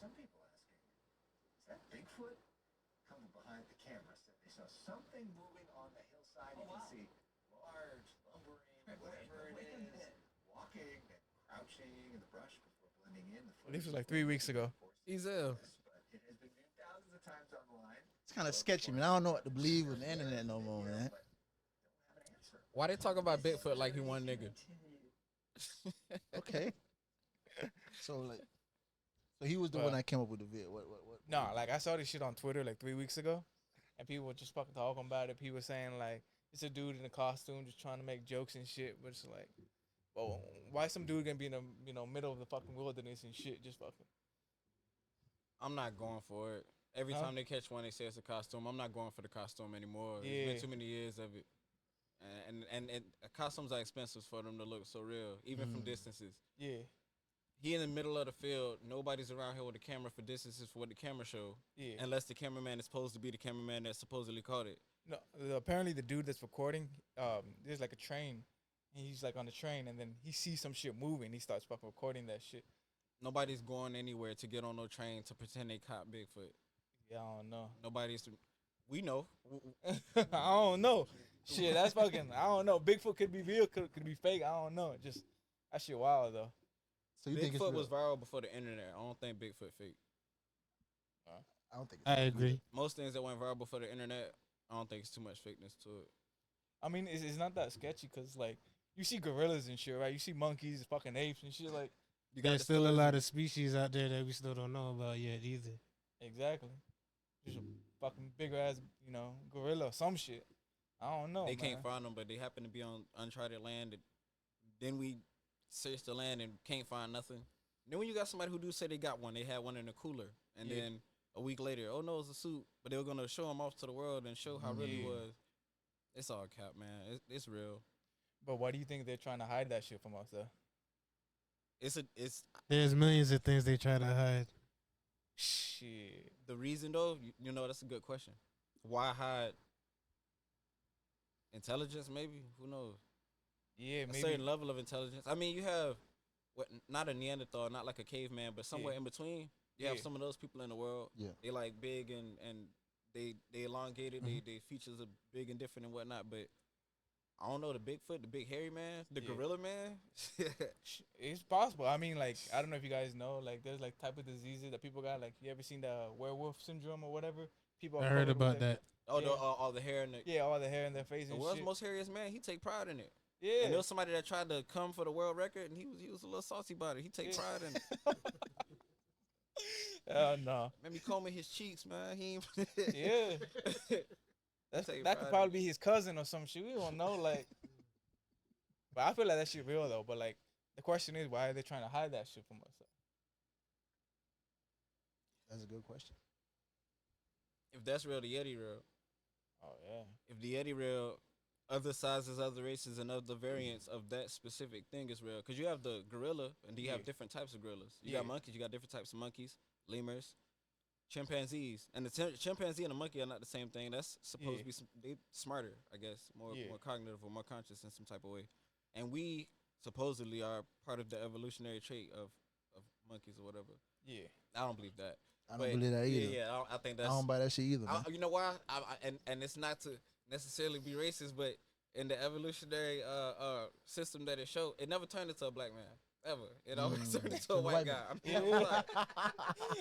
some people asking, is that Bigfoot? Coming behind the camera said they saw something moving on the hillside. You can see large, lumbering, whatever it is, walking and crouching in the brush before blending in. This was like 3 weeks ago. He's But it has been viewed thousands of times online. It's kind of sketchy, man. I don't know what to believe with the internet no more, man. Why they talk about Bigfoot like he one nigga? Okay. So he was the one that came up with the vid. What? No, like I saw this shit on Twitter like 3 weeks ago, and people were just fucking talking about it. People were saying like it's a dude in a costume just trying to make jokes and shit. But it's like, well, why some dude gonna be in the middle of the fucking wilderness and shit just fucking? I'm not going for it. Every time they catch one, they say it's a costume. I'm not going for the costume anymore. It's been too many years of it. And costumes are expensive for them to look so real, even from distances. Yeah. He in the middle of the field. Nobody's around here with a camera for distances for what the camera show. Yeah. Unless the cameraman is supposed to be the cameraman that supposedly caught it. No, apparently the dude that's recording, there's like a train. And he's like on the train, and then he sees some shit moving. He starts fucking recording that shit. Nobody's going anywhere to get on no train to pretend they caught Bigfoot. Yeah, I don't know. Nobody's. We know. I don't know. Shit, that's fucking. I don't know. Bigfoot could be real, could be fake. I don't know. Just that shit wild though. So you think it's Bigfoot real? was viral before the internet. I don't think Bigfoot fake. I don't think. I agree. Most things that went viral before the internet, I don't think it's too much fakeness to it. I mean, it's not that sketchy because like you see gorillas and shit, right? You see monkeys, fucking apes and shit. Like There's still a lot of species out there that we still don't know about yet either. exactly, just a fucking bigger ass, gorilla or some shit. I don't know. They man. can't find them, but they happen to be on uncharted land. Then we search the land and can't find nothing. Then when you got somebody who do say they got one, they had one in the cooler, and then a week later, oh no, it's a suit. But they were gonna show them off to the world and show how real it was. It's all cap, man. It's real. But why do you think they're trying to hide that shit from us, though? There's millions of things they try to hide. Shit. The reason though, that's a good question. Why hide? Intelligence, maybe. Who knows? Yeah, maybe. A certain level of intelligence. I mean, you have not a Neanderthal, not like a caveman, but somewhere in between. You have some of those people in the world. Yeah. They like big and they elongated. They features are big and different and whatnot. But I don't know, the Bigfoot, the big hairy man, the gorilla man. It's possible. I mean, like, I don't know if you guys know, like, there's like type of diseases that people got. Like, you ever seen the werewolf syndrome or whatever? People. I heard about that. Oh, all the hair in the all the hair in their face. The world's most hairiest man. He take pride in it. Yeah. And there was somebody that tried to come for the world record, and he was a little saucy about it. He take pride in it. Hell no. Let me combing his cheeks, man. He ain't yeah. That could probably be his cousin or some shit. We don't know, like. But I feel like that shit real though. But like, the question is, why are they trying to hide that shit from us? That's a good question. If that's real, the Yeti real. Oh yeah. If the Yeti real, other sizes, other races, and other variants of that specific thing is real. Because you have the gorilla, and you have different types of gorillas. You got monkeys, you got different types of monkeys, lemurs, chimpanzees. And the chimpanzee and the monkey are not the same thing. That's supposed to be they smarter, I guess, more cognitive or more conscious in some type of way. And we supposedly are part of the evolutionary trait of monkeys or whatever. Yeah. I don't believe that. I don't believe that either. Yeah, I think that's. I don't buy that shit either, man. You know why? And it's not to necessarily be racist, but in the evolutionary system that it showed, it never turned into a black man ever. It always turned into a white guy. I mean,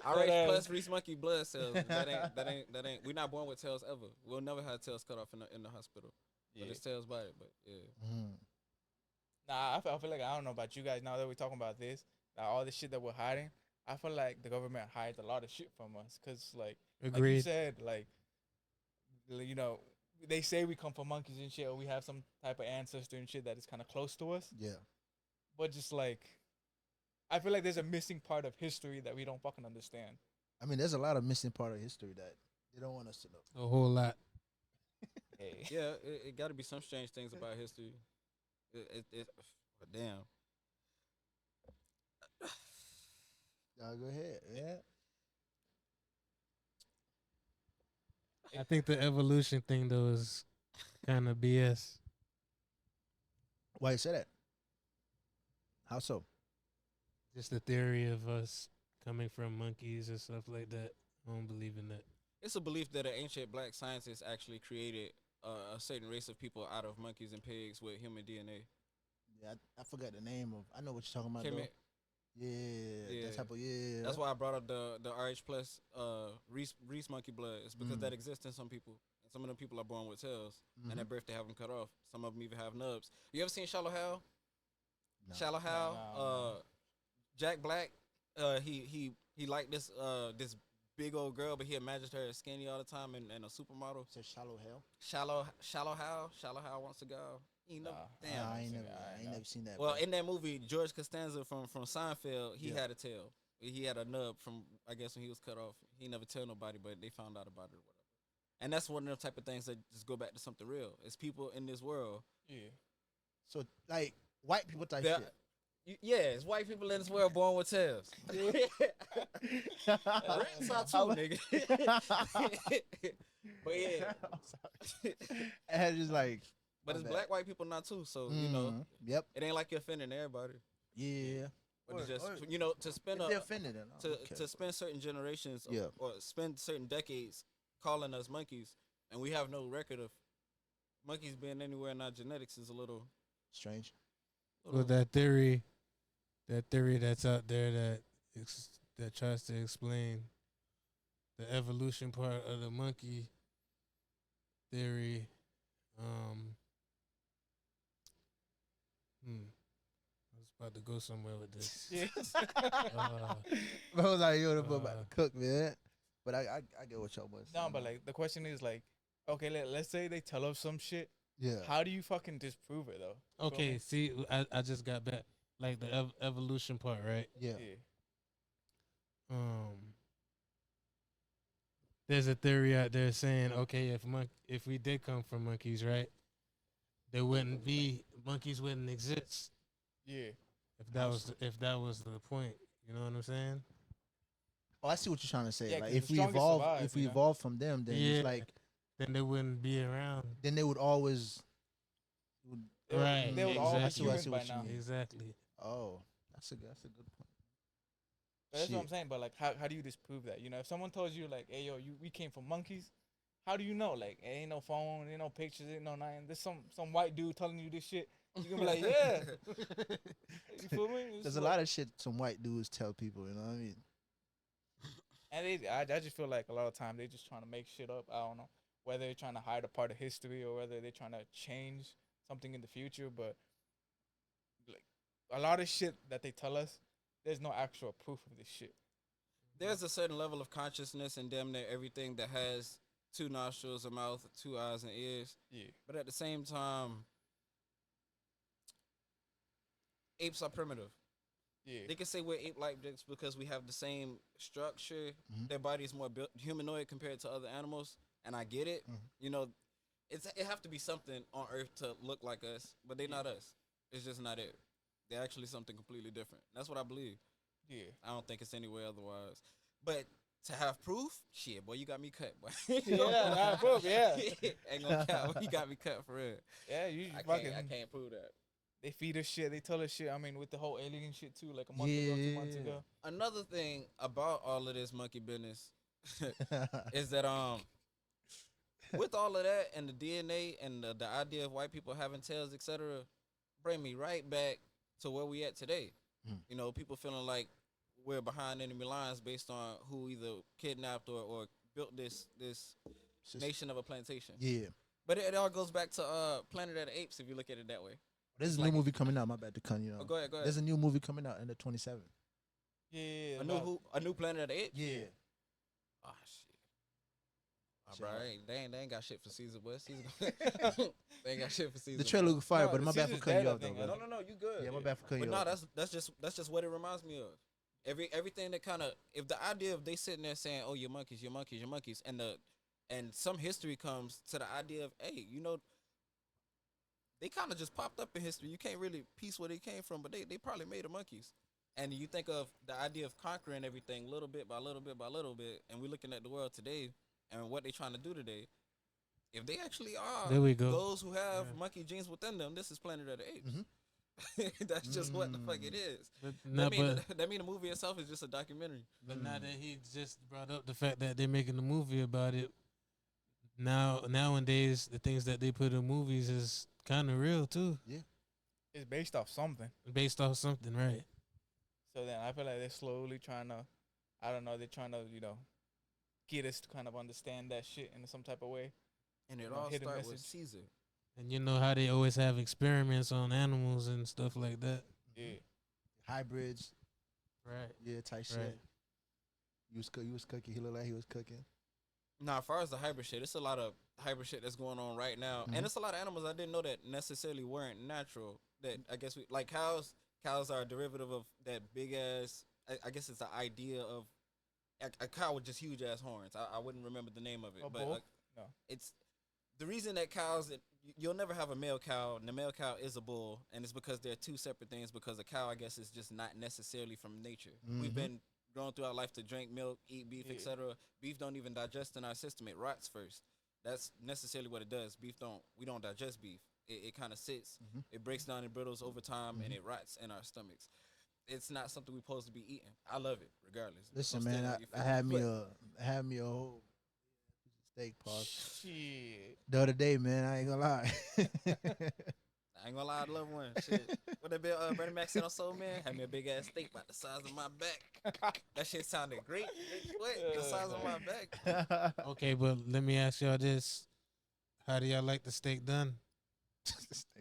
all right, plus Reese monkey blood cells. That ain't. We're not born with tails ever. We'll never have tails cut off in the hospital. But it's tails by it. But yeah. Nah, I feel like I don't know about you guys. Now that we're talking about this, all the shit that we're hiding. I feel like the government hides a lot of shit from us because, like you said, like, they say we come from monkeys and shit, or we have some type of ancestor and shit that is kind of close to us. Yeah. But just, like, I feel like there's a missing part of history that we don't fucking understand. I mean, there's a lot of missing part of history that they don't want us to know. A whole lot. Hey. Yeah, it got to be some strange things about history. Damn. Go ahead. Yeah. I think the evolution thing though is kind of BS. Why you say that? How so? Just the theory of us coming from monkeys and stuff like that. I don't believe in that. It's a belief that an ancient black scientist actually created a certain race of people out of monkeys and pigs with human DNA. Yeah, I forgot the name of. I know what you're talking about. Came Though. in- Yeah, that type of yeah. That's why I brought up the RH plus Reese monkey blood. It's because that exists in some people. And some of them people are born with tails, and at birth they have them cut off. Some of them even have nubs. You ever seen Shallow Hal? No. Shallow Hal, No. Jack Black. He liked this big old girl, but he imagined her as skinny all the time and a supermodel. Said Shallow Hell. Shallow Hal wants to go. You know, damn. I ain't never seen that. Well, bro. in that movie, George Costanza from Seinfeld, he Yeah. had a tail. He had a nub from, I guess, when he was cut off. He never tell nobody, but they found out about it or whatever. And that's one of them type of things that just go back to something real. It's people in this world. Yeah. So like white people type that- shit. Yeah, it's white people in this world born with tails. Rats are too, nigga. But yeah. And just like. But it's bad. black white people not too, so you know, Yep. it ain't like you're offending everybody. Yeah. But it's just Or- to spend If they're offended, then I don't care. to spend certain generations Yeah. or spend certain decades calling us monkeys, and we have no record of monkeys being anywhere in our genetics is a little Strange. Well, that theory that's out there that tries to explain the evolution part of the monkey theory. I was about to go somewhere with this. Bro was like, yo, the boy about to cook, man. But I get what y'all was. No, but like the question is like, okay, let's say they tell us some shit. Yeah. How do you fucking disprove it though? Okay, see, I just got back. Like the evolution part, right? Yeah. There's a theory out there saying, okay, if we did come from monkeys, right, monkeys wouldn't exist. Yeah. If that was the point, you know what I'm saying? Oh, I see what you're trying to say. Yeah, like 'cause if the we strongest evolve, survive, if we you know? evolve from them, then Yeah. it's like Then they wouldn't be around. then they would always. Right. They would all be exactly. humans see by what you now. mean. Exactly. Oh, that's a good point. But that's what I'm Shit. saying. But like, how do you disprove that? You know, if someone tells you like, "Hey, yo, we came from monkeys," how do you know? Like, ain't no phone, ain't no pictures, ain't no nothing. There's some white dude telling you this shit. You gonna be like, "Yeah." You feel me? It's There's a like- lot of shit some white dudes tell people. You know what I mean? And I just feel like a lot of time they just trying to make shit up. I don't know whether they're trying to hide a part of history or whether they're trying to change something in the future. But like a lot of shit that they tell us, there's no actual proof of this shit. There's a certain level of consciousness in damn near everything that has two nostrils, a mouth, 2 eyes, and ears. Yeah. But at the same time, apes are primitive. Yeah. They can say we're ape-like just because we have the same structure. Mhm. Their body is more humanoid compared to other animals, and I get it. Mhm. You know, it have to be something on Earth to look like us, but they're not us. It's just not it. They're actually something completely different. That's what I believe. Yeah. I don't think it's any way otherwise. But to have proof, shit, boy, you got me cut, boy. Yeah, have proof, yeah. Ain't gonna count. You got me cut for real. Yeah, you I fucking. can't prove that. They feed us shit. They tell us shit. I mean, with the whole alien shit too, like a month ago, 2 months ago. Another thing about all of this monkey business is that with all of that and the DNA and the idea of white people having tails, etc., bring me right back to where we at today. Mm. You know, people feeling like we're behind enemy lines based on who either kidnapped or built this nation of a plantation. Yeah. But it all goes back to Planet of the Apes if you look at it that way. There's a new movie coming out. My bad to cut you know. Oh, go ahead. There's a new movie coming out in the 27th. Yeah. A new Planet of the Apes. Yeah. Oh shit. Shit, Bro, right. they ain't got shit for Caesar, boy. Caesar, they ain't got shit for Caesar. The trailer look fire, No, but my bad for Caesar's cutting you dead, off I though, think. bro. No, you good. Yeah, my bad for cutting But you no, off. that's just what it reminds me of. Everything that kind of, if the idea of they sitting there saying, "Oh, you're monkeys," and some history comes to the idea of, hey, you know, they kind of just popped up in history. You can't really piece where they came from, but they probably made the monkeys. And you think of the idea of conquering everything little bit by little bit by little bit, and we're looking at the world today and what they're trying to do today. If they actually are There we go. those who have Yeah. monkey genes within them, this is Planet of the Apes. Mhm. That's just what the fuck it is. But, That mean the movie itself is just a documentary. but now that he just brought up the fact that they're making a movie about it, nowadays the things that they put in movies is kind of real too, It's based off something. based off something, right? So then I feel like they're slowly trying to, I don't know, they're trying to, get us to kind of understand that shit in some type of way. And it know, all hit a started with message. Caesar. And you know how they always have experiments on animals and stuff like that, Yeah. Hybrids, right? yeah, type shit. Right. You was cooking. He looked like he was cooking. Now, as far as the hybrid shit, it's a lot of hybrid shit that's going on right now, and it's a lot of animals I didn't know that necessarily weren't natural. That I guess we like cows. Cows are a derivative of that big ass. I guess it's the idea of a cow with just huge ass horns. I wouldn't remember the name of it, A but bull? No. it's the reason that cows. You'll never have a male cow, and the male cow is a bull, and it's because they're two separate things. Because a cow, I guess, is just not necessarily from nature. We've been grown through our life to drink milk, eat beef, etc. Beef don't even digest in our system; it rots first. That's necessarily what it does. We don't digest beef. It kind of sits. It breaks down in brittles over time, and it rots in our stomachs. It's not something we're supposed to be eating. I love it, regardless. Listen, I'm still man, not, you I feel had me? me a whole steak pause Shit. the other day, man. I ain't gonna lie. I ain't gonna lie, I love one. Shit. What that bill Bernie Mac said on Soul Man? Had me a big ass steak about the size of my back. That shit sounded great. What? The size of my back. Okay, but let me ask y'all this: how do y'all like the steak done?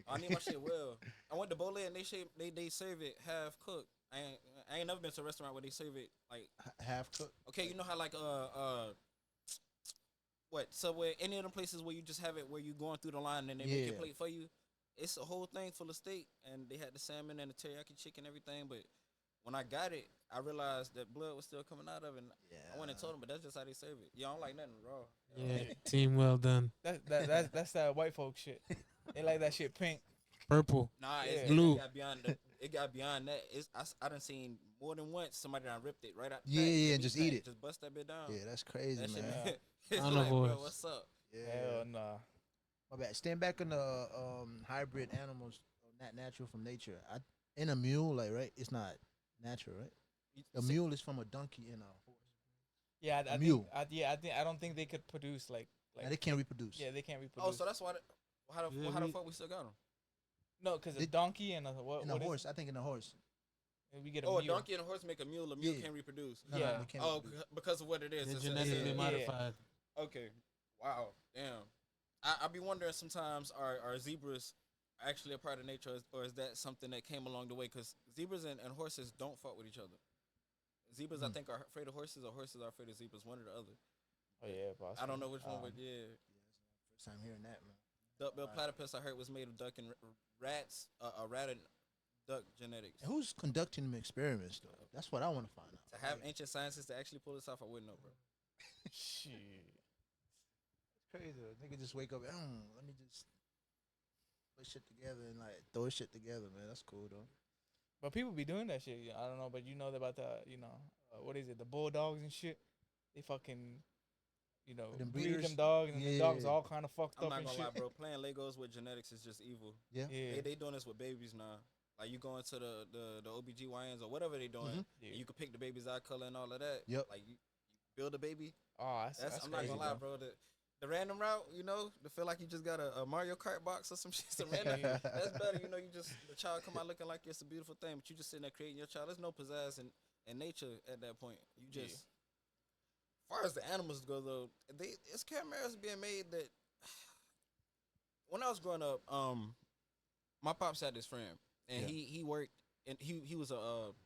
I need my shit well. I went to Bole and they serve it half cooked. I ain't never been to a restaurant where they serve it like half cooked. okay, you know how like what Subway, any of them places where you just have it where you going through the line and they make your plate for you. It's a whole thing full of steak, and they had the salmon and the teriyaki chicken, everything. But when I got it, I realized that blood was still coming out of it. And I went and told them, but that's just how they serve it. Y'all don't like nothing raw. Yeah, team well done. That's that white folk shit. They like that shit pink. Purple. Nah, Blue. it got beyond it got beyond that. I done seen more than once somebody done ripped it right out. Yeah, and just eat it. Just bust that bit down. Yeah, that's crazy, That shit, man. it's Carnivores. like, bro, what's up? Yeah. Hell nah. My bad. Stand back on the hybrid animals, not natural from nature. In a mule, like right, it's not natural, right? A mule is from a donkey and a horse. Yeah, I mule. I don't think they could produce like. Now, they can't reproduce. Yeah, they can't reproduce. Oh, so that's why. How the fuck we still got them? No, because a donkey and a what? In a horse, I think in a horse. We get a Oh, a mule. donkey and a horse make a mule. A mule Yeah. can't reproduce. No, Yeah. they can't Oh, reproduce. because of what it is. They're It's a- genetically yeah. modified. Okay. Wow. Damn. I be wondering sometimes are zebras actually a part of nature, or is that something that came along the way? Because zebras and horses don't fuck with each other. Zebras, I think, are afraid of horses, or horses are afraid of zebras. One or the other. Oh yeah, possibly. I don't know which one, but yeah. First time hearing that, man. Duck-billed platypus I heard was made of duck and rats, rat and duck genetics. And who's conducting the experiments though? That's what I want to find out. To have ancient scientists to actually pull this off, I wouldn't know, bro. Shit. It's crazy. Nigga just wake up. Let me just put shit together and like throw shit together, man. That's cool though. But people be doing that shit. I don't know, but you know about the what is it? The bulldogs and shit. They fucking Them breed breeders? them dogs, and the dogs Yeah. all kind of fucked I'm up not and gonna shit. lie, bro. Playing Legos with genetics is just evil. Yeah. Yeah. They doing this with babies now. Like you go into the OBGYNs or whatever they doing, Yeah. and you can pick the baby's eye color and all of that. Yep. Like you build a baby. Oh, that's I'm not crazy, gonna lie, bro. The random route, to feel like you just got a Mario Kart box or some shit. Some random, that's better. The child come out looking like it's a beautiful thing, but you just sitting there creating your child. There's no pizzazz in nature at that point. You just, as far as the animals go though, it's cameras being made that. When I was growing up, my pops had this friend, and he worked, and he was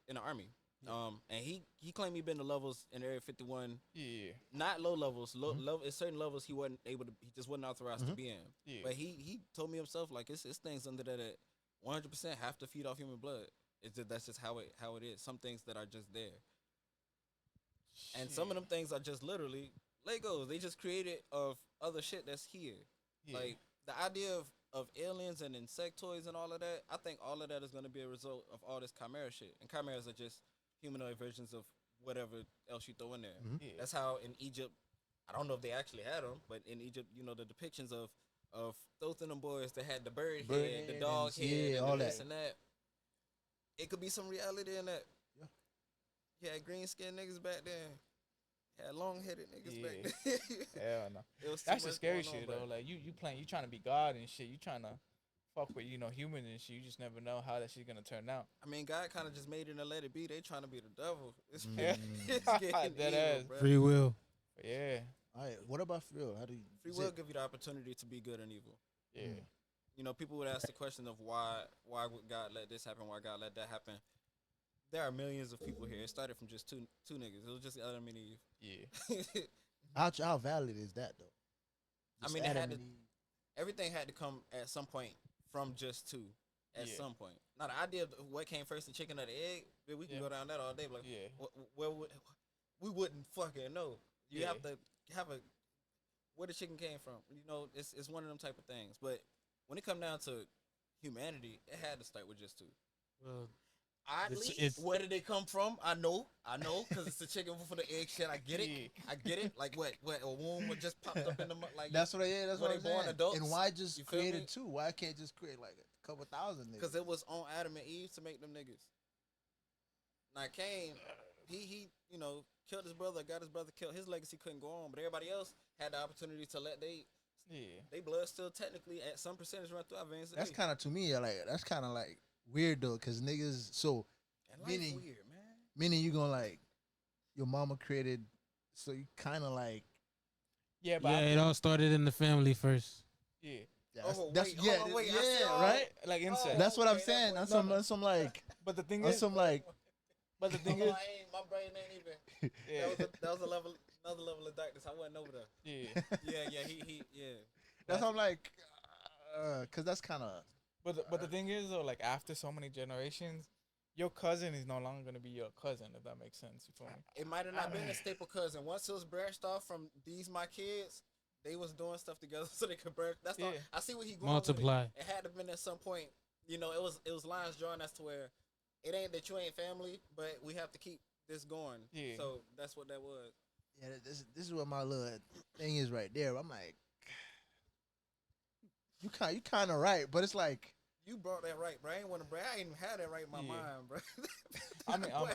in the army. And he claimed he been to levels in Area 51. Yeah. Not low levels. Level at certain levels he wasn't able to. He just wasn't authorized to be in. Yeah. But he told me himself like it's things under there that 100% have to feed off human blood. That's just how it is. Some things that are just there, and some of them things are just literally Legos. They just created of other shit that's here. Yeah. Like the idea of aliens and insectoids and all of that. I think all of that is going to be a result of all this chimera shit. And chimeras are just humanoid versions of whatever else you throw in there. Yeah. That's how in Egypt, I don't know if they actually had them, but in Egypt, the depictions of those and them boys that had the bird head, the dog head, and all this that. and that. it could be some reality in that. Yeah. You had green skinned niggas back then. Had long headed niggas back Yeah. then. Hell no. It was too That's the much scary going on, shit bro. though. Like you playing, you trying to be God and shit. You trying to fuck with humans and shit. You just never know how that shit's gonna turn out. I mean, God kind of just made it and let it be. They trying to be the devil. It's, Yeah. it's getting Dead evil, ass. bro. Free will. But yeah, All right. What about free will? How do you? Free is will it- give you the opportunity to be good and evil. yeah. You know, people would ask the question of why would God let this happen? Why God let that happen? There are millions of people here. It started from just two niggas. It was just Adam and Eve. Yeah. How valid is that though? I Just mean, it Adam had to, and Eve. everything had to come at some point from just two. At Yeah. some point. Now the idea of what came first, the chicken or the egg, we can Yeah. go down that all day. But like, Yeah. where would we wouldn't fucking know. You Yeah. have to have where the chicken came from. You know, it's one of them type of things. But when it come down to humanity, it had to start with just two. Well, Oddly, it's- where did they come from? I know, because it's the chicken for the egg shit. I get it, Yeah. I get it. Like what a womb would just popped up in the like. That's what. Yeah, that's when what they I'm born saying. adults, And why just you feel create me? it two? Why can't just create like a couple thousand? Because Niggas? it was on Adam and Eve to make them niggas. Now Cain, he killed his brother, got his brother killed. His legacy couldn't go on, but everybody else had the opportunity to let Yeah. they blood still technically at some percentage run through our veins. That's today. kind of to me like that's kind of like weird though, because niggas. So And life meaning- weird, man. meaning you gonna like your mama created, so you kind of like Yeah, but yeah, it all started in the family first. yeah. that's, Oh, that's wait, yeah, hold on, wait, I yeah, see- oh, right. Like incest. That's what I'm okay, saying. that That's was- some, that's some like, But the thing that's is, some like. but the thing Oh, is, my brain ain't even. yeah, That was another level of darkness. I wasn't over there. yeah. Yeah, yeah. That's what I'm like, cause that's kind of. But the thing is though, like after so many generations, your cousin is no longer gonna be your cousin, if that makes sense. You feel me? It might have not been a staple cousin. Once it was branched off from these my kids, they was doing stuff together so they could branch. That's all. Yeah. I see what he going with Multiply. It had to have been at some point. You know, it was lines drawn as to where it ain't that you ain't family, but we have to keep this going. Yeah. So that's what that was. Yeah, this is what my little thing is right there. I'm like, you kind of right, but it's like, You brought that right, bro. I ain't want to. I ain't even had that right in my Yeah. mind, bro.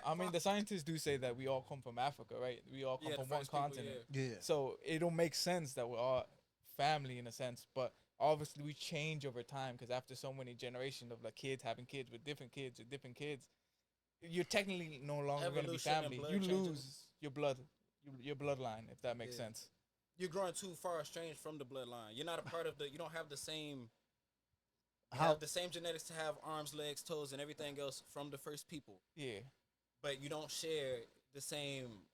I mean, the scientists do say that we all come from Africa, right? We all come Yeah, the from one first people, continent. yeah, So it don't make sense that we're all family in a sense, but obviously we change over time because after so many generations of like kids having kids with different kids, you're technically no longer gonna be Evolution and family. blood You changing. lose your bloodline, if that makes Yeah. sense. You're growing too far estranged from the bloodline. You're not a part of the. You don't have the same. How- Have the same genetics to have arms, legs, toes, and everything else from the first people, Yeah, but you don't share the same.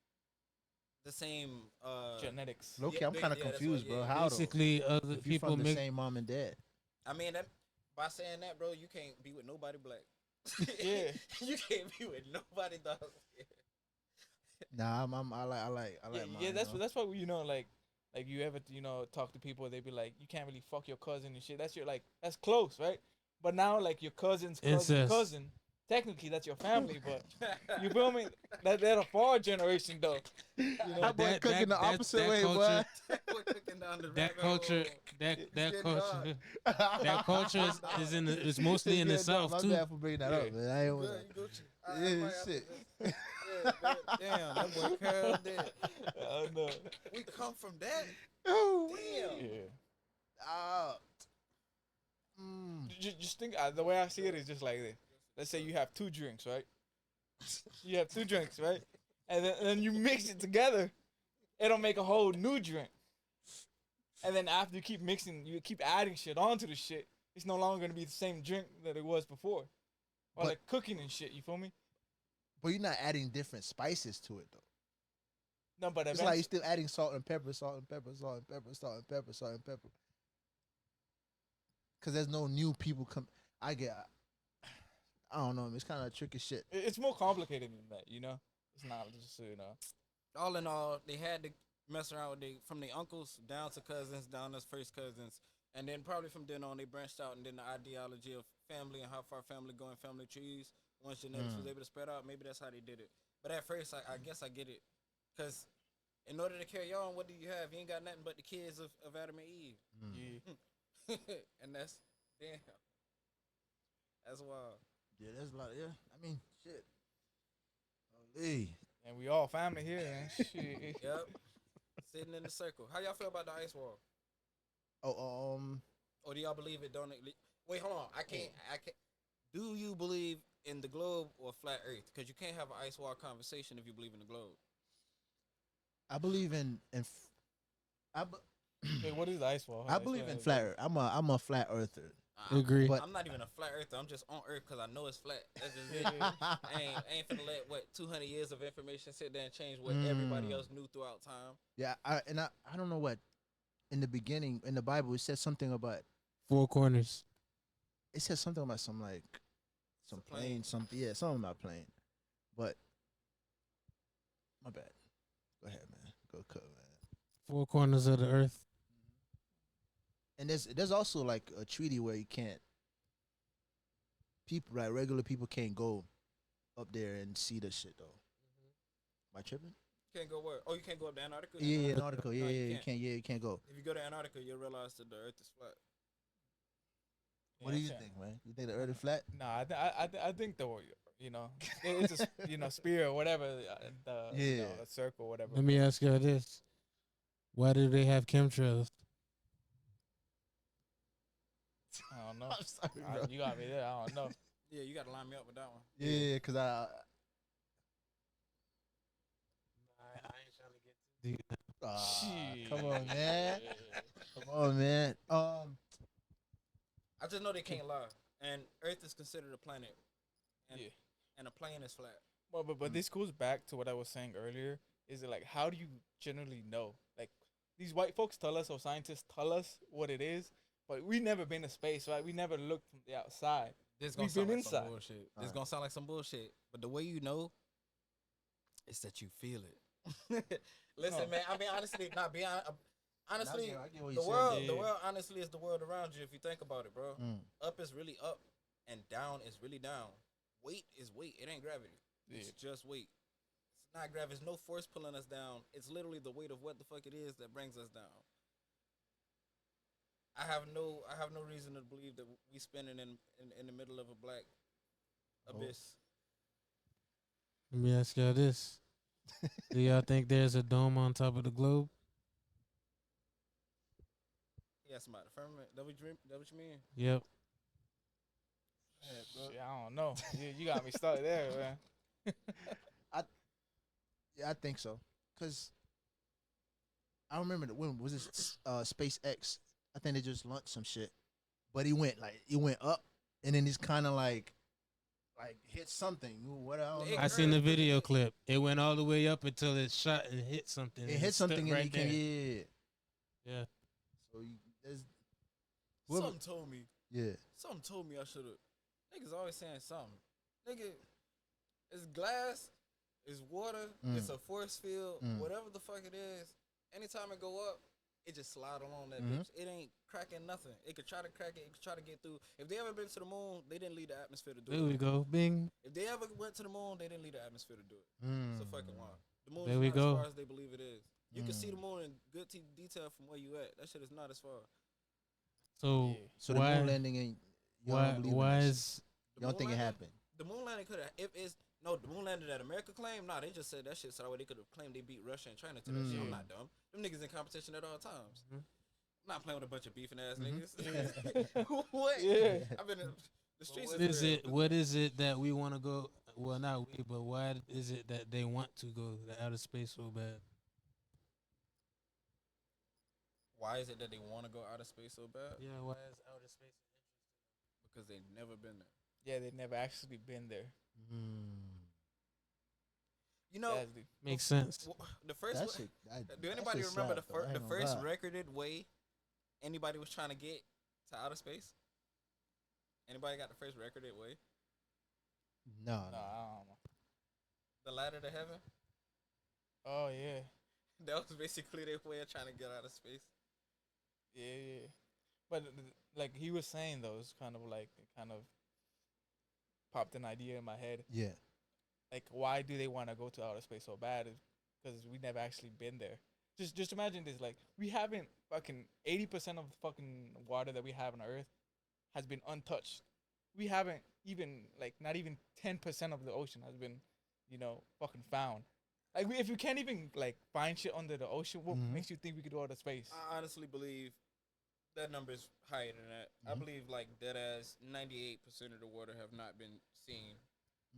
genetics. low key, Yeah, I'm kind of yeah, that's confused, what- bro. yeah. How though? Basically, other If you people from the make same mom and dad? I mean, that, by saying that, bro, you can't be with nobody black. Yeah. you can't be with nobody dog. Nah, I like Yeah, mine, yeah, that's you know? that's what like you ever talk to people, they be like, you can't really fuck your cousin and shit. That's your that's close, right? But now like your cousin's Incest. cousin, technically that's your family, but you feel me? They're a far generation though. That boy that- cooking the that- opposite that way, culture- We're cooking down the that rabbit culture, hole. that getting culture, boy. that culture is in the, is mostly in the south My too. bad for bringing that up, Yeah. man. I ain't Good, want you Gucci. Yeah, might have to shit. just- yeah, man, damn, that boy curled it. Oh no. We come from that. to. Damn. Yeah. Mm. Just think, the way I see it is just like this. Let's say you have two drinks, right? You have two drinks, right? And then you mix it together, it'll make a whole new drink. And then after you keep mixing, you keep adding shit onto the shit, it's no longer gonna be the same drink that it was before. Or But- like cooking and shit, you feel me? But you're not adding different spices to it though. No, but It's like you're still adding salt and pepper, salt and pepper, salt and pepper, salt and pepper, salt and pepper. Cause there's no new people come. I don't know. It's kind of tricky shit. it's more complicated than that, you know? It's not just, All in all, they had to mess around with from their uncles down to cousins, down as first cousins. And then probably from then on, they branched out. And then the ideology of family and how far family go in family trees. Once genetics was able to spread out, maybe that's how they did it. But at first, I guess I get it. Because in order to carry on, what do you have? You ain't got nothing but the kids of Adam and Eve. yeah. And that's, damn. That's wild. Yeah, there's a lot. Yeah, I mean, shit. Holy. And we all family here, man. Shit. Yep. Sitting in the circle. How y'all feel about the ice wall? Oh, Or do y'all believe it? Don't wait. Hold on. I can't. Do you believe in the globe or flat Earth? Because you can't have an ice wall conversation if you believe in the globe. I believe in Wait, what is the ice wall? I believe in flat Earth. I'm a flat earther. Agree. But- I'm not even a flat earther. I'm just on Earth because I know it's flat. That's just it. Yeah. I ain't finna let 200 years of information sit there and change what everybody else knew throughout time. Yeah, I don't know what in the beginning in the Bible it said something about Four corners. it said something about some plane, something about plane. But my bad. Go ahead, man. Go cut, man. Four corners of the earth. And there's also like a treaty where you can't regular people can't go up there and see the shit though. Am I tripping? Can't go where? Oh, you can't go up to Antarctica? Yeah, Antarctica. No, Yeah, you you can't. can't. Yeah, you can't go. If you go to Antarctica, you'll realize that the Earth is flat. What do you think, man? You think the Earth is flat? Nah, I think the it's a sphere or whatever the a circle or whatever. Let me ask y'all this: why do they have chemtrails? I don't know. I'm sorry, bro. You got me there. I don't know. Yeah, you got to line me up with that one. Yeah, because I ain't trying to get too deep. Shit. come on, man. Come on, man. I just know they can't lie. And Earth is considered a planet. And, Yeah. and a plane is flat. But this goes back to what I was saying earlier. Is it like, how do you generally know? Like, these white folks tell us, or scientists tell us what it is, but we never been to space, right? We never looked from the outside. This We've gonna sound been like some inside. bullshit. This Alright. gonna sound like some bullshit. But the way you know is that you feel it. Listen, Oh. man. I mean, honestly, honestly, I get what the you world, said. the world, honestly, is the world around you. If you think about it, bro. Mm. Up is really up, and down is really down. Weight is weight. It ain't gravity. It's just weight. It's not gravity. There's no force pulling us down. It's literally the weight of what the fuck it is that brings us down. I have no reason to believe that we spinning in the middle of a black abyss. Let me ask y'all this: do y'all think there's a dome on top of the globe? Yeah, somebody firmament. That what you mean? Yep. Shit, I don't know. You got me stuck there, man. Yeah, I think so. Cause I remember when was this SpaceX? I think they just launched some shit, but he went up, and then he's kind of like hit something. What I don't know. I seen the video clip. It went all the way up until it shot and hit something. It and hit stuck something and right he can there. Yeah. So there's Something told me. yeah. Something told me I should have. Niggas always saying something. Nigga, it's glass, it's water, it's a force field, whatever the fuck it is. Anytime it go up, it just slide along that bitch. It ain't cracking nothing. It could try to crack it. It could try to get through. If they ever been to the moon, they didn't leave the atmosphere to do There we it. go. Bing. If they ever went to the moon, they didn't leave the atmosphere to do it. It's a fucking lie. The moon There is we not go. as far as they believe it is. You can see the moon in good detail from where you at. That shit is not as far. So So the why? moon landing ain't. Why is? The Y'all moon think it landing- happened? The moon landing could have. If it's no, the moon landing that America claimed. Nah, they just said that shit so that way they could have claimed they beat Russia and China to that shit. I'm not dumb. Them niggas in competition at all times. I'm not playing with a bunch of beefing ass niggas. What? Yeah. I've been in the streets. What is it? What is it that we want to go? Well, not we, but why is it that they want to go to outer space so bad? Why is it that they want to go out of space so bad? Yeah, why is outer space interesting? Because they've never been there. Yeah, they never actually been there. You know, That's the- Makes sense. the first. That shit, Do anybody remember the first recorded way anybody was trying to get to outer space? Anybody got the first recorded way? No, No, I don't know. The ladder to heaven. Oh yeah, That was basically their way of trying to get out of space. yeah. But like he was saying though, it's kind of like it kind of popped an idea in my head. Yeah. Like, why do they want to go to outer space so bad? Because we never actually been there. Just imagine this. Like, we haven't fucking 80% of the fucking water that we have on Earth has been untouched. We haven't even like not even 10% of the ocean has been, fucking found. Like if you can't even like find shit under the ocean, what makes you think we could go to space? I honestly believe that number is higher than that. I believe like dead ass 98% of the water have not been seen.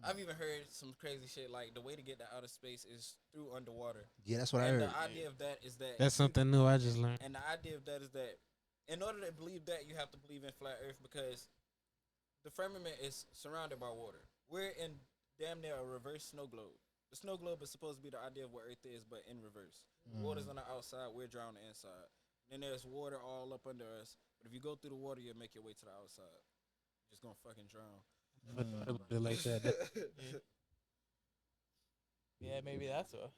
I've even heard some crazy shit like the way to get to outer space is through underwater. Yeah, that's what I And heard. the idea of that is that That's something new I just learned. And the idea of that is that in order to believe that, you have to believe in flat Earth because the firmament is surrounded by water. We're in damn near a reverse snow globe. The snow globe is supposed to be the idea of what Earth is, but in reverse. Water's on the outside, we're dry on the inside. Then there's water all up under us. But if you go through the water, you'll make your way to the outside. You're just gonna fucking drown. Like that. Yeah, maybe that's a.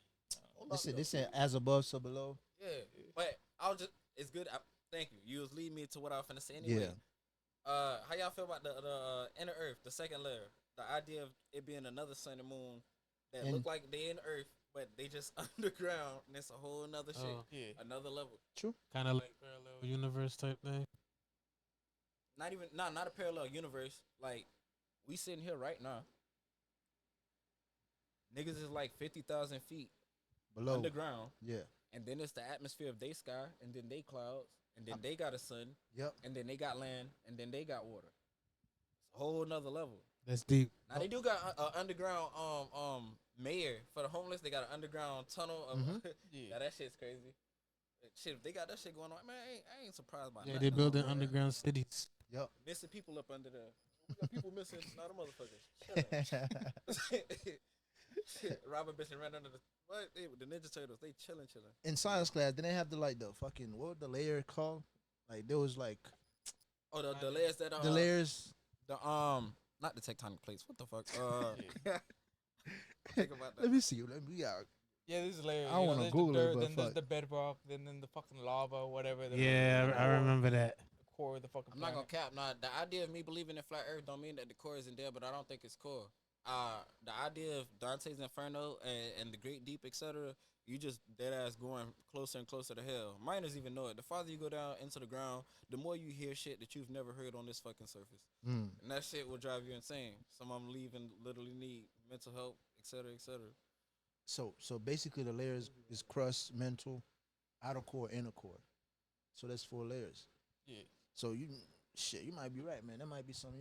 This said as above, so below. Yeah, but it's good. Thank you. You was leading me to what I was finna say anyway. Yeah. How y'all feel about the inner Earth, the second layer? The idea of it being another sun and moon that look like they in Earth, but they just underground, and it's a whole nother shit, another level. True. Kind of like parallel universe type thing. Not a parallel universe. Like we sitting here right now. Niggas is like 50,000 feet Below. underground. Yeah. And then it's the atmosphere of their sky, and then they clouds, and then they got a sun. Yep. And then they got land, and then they got water. It's a whole nother level. That's deep. Now they do got underground mayor for the homeless. They got an underground tunnel. Yeah, that shit's crazy. Shit, if they got that shit going on, man, I ain't surprised by that. Yeah, they building underground cities. Yep. Missing people up under there. We got people missing, not a motherfucker. Shut up. Shit, Robin bitch and ran under the Ninja Turtles. They chilling. In science class, then they have the fucking what was the layer called? Like there was like the layers that the layers. The not the tectonic plates. What the fuck? Think about that. Let me see. Yeah, this is layers. I don't wanna Google it, but then there's fuck. the bedrock, then the fucking lava, whatever. Yeah, I remember that. The core of the fucking. I'm not gonna cap. Nah, the idea of me believing in flat Earth don't mean that the core isn't there, but I don't think it's core. The idea of Dante's Inferno and the Great Deep, etc. You just dead ass going closer and closer to hell. Miners even know it. The farther you go down into the ground, the more you hear shit that you've never heard on this fucking surface, and that shit will drive you insane. Some of them leaving literally need mental help, etc., etc. So basically, the layers is crust, mental, outer core, inner core. So that's 4 layers. Yeah. So you might be right, man. That might be some,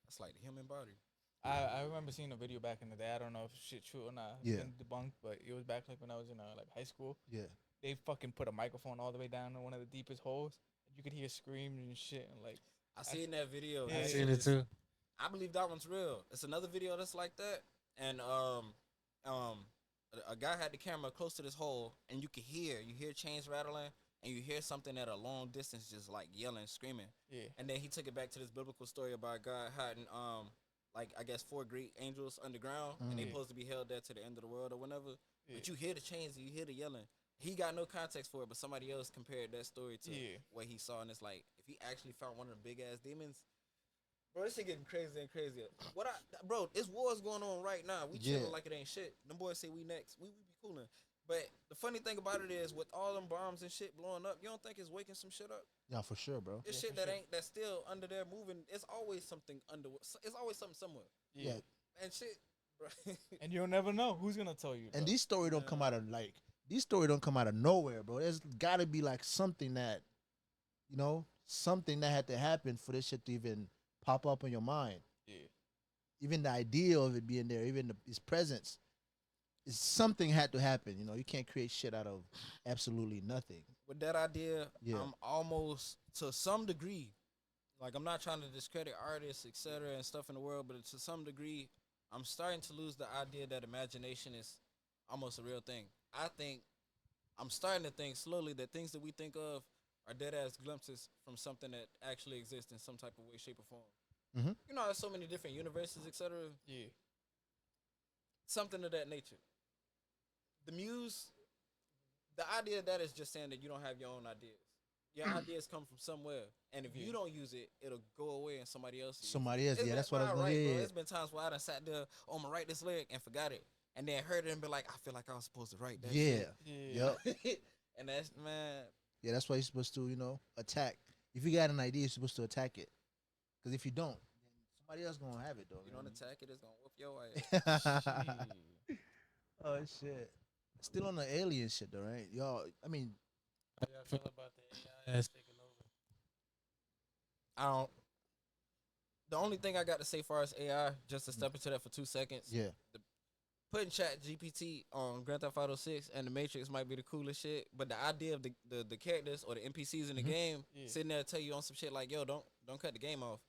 That's like the human body. I remember seeing a video back in the day. I don't know if shit true or not. Yeah. Been debunked, but it was back like when I was in like high school. Yeah. They fucking put a microphone all the way down in one of the deepest holes. You could hear screams and shit, and like. I seen that video. Yeah, I seen it too. I believe that one's real. It's another video that's like that, and a guy had the camera close to this hole, and you hear chains rattling, and you hear something at a long distance just like yelling, screaming. Yeah. And then he took it back to this biblical story about God hiding like I guess 4 great angels underground, and they supposed to be held there to the end of the world or whenever. Yeah. But you hear the chains, and you hear the yelling. He got no context for it, but somebody else compared that story to what he saw, and it's like if he actually found one of the big ass demons. Bro, this shit getting crazier and crazier. Bro, it's wars going on right now. We chilling like it ain't shit. Them boys say we next. We be cooling. But the funny thing about it is, with all them bombs and shit blowing up, you don't think it's waking some shit up? Yeah, for sure, bro. It's shit that's still under there moving. It's always something under. It's always something somewhere. Yeah. And shit, bro. And you'll never know who's gonna tell you. And these stories don't come out of nowhere, bro. There's gotta be like something that, something that had to happen for this shit to even pop up in your mind. Yeah. Even the idea of it being there, even its presence. Something had to happen, You can't create shit out of absolutely nothing. With that idea, I'm almost to some degree, like I'm not trying to discredit artists, etc. and stuff in the world, but to some degree, I'm starting to lose the idea that imagination is almost a real thing. I'm starting to think slowly that things that we think of are dead ass glimpses from something that actually exists in some type of way, shape, or form. Mm-hmm. You know, there's so many different universes, etc. Yeah. Something of that nature. The muse, the idea of that is just saying that you don't have your own ideas. Your ideas come from somewhere, and if you don't use it, it'll go away and somebody else. That's what I was going to say. There's been times where I done sat there, I'm gonna write this lyric and forgot it, and then heard it and be like, I feel like I was supposed to write that. Yeah. Yeah. Yep. And that's, man. Yeah, that's why you're supposed to, attack. If you got an idea, you're supposed to attack it. Because if you don't, then Somebody else gonna have it though. You don't man. attack it, it's gonna whoop your ass. Oh shit. Still on the alien shit though, right? Y'all, I mean, How y'all feel about the AI that's taking over? I don't. The only thing I got to say far as AI, just to step into that for 2 seconds, yeah. putting Chat GPT on Grand Theft Auto 6 and The Matrix might be the coolest shit, but the idea of the characters or the NPCs in the game sitting there tell you on some shit like, yo, don't cut the game off,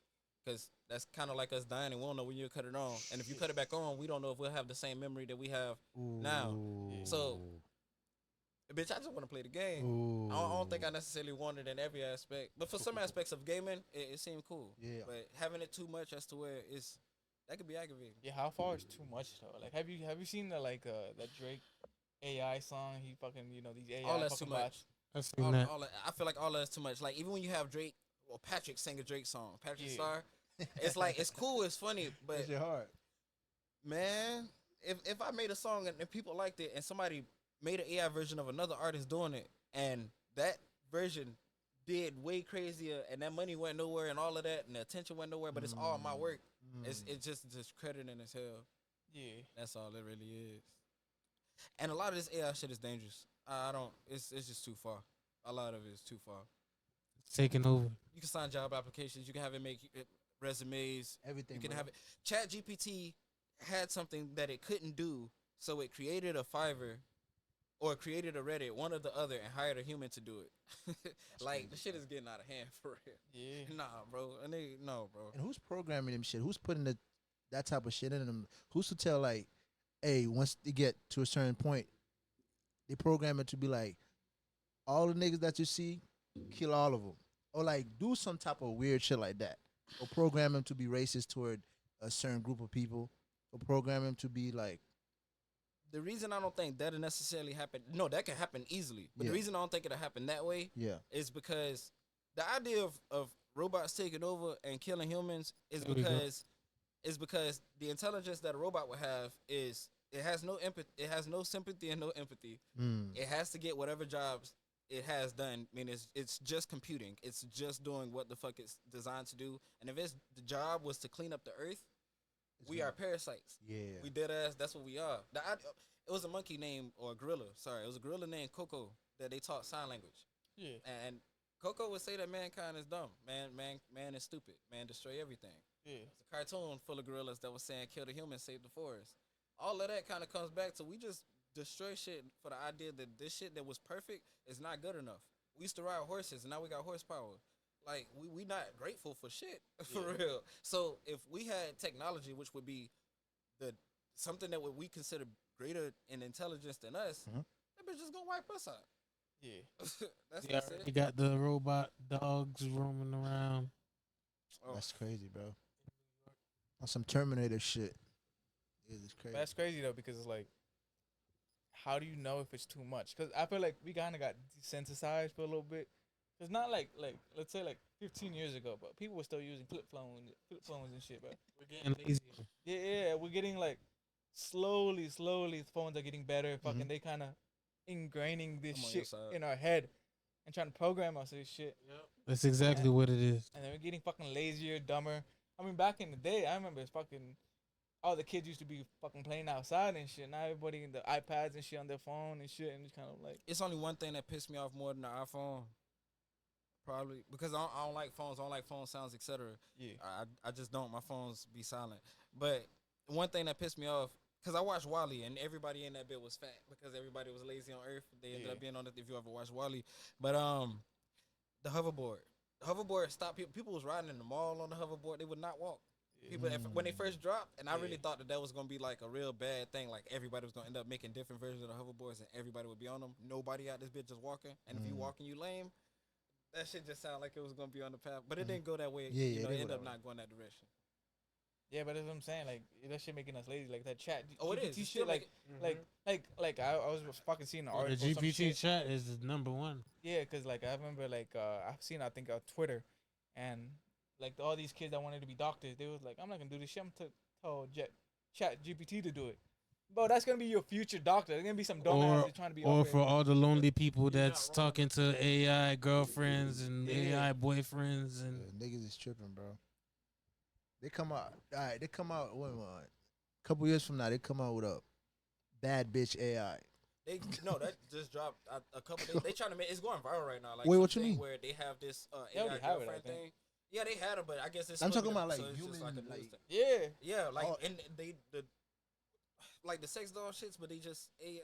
because that's kind of like us dying and we don't know when you cut it on, and if you cut it back on, we don't know if we'll have the same memory that we have now. So, bitch, I just want to play the game. I don't think I necessarily want it in every aspect, but for some aspects of gaming, it seemed cool. Yeah. But having it too much as to where that could be aggravating. Yeah, how far is too much though? Like, have you seen the that Drake AI song? He fucking these AI All that's fucking too much. bots. I've seen that. I feel like all that's too much. Like, even when you have Drake or Patrick sing a Drake song, Patrick Yeah. Star, it's like, it's cool, it's funny, but It's your heart. man, if I made a song and people liked it and somebody made an AI version of another artist doing it and that version did way crazier and that money went nowhere and all of that and the attention went nowhere, but it's all my work. It's just discrediting as hell. Yeah. That's all it really is. And a lot of this AI shit is dangerous. I don't. It's just too far. A lot of it is too far. It's taking over. You can sign job applications. You can have it make resumes. Everything. You can bro. have it. Chat GPT had something that it couldn't do, so it created a Fiverr or created a Reddit, one or the other, and hired a human to do it. Like, the shit is getting out of hand for real. Yeah. Nah, bro. No, bro. And who's programming them shit? Who's putting that type of shit in them? Who's to tell like, hey, once they get to a certain point, they program it to be like, all the niggas that you see, kill all of them, or like do some type of weird shit like that, or program them to be racist toward a certain group of people, or program them to be like, The reason I don't think that'll necessarily happen, no, that can happen easily. But Yeah. the reason I don't think it'll happen that way yeah, is because the idea of robots taking over and killing humans is There we go. because the intelligence that a robot would have is it has no empathy, it has no sympathy and no empathy. It has to get whatever jobs it has done. I mean, it's just computing. It's just doing what the fuck it's designed to do. And if the job was to clean up the earth, we are parasites. yeah. We dead ass. That's what we are. It was a monkey named, or a gorilla. Sorry, it was a gorilla named Coco that they taught sign language. Yeah. And Coco would say that mankind is dumb. Man is stupid. Man destroy everything. Yeah. It's a cartoon full of gorillas that was saying kill the humans, save the forest. All of that kind of comes back to we just destroy shit for the idea that this shit that was perfect is not good enough. We used to ride horses and now we got horsepower. Like, we not grateful for shit, for real. So if we had technology, which would be something that we consider greater in intelligence than us, that bitch just gonna wipe us out. Yeah. That's Yeah, it. you got the robot dogs roaming around. Oh. That's crazy, bro. On some Terminator shit. It's crazy. That's crazy though, because it's like, how do you know if it's too much? Because I feel like we kind of got desensitized for a little bit. It's not like let's say like 15 years ago, but people were still using flip phones and shit, bro. We're getting lazier. Yeah, we're getting like slowly, phones are getting better. Fucking, they kind of ingraining this I'm on your shit side. in our head and trying to program us this shit. That's exactly what it is. And then we're getting fucking lazier, dumber. I mean, back in the day, I remember it's fucking all the kids used to be fucking playing outside and shit. Now everybody in the iPads and shit on their phone and shit, and it's kind of like, It's only one thing that pissed me off more than the iPhone. Probably because I don't like phones. I don't like phone sounds, etc. yeah, I just don't. My phones be silent. But one thing that pissed me off, because I watched Wally and everybody in that bit was fat because everybody was lazy on Earth. They ended up being on it. If you ever watched Wally, but the hoverboard stopped people. People was riding in the mall on the hoverboard. They would not walk. People when they first dropped, and I really thought that was gonna be like a real bad thing. Like, everybody was gonna end up making different versions of the hoverboards, and everybody would be on them. Nobody out this bitch just walking. And if you walking, you lame. That shit just sounded like it was gonna be on the path, but it didn't go that way. Yeah, you know, it it didn't ended go up that not going that direction. yeah. But that's what I'm saying. Like, that shit making us lazy. Like that chat. Oh, it is. GPT It's shit. still Like I was fucking seeing an The article. some GPT shit. chat is the number one. Yeah, cause like I remember I've seen, I think, Twitter, and like all these kids that wanted to be doctors, they was like, I'm not gonna do this shit. I'm gonna tell Chat GPT to do it. Bro, that's gonna be your future doctor. There's gonna be some dumbass that's trying to be. Or up for there. all the lonely people that's talking to AI girlfriends and Yeah. AI boyfriends and Niggas is tripping, bro. They come out. All right, they come out. Wait, a couple years from now, they come out with a bad bitch AI. That just dropped a couple days. They trying to make it's going viral right now. Like Wait, what you something mean? Where they have this They AI already have it, I girlfriend think. thing. Yeah, they had it, but I guess it's. I'm talking splitting about up, like so it's just human, like a news like thing. Yeah. Yeah, like Oh. and the like the sex doll shits, but they just they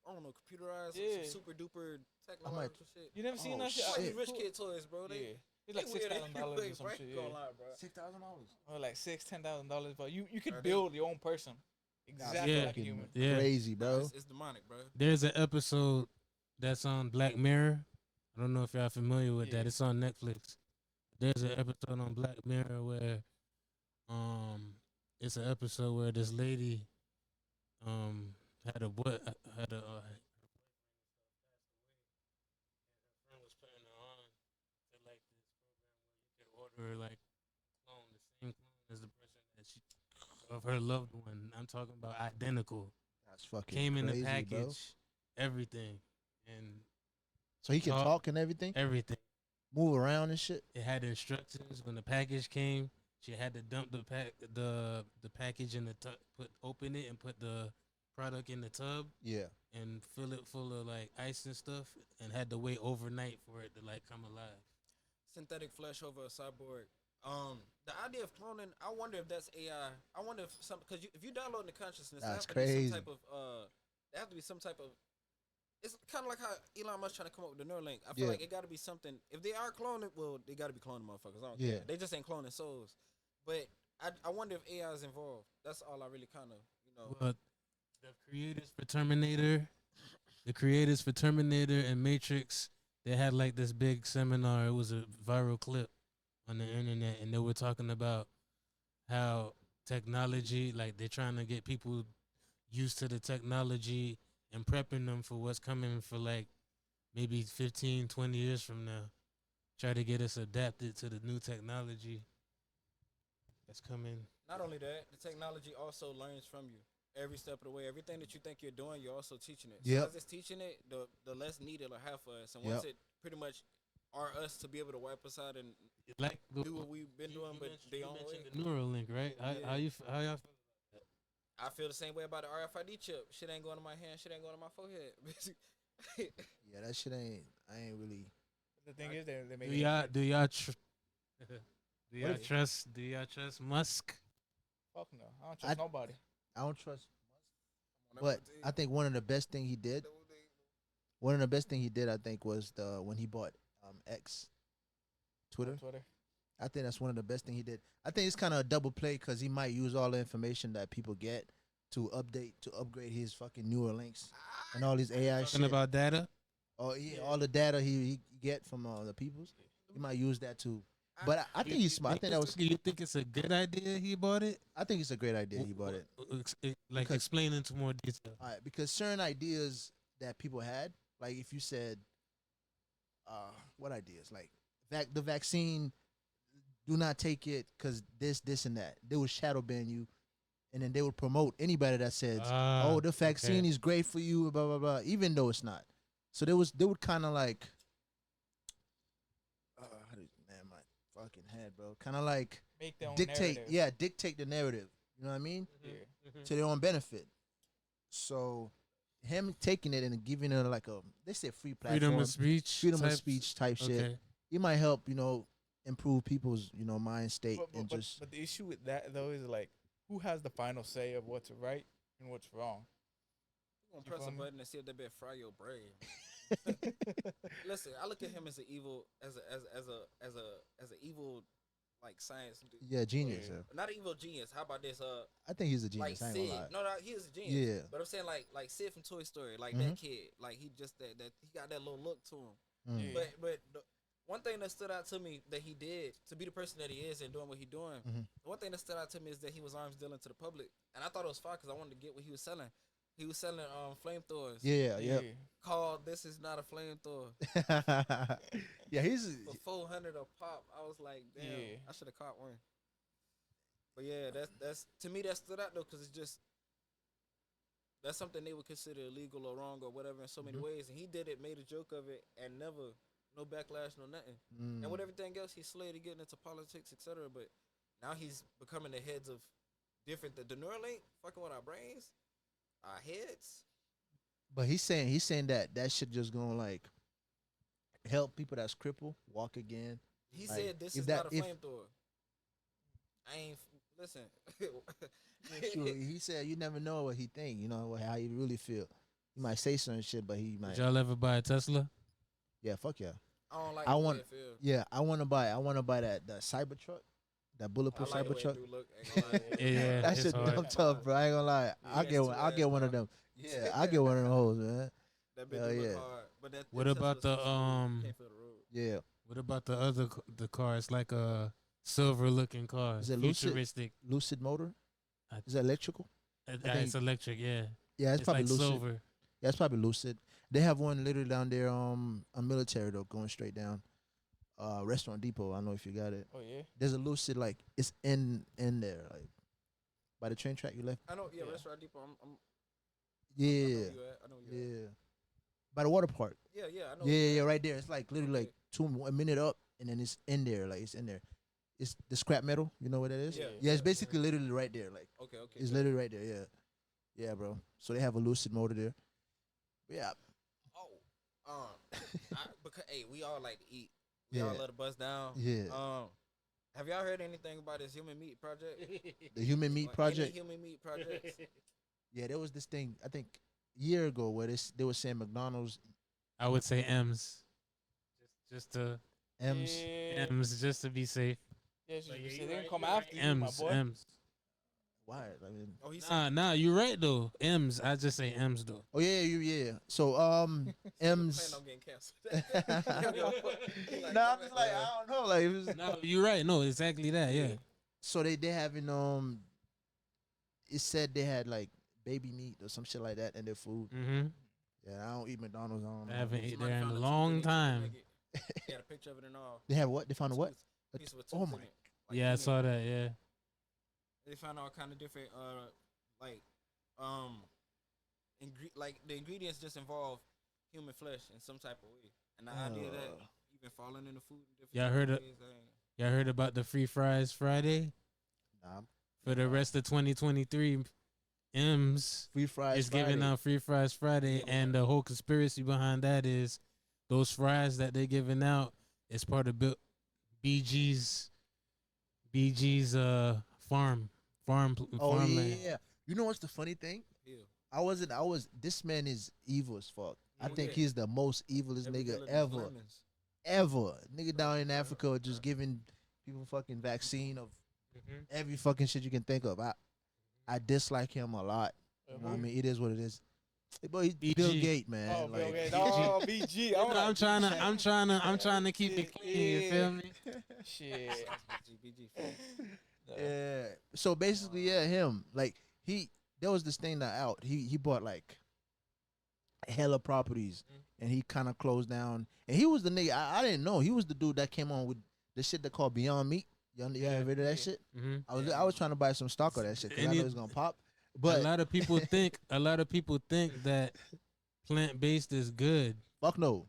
I don't know computerized, Yeah. some super duper technological shit. You never seen Oh, that shit? Like shit. these rich kid toys, bro. They Yeah. It's like they weird. $6,000 or They some shit. Yeah. gonna lie, bro. $6,000. Or like $10,000, but you could Are they- build your own person exactly Yeah. like a human. Yeah. Crazy, Nah, bro. it's demonic, bro. There's an episode that's on Black Mirror. I don't know if y'all familiar with Yeah. that. It's on Netflix. There's an episode on Black Mirror where it's an episode where this lady had a boy had a friend was putting her on to like this program where you could order like clone the same clone as the person that she of her loved one. I'm talking about identical. That's fucking Came in crazy, the package, bro. everything, and So he can Talk. talk and everything, everything. move around and shit. It had instructions when the package came. She had to dump the package in the tub, open it and put the product in the tub Yeah. and fill it full of like ice and stuff, and had to wait overnight for it to like come alive. Synthetic flesh over a cyborg. The idea of cloning, I wonder if that's AI. I wonder if some because if you download the consciousness, there That's have to be crazy. some type of there have to be some type of. It's kind of like how Elon Musk trying to come up with the Neuralink. I feel Yeah. like it got to be something. If they are cloning, well, they got to be cloning motherfuckers. I don't Yeah. care. They just ain't cloning souls. But I wonder if AI is involved. That's all I really kind of But the creators for Terminator and Matrix, they had like this big seminar. It was a viral clip on the internet, and they were talking about how technology, like they're trying to get people used to the technology and prepping them for what's coming for like maybe 15, 20 years from now. Try to get us adapted to the new technology that's coming. Not only that, the technology also learns from you every step of the way. Everything that you think you're doing, you're also teaching it. Yep. So as it's teaching it, the less need it'll have for us. And once Yep. it pretty much are us to be able to wipe us out and Like do what we've been doing, but they you own way. mentioned the Neuralink, right? Yeah. How y'all feel? I feel the same way about the RFID chip. Shit ain't going to my hand. Shit ain't going to my forehead. Yeah, that shit ain't. I ain't really. The thing is, they make Do y'all do y'all What trust Musk? Fuck no, I don't trust nobody. I don't trust. But I think one of the best thing he did. One of the best thing he did, I think, was when he bought X, Twitter. On Twitter. I think that's one of the best thing he did. I think it's kind of a double play because he might use all the information that people get to upgrade his fucking Neuralinks and all these AI shit. Talking about data. Oh yeah, all the data he get from the peoples. He might use that too. But I think he's smart. I think that was. You think it's a good idea he bought it? I think it's a great idea he bought it. Like Because- explain into more detail. All right, because certain ideas that people had, like if you said, what ideas? Like the vaccine, do not take it because this, and that. They would shadow ban you, and then they would promote anybody that says, "Oh, the vaccine is great for you," blah blah blah, even though it's not. So they would kind of like, man, my fucking head, bro. Kind of like Make their own dictate, narrative. dictate the narrative. You know what I mean? Yeah. To their own benefit. So him taking it and giving it like they say free platform, Freedom of speech. freedom of type- speech type shit. Okay. It might help, improve people's, mind state and just But the issue with that though is like, who has the final say of what's right and what's wrong? I'm You gonna press feel a me? button and see if that bit fry your brain. Listen, I look at him as an evil, as a evil, like science dude. yeah, genius. Yeah. Yeah. Not an evil genius. How about this? I think he's a Like genius. I ain't Sid. gonna lie. No, he is a genius. Yeah. But I'm saying like Sid from Toy Story, like Mhm. that kid, like he just that he got that little look to him. Mm. Yeah. But the one thing that stood out to me that he did to be the person that he is and doing what he doing. Mhm. The one thing that stood out to me is that he was arms dealing to the public, and I thought it was fine because I wanted to get what he was selling. He was selling flamethrowers. Yeah, yeah. Called "This Is Not a Flamethrower" Yeah, he's for 400 a pop. I was like, damn, Yeah. I should have caught one. But yeah, that's to me that stood out though, because it's just that's something they would consider illegal or wrong or whatever in so many ways, and he did it, made a joke of it, and never no backlash, no nothing. And with everything else, he slayed to getting into politics, etc. But now he's becoming the heads of different. The Neuralink fucking with our brains, our heads. But he's saying that shit just gonna like help people that's crippled walk again. He Like, said this if is that- not a if- flamethrower. I ain't listen. Sure, he said you never know what he think. You know how he really feel. He might say certain shit, but he Did might. y'all ever buy a Tesla? Yeah, fuck yeah. I don't like I the want- way it feel. Yeah, I want to buy that Cybertruck, that bulletproof I like the way it Cybertruck. do look, ain't gonna lie. Yeah, That it's shit hard. dumb tough, bro. I ain't gonna lie. I'll get one of them. Yeah, I'll get one of them hoes, man. That bitch Hell do look yeah. hard. But that What that about Tesla's the, so smooth, you um, can't feel the road. Yeah, What about the other the car? It's like a silver looking car, Is it Lucid? futuristic. Lucid motor. I- Is that electrical? think- It's electric, yeah. Yeah, it's probably like Lucid. silver. Yeah, it's probably Lucid. They have one literally down there, on Military though, going straight down. Restaurant Depot. I don't know if you got it. Oh yeah. There's a Lucid, like it's in there, like by the train track you left. I know, yeah, Yeah. Restaurant Depot. I know Yeah, where you at. I know where you at. yeah. By the water park. Yeah, I know. Yeah, where you yeah, at. right there. It's like literally like a minute up, and then it's in there. Like it's in there. It's the scrap metal. You know what that is? Yeah, Yeah, it's yeah, basically literally right there. Like Okay. it's good. literally right there. Yeah, yeah, bro. So they have a Lucid motor there. Yeah, Because hey, we all like to eat. We all Yeah. love to bust down. yeah. Have y'all heard anything about this human meat project? The Human Meat Or Project. Any human meat projects? Yeah, there was this thing I think a year ago where they were saying McDonald's I would say M's, just to M's. Yeah. M's, just to be safe. Yeah, But yeah, they you didn't right, come you after right. you, my M's, boy. M's. Why? I mean, Oh, he said. Nah, you're right though. M's, I just say M's though. oh yeah. So M's. Plan on getting canceled. No, I'm just like I don't know. Like it was, No, you're right. No, exactly that. Yeah. so they having it said they had like baby meat or some shit like that in their food. Mm-hmm. Yeah, I don't eat McDonald's. I don't I know. haven't eaten Somebody there in found a tooth long in it, time. He had a picture of it and all. They have what? They found a what? A piece with Oh tooth my- in it. Like, Yeah, I in it. saw that. Yeah. They found all kind of different like like the ingredients just involve human flesh in some type of way, and the idea that even falling in the food in different Y'all type heard of of- ways, Y'all heard about the Free Fries Friday? Nah, For the rest of 2023, M's free fries. is giving Friday. out Free Fries Friday, and the whole conspiracy behind that is those fries that they're giving out is part of BG's farmland. Oh yeah. You know what's the funny thing? Ew. This man is evil as fuck. I Oh, think yeah. he's the most evilest Every nigga killer ever. needs lemons. Ever. Nigga down in Africa just giving people fucking vaccine of every fucking shit you can think of. I dislike him a lot. You know what I mean? It is what it is. Hey, boy, he's BG. Bill Gates, man. Oh, like, okay. Oh, BG. I'm trying to keep it clean. You feel me? Shit. BG. yeah. So basically, yeah, him. Like there was this thing that out. He bought like hella properties, and he kind of closed down. And he was the nigga. I didn't know he was the dude that came on with the shit they call Beyond Meat. Y'all ever heard of that shit? Mm-hmm. I was trying to buy some stock of that shit because I And know it- it's gonna pop. a But lot of people think that plant based is good. fuck no,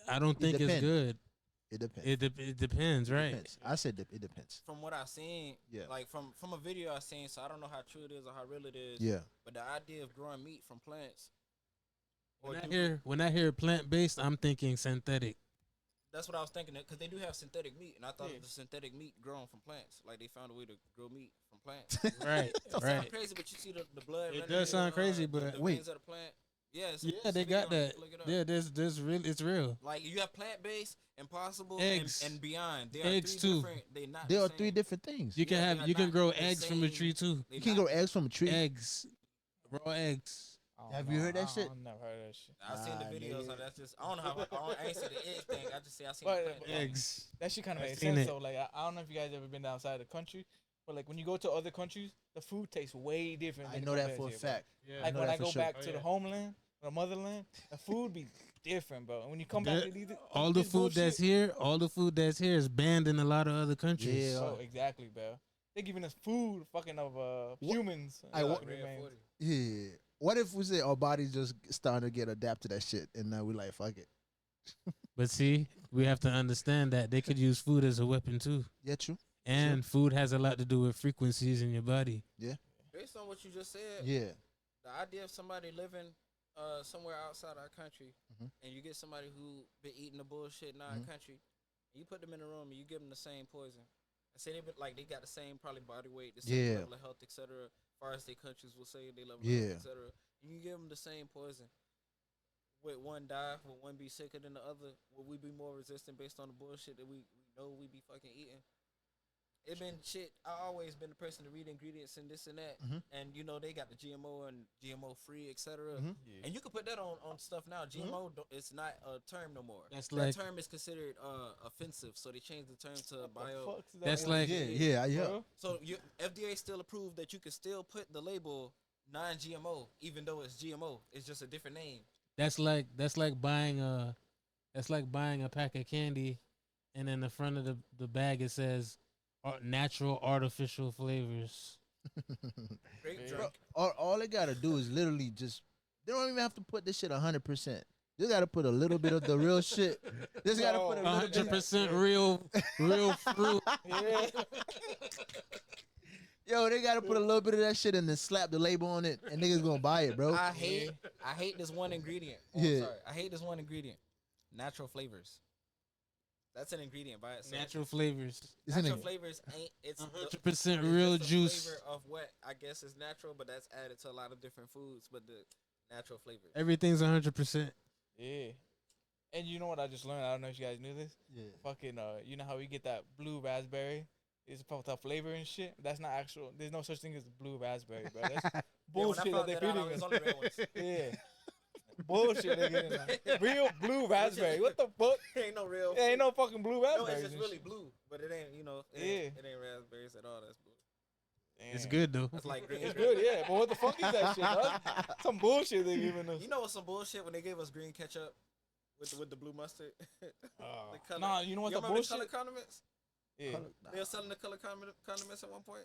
I don't think it's depends. good. it depends. It depends, right? Depends. I said it depends. From what I've seen, Yeah. like from a video I've seen, so I don't know how true it is or how real it is. Yeah. But the idea of growing meat from plants, When I hear plant based, I'm thinking synthetic. that's what I was thinking, because they do have synthetic meat, and I thought Yeah. it was synthetic meat grown from plants. Like they found a way to grow meat from plants. Right, It sounds right. crazy, but you see the blood. It running does through, sound crazy, but the wait. veins of the plant. Yeah, Yeah, they got that. Look it up. Yeah, there's real. It's real. Like you have plant based, impossible, Eggs. and beyond. They Eggs are too. different. They not. There the are three same. different things. You can Yeah, they have are you can not grow the eggs from a same. tree too. They You can not- grow eggs from a tree. Eggs, raw eggs. Have you heard that shit? I've never heard that shit. I seen the Nah, videos, nigga. so that's just I don't know how I ain't see the egg thing. I just say I seen But- the plant. but- Eggs. That shit kind of I've makes seen sense it. though. Like I don't know if you guys ever been outside the country, but like when you go to other countries, the food tastes way different. I than it know that compares for a here, bro. fact. Yeah. Like know when that I for go sure. back Oh, to yeah. the homeland, the motherland, the food be different, bro. And when you come back to these, All the this food that's bullshit- here is banned in a lot of other countries. Yeah. Bro, exactly, bro. They giving us food, fucking of humans. I wa- fucking remains. Yeah. What if we say our bodies just starting to get adapted to that shit, and now we like fuck it? But see, we have to understand that they could use food as a weapon too. Yeah, true. And food has a lot to do with frequencies in your body. Based on what you just said, Yeah. the idea of somebody living somewhere outside our country, Mhm. and you get somebody who been eating the bullshit in our country, and you put them in a room and you give them the same poison, and say they got the same probably body weight, the same Yeah. level of health, etc. As far as their countries will say they level of Yeah. health, etc. And you give them the same poison. Would one die? Would one be sicker than the other? Would we be more resistant based on the bullshit that we know we be fucking eating? It been shit. I always been the person to read ingredients and this and that, and they got the GMO and GMO free, etc. And you can put that on stuff now. GMO, it's not a term no more. That's that like term is considered offensive, so they changed the term to bio. Fuck's that That's word? like- Yeah. Bro? So FDA still approved that you can still put the label non-GMO, even though it's GMO. It's just a different name. that's like buying a pack of candy, and in the front of the bag it says natural artificial flavors. Grape Yeah. drink. All they gotta do is literally just. They don't even have to put this shit 100%. They gotta put a little bit of the real shit. They just gotta put a little bit. 100% real fruit. Yeah. Yo, they gotta put a little bit of that shit and then slap the label on it, and niggas gonna buy it, bro. I hate this one ingredient. Oh, Yeah. sorry. I hate this one ingredient. Natural flavors. That's an ingredient by itself. Natural flavors. It's Natural in it. flavors ain't. It's 100% it's real just a juice. Flavor of what I guess is natural, but that's added to a lot of different foods. But the natural flavors. Everything's 100%. Yeah. And you know what I just learned? I don't know if you guys knew this. Yeah. Fucking, you know how we get that blue raspberry? It's fucked up flavor and shit. That's not actual. There's no such thing as blue raspberry, bro. That's bullshit that they're feeding it's us. only red ones. Yeah. Bullshit they getting. Like. Real blue raspberry. What the fuck? Ain't no real. There ain't no fucking blue No, raspberries. it's just and really shit. blue, but it ain't. Yeah. It ain't raspberries at all. That's blue. It's Damn. good though. That's like green. It's good, yeah. But what the fuck is that shit, dog? Some bullshit they giving us. You know what's some bullshit when they gave us green ketchup with the blue mustard? The color. Nah, you know what You the remember the bullshit? color condiments? Yeah. They were selling the color condiments at one point.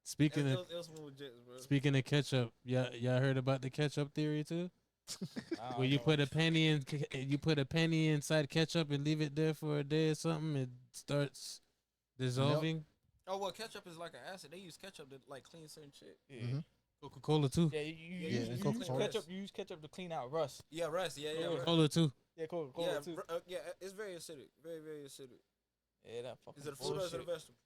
Speaking It of was some legit, bro. speaking of ketchup, y'all heard about the ketchup theory too? I don't Where you know. put a penny inside ketchup and leave it there for a day or something, it starts dissolving. Oh well, ketchup is like an acid. They use ketchup to like clean certain shit. Yeah. Coca-Cola too. Yeah, you Yeah, use and Coca-Cola. ketchup. You use ketchup to clean out rust. Yeah, rust. Yeah, Yeah. rust. Coca-Cola too. Yeah, Coca-Cola Yeah, too. yeah. It's very acidic. Very, very acidic. Yeah, that fucking Is it a fruit or is it a bullshit. vegetable?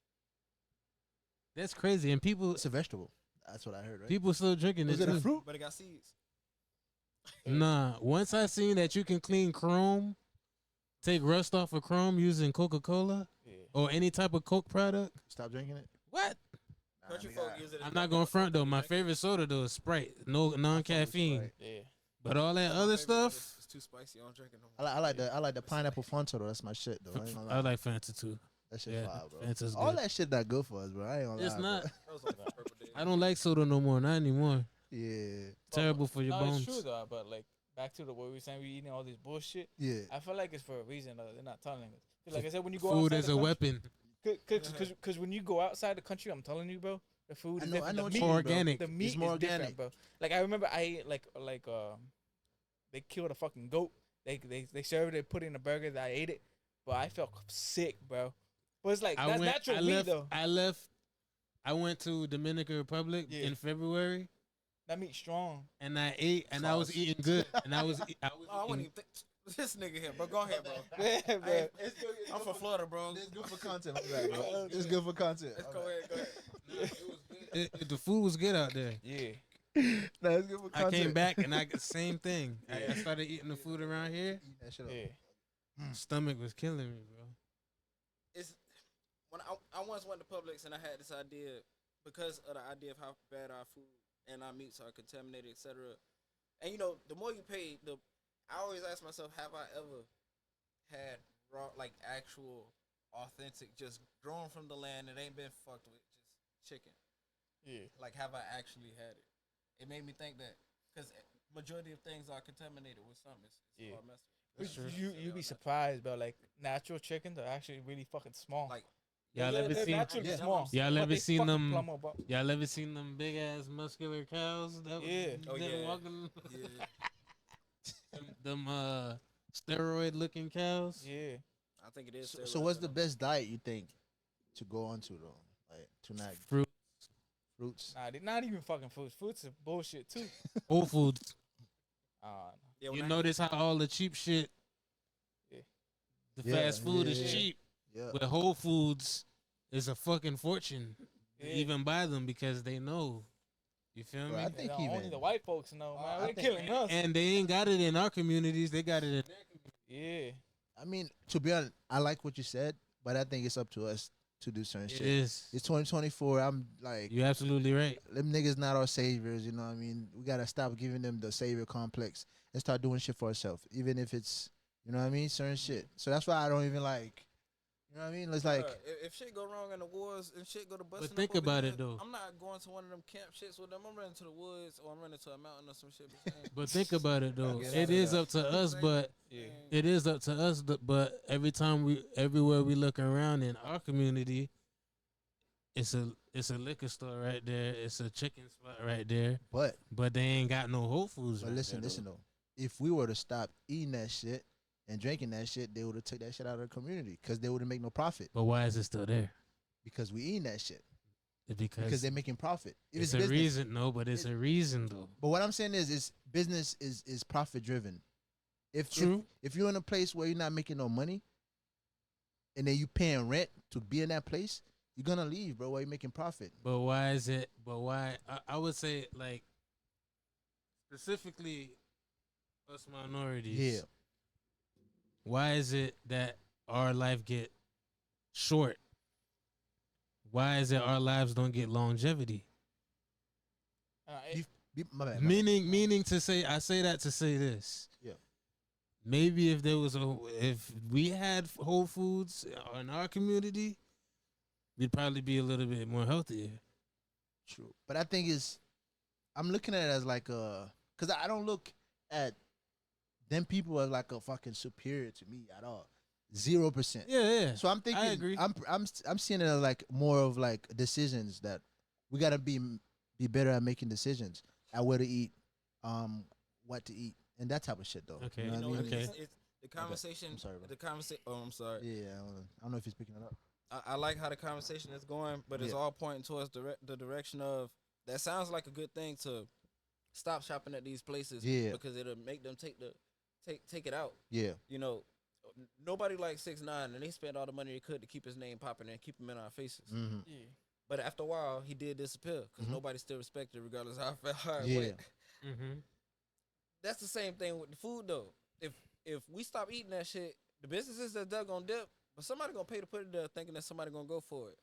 That's crazy, and people It's a vegetable. That's what I heard, right? people still drinking Is it it a too. fruit? But it got seeds. Nah, once I seen that you can clean chrome, take rust off of chrome using Coca-Cola Yeah. or any type of Coke product. Stop drinking it. What? Country nigga, folk use it. as I'm not like going a front though. fucking My drink. favorite soda though is Sprite, no non-caffeine. Sprite. Yeah. But all that My other favorite, stuff, but It's too spicy. I don't drink it no I more. like the pineapple Fanta though. That's my shit though. I ain't gonna I lie. like Fanta too. That shit yeah, fire, bro. Fanta's All good. that shit not good for us, bro. I ain't gonna lie. It's not. bro. That was on the purple day. I don't like soda no more. Not anymore. Yeah. Terrible for your no, bones. it's true though. But like back to the what we were saying, we eating all this bullshit. Yeah. I feel like it's for a reason though. They're not telling us. 'Cause like I said, when you go Food outside is the a country- weapon. Cause when you go outside the country, I'm telling you, bro, the food I is know- I different. know The what meat, you More mean, bro. organic. the meat It's more is different, organic. bro. Like I remember I ate like they killed a fucking goat. They served it, put it in a burger. That I ate it, but I felt sick, bro. But it's like that's natural meat though. I went to Dominican Republic Yeah. in February, That meat's strong. and I ate, and I was Sauce. eating good, and I was Oh, I wouldn't eating. even think. This nigga here, bro. Go ahead, bro. Yeah, bro. Hey, I'm from Florida, bro. It's good for content. My bad, bro. It's good for content. Let's My go bad. ahead. Go ahead. The food was good out there. Yeah. Nah, it's good for I content. came back and I got same thing. I started eating the food around here. Eat that shit up. Yeah. Stomach was killing me, bro. It's when I once went to Publix and I had this idea because of the idea of how bad our food and our meats are contaminated, etc. And the more you pay, I always ask myself, have I ever had raw, like actual, authentic, just grown from the land that ain't been fucked with, just chicken? Yeah. Like, have I actually had it? It made me think that because majority of things are contaminated with something. It's Yeah. all messed with. You'd be surprised, bro. Like natural chickens are actually really fucking small. Like, Y'all Yeah, ever they're seen? naturally Yeah. small. Y'all but ever they seen fucking them? plumb up. Y'all ever seen them big ass muscular cows? That Yeah. Oh, that yeah. walking, yeah, them steroid looking cows. Yeah. I think it is. So what's the steroids. best diet you think to go onto though? Like to not Fruit, fruits. Nah, they not even fucking fruits. Fruits are bullshit too. Whole Foods. Uh, Yeah, You when I- notice how all the cheap shit, Yeah. the Yeah, fast food is yeah. cheap, Yeah. but Whole Foods is a fucking fortune to Yeah. even buy them because they know. You feel Bro, me? I think only even- the white folks know, man. I They're think- killing us. And they ain't got it in our communities. They got it in their communities. Yeah. I mean, to be honest, I like what you said, but I think it's up to us to do certain It shit. is. It's 2024. I'm like, You're absolutely right. them niggas not our saviors. You know what I mean? We gotta stop giving them the savior complex and start doing shit for ourselves, even if it's, you know what I mean, certain shit. So that's why I don't even like, you know what I mean? It's like, if shit go wrong in the wars and shit go to busting, think up over about here, it, though. I'm not going to one of them camp shits with them. I'm running to the woods or I'm running to a mountain or some shit. But think about it though. Get It out of is that. up to us, but Yeah. it is up to us. But everywhere we look around in our community, it's a liquor store right there. It's a chicken spot right there. But they ain't got no Whole Foods. but right listen, there, listen though. If we were to stop eating that shit and drinking that shit, they would have took that shit out of the community because they wouldn't make no profit But why is it still there? because we eating that shit Because because they're making profit. If it's a business- reason. No, but it's a reason though. But what I'm saying is business is profit driven. True. If you're in a place where you're not making no money, and then you paying rent to be in that place, you're gonna leave, bro. While you're making profit. But why is it? But why? I would say like specifically us minorities. Yeah. Why is it that our life get short? Why is it our lives don't get longevity? My bad. Meaning to say, I say that to say this. Yeah. Maybe if we had Whole Foods in our community, we'd probably be a little bit more healthier. True. But I think I'm looking at it as like because I don't look at them people as like a fucking superior to me at all. 0%. Yeah. So I'm thinking, I agree. I'm seeing it as like more of like decisions that we gotta be better at making decisions at where to eat, what to eat, and that type of shit though. Okay. You know You know what I what mean? it is? It's the conversation. I'm sorry, bro. The conversation. Oh, I'm sorry. Yeah, I don't know if he's picking it up. I like how the conversation is going, but it's Yeah. all pointing towards the direction of that sounds like a good thing to stop shopping at these places. Yeah. Because it'll make them take it out. Yeah, You know, nobody likes 6ix9ine, and they spent all the money they could to keep his name popping and keep him in our faces. mm-hmm. Yeah. But after a while, he did disappear because Mhm. nobody still respected, regardless of how hard it Yeah. went. Mm-hmm. That's the same thing with the food though. If we stop eating that shit, the businesses that they're gonna dip, but somebody gonna pay to put it there thinking that somebody gonna go for it.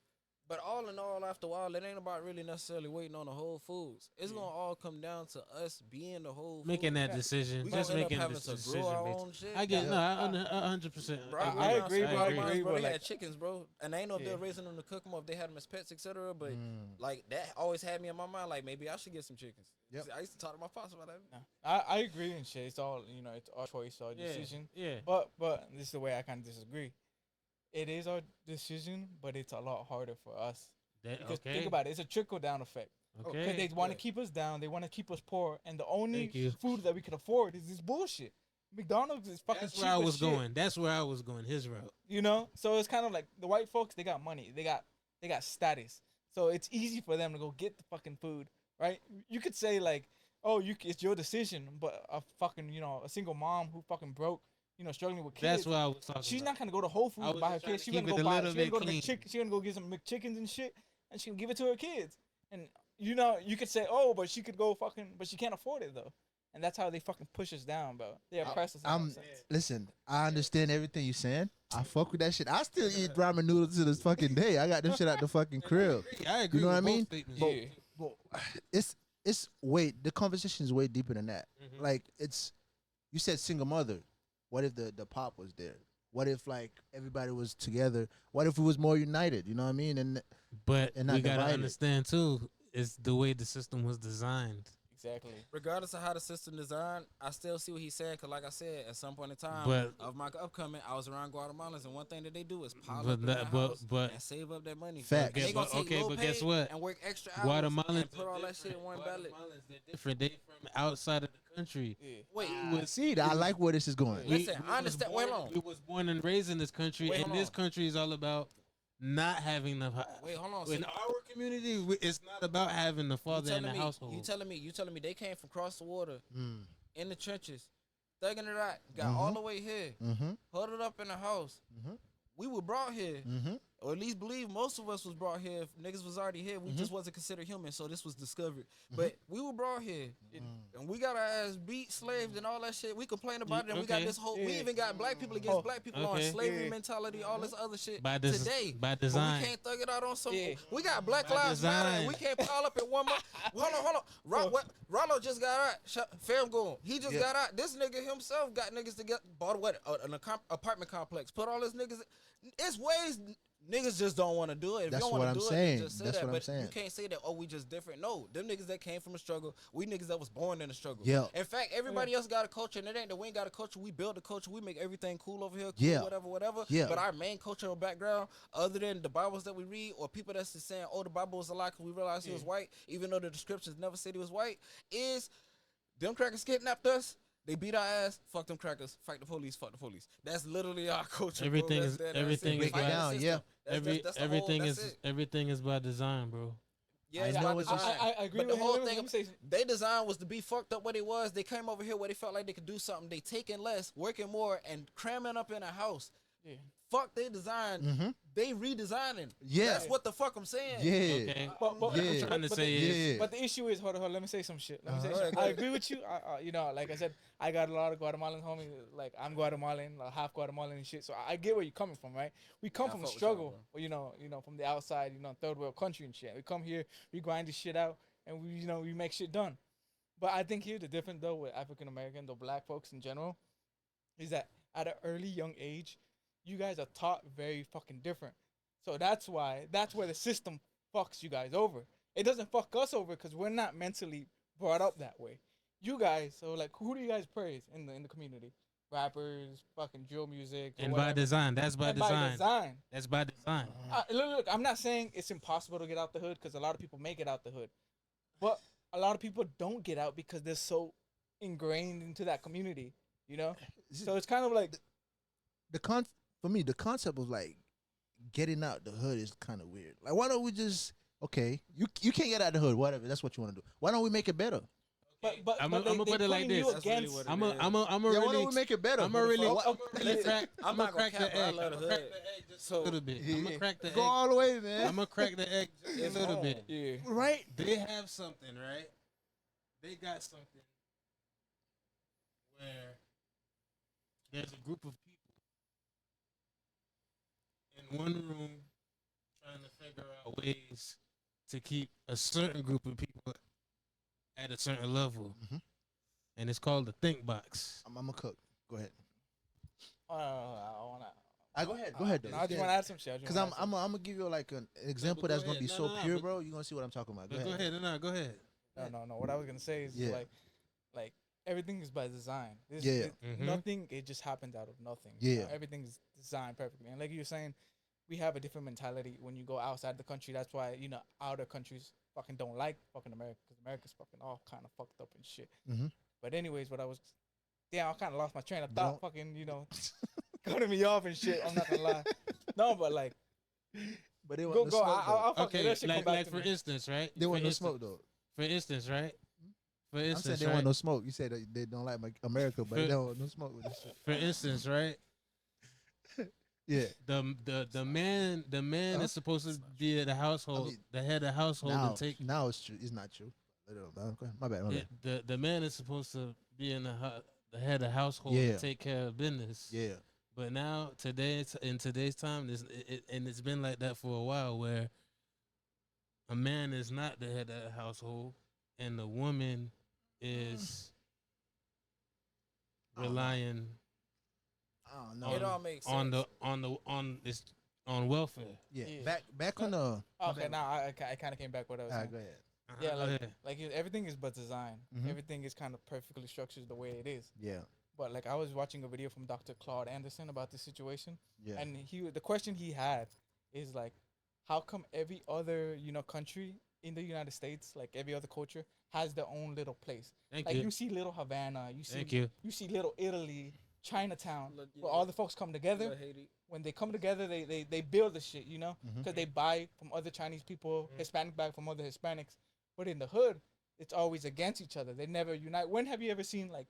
But all in all, after a while, it ain't about really necessarily waiting on the Whole Foods. It's gonna all come down to us being the Whole Making Foods. that decision, We just gonna end up making having this to decision. grow our based- own shit. I get Yeah. no, I 100%. Bro, I agree, bro. I agree, Bro, but they like- had chickens, bro, and I ain't know if they're Yeah. raising them to cook them or if they had them as pets, etc. But Mm. like that always had me in my mind, like maybe I should get some chickens. Yep. I used to talk to my pops about that. No. I agree and shit. It's all it's our choice, our Yeah. decision. Yeah. But this is the way I kind of disagree. It is our decision, but it's a lot harder for us because think about it. It's a trickle down effect. Because Okay. they want to Yeah. keep us down. They want to keep us poor, and the only Thank you. food that we can afford is this bullshit. McDonald's is fucking That's cheap where I as was shit, going. That's where I was going. His route. So it's kind of like the white folks. They got money. They got status. So it's easy for them to go get the fucking food, right? You could say like, oh, it's your decision, but a fucking a single mom who fucking broke, struggling with kids. That's what I was talking. She's about. not gonna go to Whole I Foods was to buy her just trying kids. to She's gonna keep go it a buy. little She's gonna bit go to clean. She's gonna go get some McChickens and shit, and she can give it to her kids. And you could say, oh, but she could go but she can't afford it though. And that's how they fucking push us down, bro. They oppress us. in that sense. Listen, I understand everything you're saying. I fuck with that shit. I still eat ramen noodles to this fucking day. I got them shit out the fucking crib. I agree. know what I with both mean? statements. But, Yeah. but it's the conversation is way deeper than that. Mhm. Like you said single mother. What if the pop was there? What if like everybody was together? What if it was more united? You know what I mean? And But and not we gotta divided. understand too, it's the way the system was designed. Exactly. Regardless of how the system designed, I still see what he's saying. Cause like I said, at some point in time But- of my upcoming, I was around Guatemalans, and one thing that they do is pile But up in that- their but- house but- and save up that money. Facts. And they gonna But- take okay, low but pay guess what? and work extra hours Guatemalans and put all that shit in one ballot. They're different. They from outside of the country. Yeah. Wait, see, I like where this is going. Listen, I understand. Wait, hold on. We was born and raised in this country, Wait, and hold this on. country is all about not having the Wait, hold on. in So our community, it's not about having the father in the household. You telling me they came from across the water Mm. in the trenches, thugging it out, got all the way here, Mm-hmm. huddled up in the house. Mhm. We were brought here, Mm-hmm. or at least believe most of us was brought here. If niggas was already here, we just wasn't considered human, so this was discovered. But we were brought here, and we got our ass beat, slaved, and all that shit. We complain about it, and we got this whole. We even got black people against black people on slavery mentality, all this other shit. Today, by but design. we can't thug it out on some. We got Black Lives Matter, and we can't pile up in one month. Hold on. Rollo just got out. Fam going. He just got out. This nigga himself got niggas to get bought an apartment complex. Put all his niggas. It's ways niggas just don't want to do it. If That's you don't what want I'm to do saying. it, just say That's that. what I'm But saying. you can't say that. Oh, we just different. No, them niggas that came from a struggle. We niggas that was born in a struggle. Yeah. In fact, everybody else got a culture, and it ain't that we ain't got a culture. We build a culture. We make everything cool over here. Cool, Yeah. whatever. Yeah. But our main cultural background, other than the Bibles that we read, or people that's just saying, "Oh, the Bible was a lie," because we realized he was white, even though the descriptions never said he was white, is them crackers kidnapped us. They beat our ass. Fuck them crackers. Fight the police. Fuck the police. That's literally our culture. Everything bro. is- That's everything it. is Fight the down, system. yeah. That's the everything whole, is that's it. everything is by design, bro. Yeah, I it's know by it's design. just- I agree But the with whole him. Let thing, me say- they design was to be fucked up where they was. They came over here where they felt like they could do something. They taking less, working more, and cramming up in a house. Yeah. Fuck they design. Mm-hmm. They redesigning. Yeah. That's what the fuck I'm saying. Yeah. Okay. But What I'm trying to say is, Yeah. But the issue is, hold on, let me say some shit. Let me say Go some ahead, shit. go I ahead. agree with you. You know, like I said, I got a lot of Guatemalan homies. Like I'm Guatemalan, like half Guatemalan and shit. So I get where you're coming from, right? We come Yeah, I from a fuck with y'all, struggle, you know, from the outside, third world country and shit. We come here, we grind this shit out, and we make shit done. But I think here the difference though with African American, the black folks in general, is that at an early young age, you guys are taught very fucking different. So that's where the system fucks you guys over. It doesn't fuck us over because we're not mentally brought up that way. You guys, so like, who do you guys praise in the community? Rappers, fucking drill music, or and by whatever. design, that's by And design. That's by design. Look, I'm not saying it's impossible to get out the hood because a lot of people make it out the hood, but a lot of people don't get out because they're so ingrained into that community. So it's kind of like For me, the concept of like getting out the hood is kind of weird. Like, why don't we just you can't get out the hood, whatever. That's what you want to do. Why don't we make it better? but I'm gonna put it like this. That's really what it I'm is. a Why really don't we make it better? I'm gonna really I'm crack. I'm gonna not gonna crack the cap, I egg. love the I'm gonna crack hood. the egg just a little bit. I'm gonna crack the egg. Go all the way, man. I'm gonna crack the egg just a It's little home. bit. yeah. Right? They have something, right? They got something where there's a group of people in one room trying to figure out ways to keep a certain group of people at a certain level. Mhm. And it's called the think box. I'm a cook. Go ahead. I wanna. Go ahead. Go ahead. No, I just want to add some shit. Because I'm gonna give you like an example go that's gonna ahead. be No, so no, pure, but- bro. You're gonna see what I'm talking about. Go Go ahead. ahead. No, go ahead. No. What I was gonna say is Yeah. like everything is by design. Yeah. Nothing. It just happens out of nothing. Yeah. Everything is designed perfectly. And like you were saying, we have a different mentality when you go outside the country. That's why outer countries fucking don't like fucking America because America's fucking all kind of fucked up and shit. Mhm. But anyways, I kind of lost my train of Don't- thought. Fucking cutting me off and shit. I'm not gonna lie. No, but like But they go. want no smoke, I'll fucking Okay, that shit come like back to for me. instance, right? They want For no instance- smoke though. For instance, right? For I'm saying instance, they right? want no smoke. You said that they don't like America, but they For- don't want no smoke with this shit. For instance, right? Yeah. The man is supposed to be at the household, mean, the head of the household, and take. Now it's true. It's not true. My bad. The man is supposed to be in the head of household Yeah. and take care of business. Yeah. But now in today's time, and it's been like that for a while, where a man is not the head of the household, and the woman is relying I don't know. It all makes sense. on welfare. Yeah. Yeah. Back on the. Okay, now I kind of came back what I was All saying. right, go ahead. Yeah, Go ahead. everything is but design. Mhm. Everything is kind of perfectly structured the way it is. Yeah. But like I was watching a video from Dr. Claude Anderson about this situation, Yeah. and the question he had is like, how come every other country in the United States, like every other culture, has their own little place? Thank Like you. you see little Havana, Thank you. you see little Italy, Chinatown, Look, where yeah. all the folks come together. Little Haiti. When they come together, they build the shit, you know, because they buy from other Chinese people, Hispanic buy from other Hispanics. But in the hood, it's always against each other. They never unite. When have you ever seen like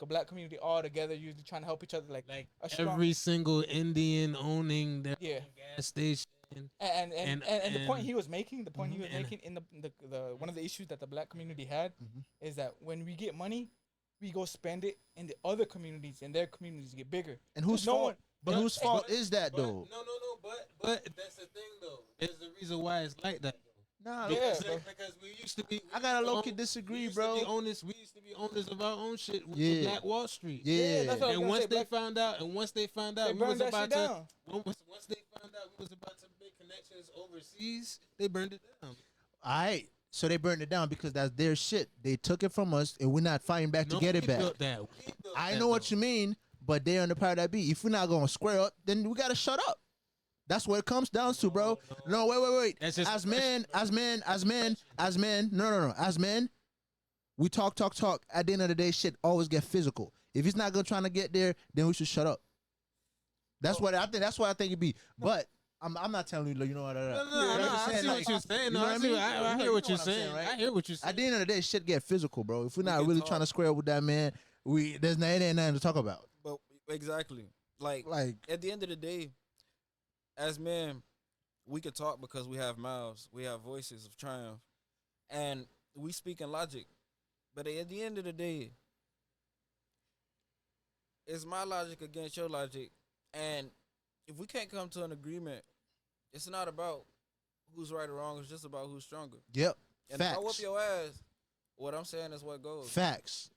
a black community all together, usually trying to help each other, like a strong, Every single Indian owning their yeah. own gas station. And the point and- he was making, and- making in the one of the issues that the black community had is that when we get money, we go spend it in the other communities, and their communities get bigger. And whose No fault? one- But whose fault is that But, though? but that's the thing though. There's a reason why it's like that. Nah, Yeah, Because, bro. because we used to be. I gotta low-key disagree, bro. We used to be owners of our own shit with Yeah. the Black Wall Street. Yeah, that's what I was And gonna once say, they Black- found out, they we was burned that about shit to. down. Once they found out we was about to make connections overseas, they burned it down. all right. So they burned it down because that's their shit. They took it from us, and we're not fighting back to get it back. Built that. We built I that, know what though. you mean, but they're on the power that be. If we're not gonna square up, then we gotta shut up. That's what it comes down to, bro. No, wait. That's just As men. No. As men, we talk. At the end of the day, shit always get physical. If he's not gonna trying to get there, then we should shut up. That's what I think. That's what I think it'd be. But I'm not telling you. You know what? No, I'm I just see saying, what like, you're saying. you No, know what I I see. mean? I You hear know what you're what I'm saying, saying. right? I hear what you're saying. At the end of the day, shit get physical, bro. If we're not can really talk. trying to square up with that man, it ain't nothing to talk about. But exactly, like Like, at the end of the day, as men, we can talk because we have mouths, we have voices of triumph, and we speak in logic. But at the end of the day, it's my logic against your logic, and if we can't come to an agreement, it's not about who's right or wrong. It's just about who's stronger. yep, And if I whoop facts, your ass, what I'm saying is what goes. facts.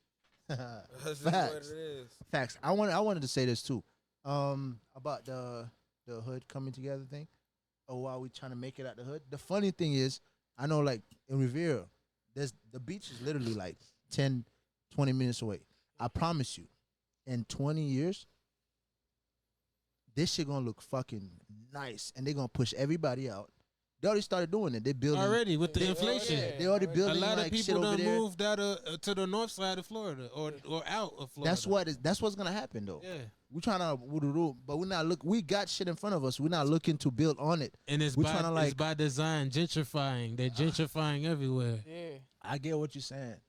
That's just what Facts. it is. Facts. I wanted to say this too, about the hood coming together thing. Or while we trying to make it out the hood. The funny thing is, I know like in Revere, the beach is literally like 10, 20 minutes away. I promise you, in 20 years, this shit gonna look fucking nice, and they gonna push everybody out. They already started doing it. They building Already with the Yeah, inflation. yeah. They already A A building lot of like shit people over done there. moved out of to the north side of Florida or out of Florida. That's what's gonna happen though. Yeah, We're trying to but we're not look. We got shit in front of us. We're not looking to build on it. and it's We by tryna, it's like- by design gentrifying. They're gentrifying everywhere. Yeah. I get what you're saying,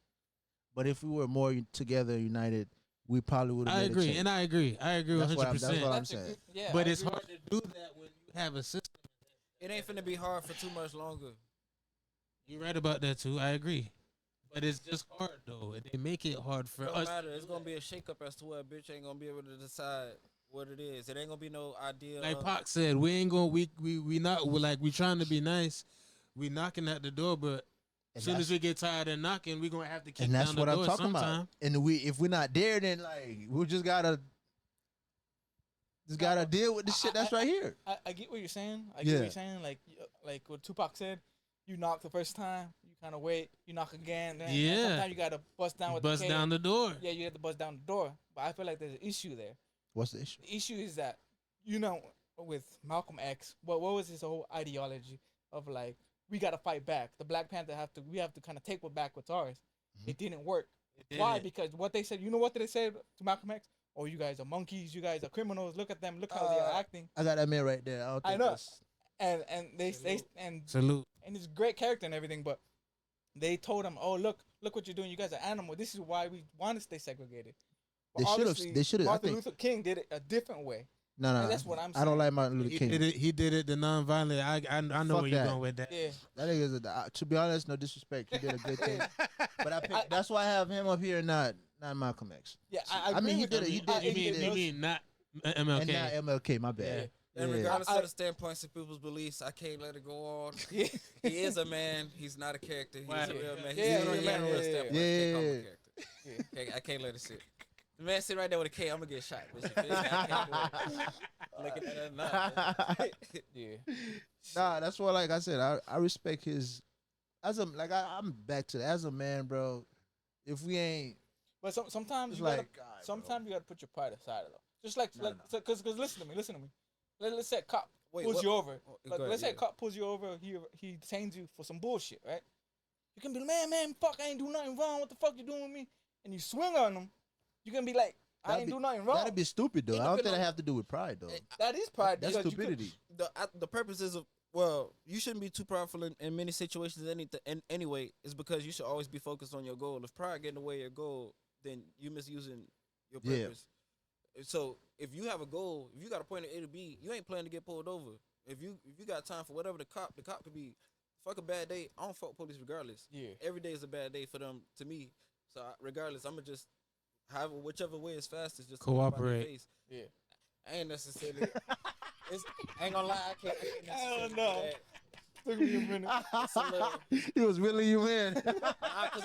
but if we were more together, united, we probably would have. I agree, and I agree. I agree That's what I'm- 100%. that's what I'm That's a saying. good- yeah, But I it's agree. hard to do that when you have a system. It ain't finna be hard for too much longer. You're right about that too. I agree. But it's just hard though. They make it hard for Don't us. matter. It's gonna be a shakeup as to where a bitch ain't gonna be able to decide what it is. It ain't gonna be no idea. Like of- Pac said, we ain't gonna we not we're like we trying to be nice. We knocking at the door, but as soon as we get tired of knocking, we gonna have to kick and that's down the what I'm door talking sometime. about. And if we're not there, then like we just gotta deal with the shit that's right here. I get what you're saying. I get what Yeah. you're saying. Like what Tupac said, you knock the first time, you kind of wait, you knock again. Then Yeah. sometimes you gotta bust down with Bust the K. down the door. Yeah, you have to bust down the door. But I feel like there's an issue there. What's the issue? The issue is that, you know, with Malcolm X, what was his whole ideology of like, we gotta fight back. The Black Panther we have to kind of take what back what's ours. It didn't work. Why? Yeah. Because what they said, you know what they said to Malcolm X? Oh, you guys are monkeys. You guys are criminals. Look at them. Look how they are acting. I got that man right there. I don't I think know. that's- And they Salute. and he's a great character and everything, but they told him, "Oh, look what you're doing. You guys are animals. This is why we want to stay segregated." But They should've- obviously, they should've- I Martin think- Luther King did it a different way. No, And that's what I'm I don't saying. like Martin Luther King. He did it the non-violent. I know Fuck where you're that. going with that. Yeah, That nigga's to be honest, no disrespect. He did a good thing, but that's why I have him up here, and not Malcolm X. yeah. I mean, he did it. He did. You He did. mean not And MLK? not MLK. My bad. And Yeah. regardless I- of the standpoints of people's beliefs, I can't let it go on. yeah. He is a man. He's not a character. He's Wow. a real man. He's Yeah, a real yeah, man. yeah, Real yeah, standpoint. yeah. Can't call him a Yeah. character. I can't let it sit. The man sit right there with a K. I'm gonna get shot. Bitch. I can't do it. Looking at that, nah. Yeah. Nah, that's why, like I said, I respect his. I'm back to as a man, bro. If we ain't, But sometimes it's you gotta, like, God, bro. sometimes you gotta put your pride aside though. Just like, No, because listen to me. Let's say a cop Wait, pulls what- you over. oh, Like, go ahead, let's say a yeah. cop pulls you over. He detains you for some bullshit, right? You can be like, man, fuck, I ain't do nothing wrong. What the fuck you doing with me? And you swing on him. You can be like, I ain't do nothing wrong. That'd be stupid though. It I don't think depend that on- have to do with pride though. That is pride. That's because you could- stupidity. The purposes of well, you shouldn't be too prideful in many situations. Anyway, is because you should always be focused on your goal. If pride get in the way of your goal, then you misusing your Yeah. purpose. So if you have a goal, if you got a point at A to B, you ain't planning to get pulled over. If you got time for whatever the cop could be. Fuck a bad day. I don't fuck police regardless. Yeah. Every day is a bad day for them to me. So regardless, I'ma just have whichever way is fastest. Just to get them out their Cooperate. face. Yeah. I ain't necessarily. I ain't gonna lie. I can't necessarily do know. that. Took me a minute. It's a little- He was willing you in. Nah, 'cause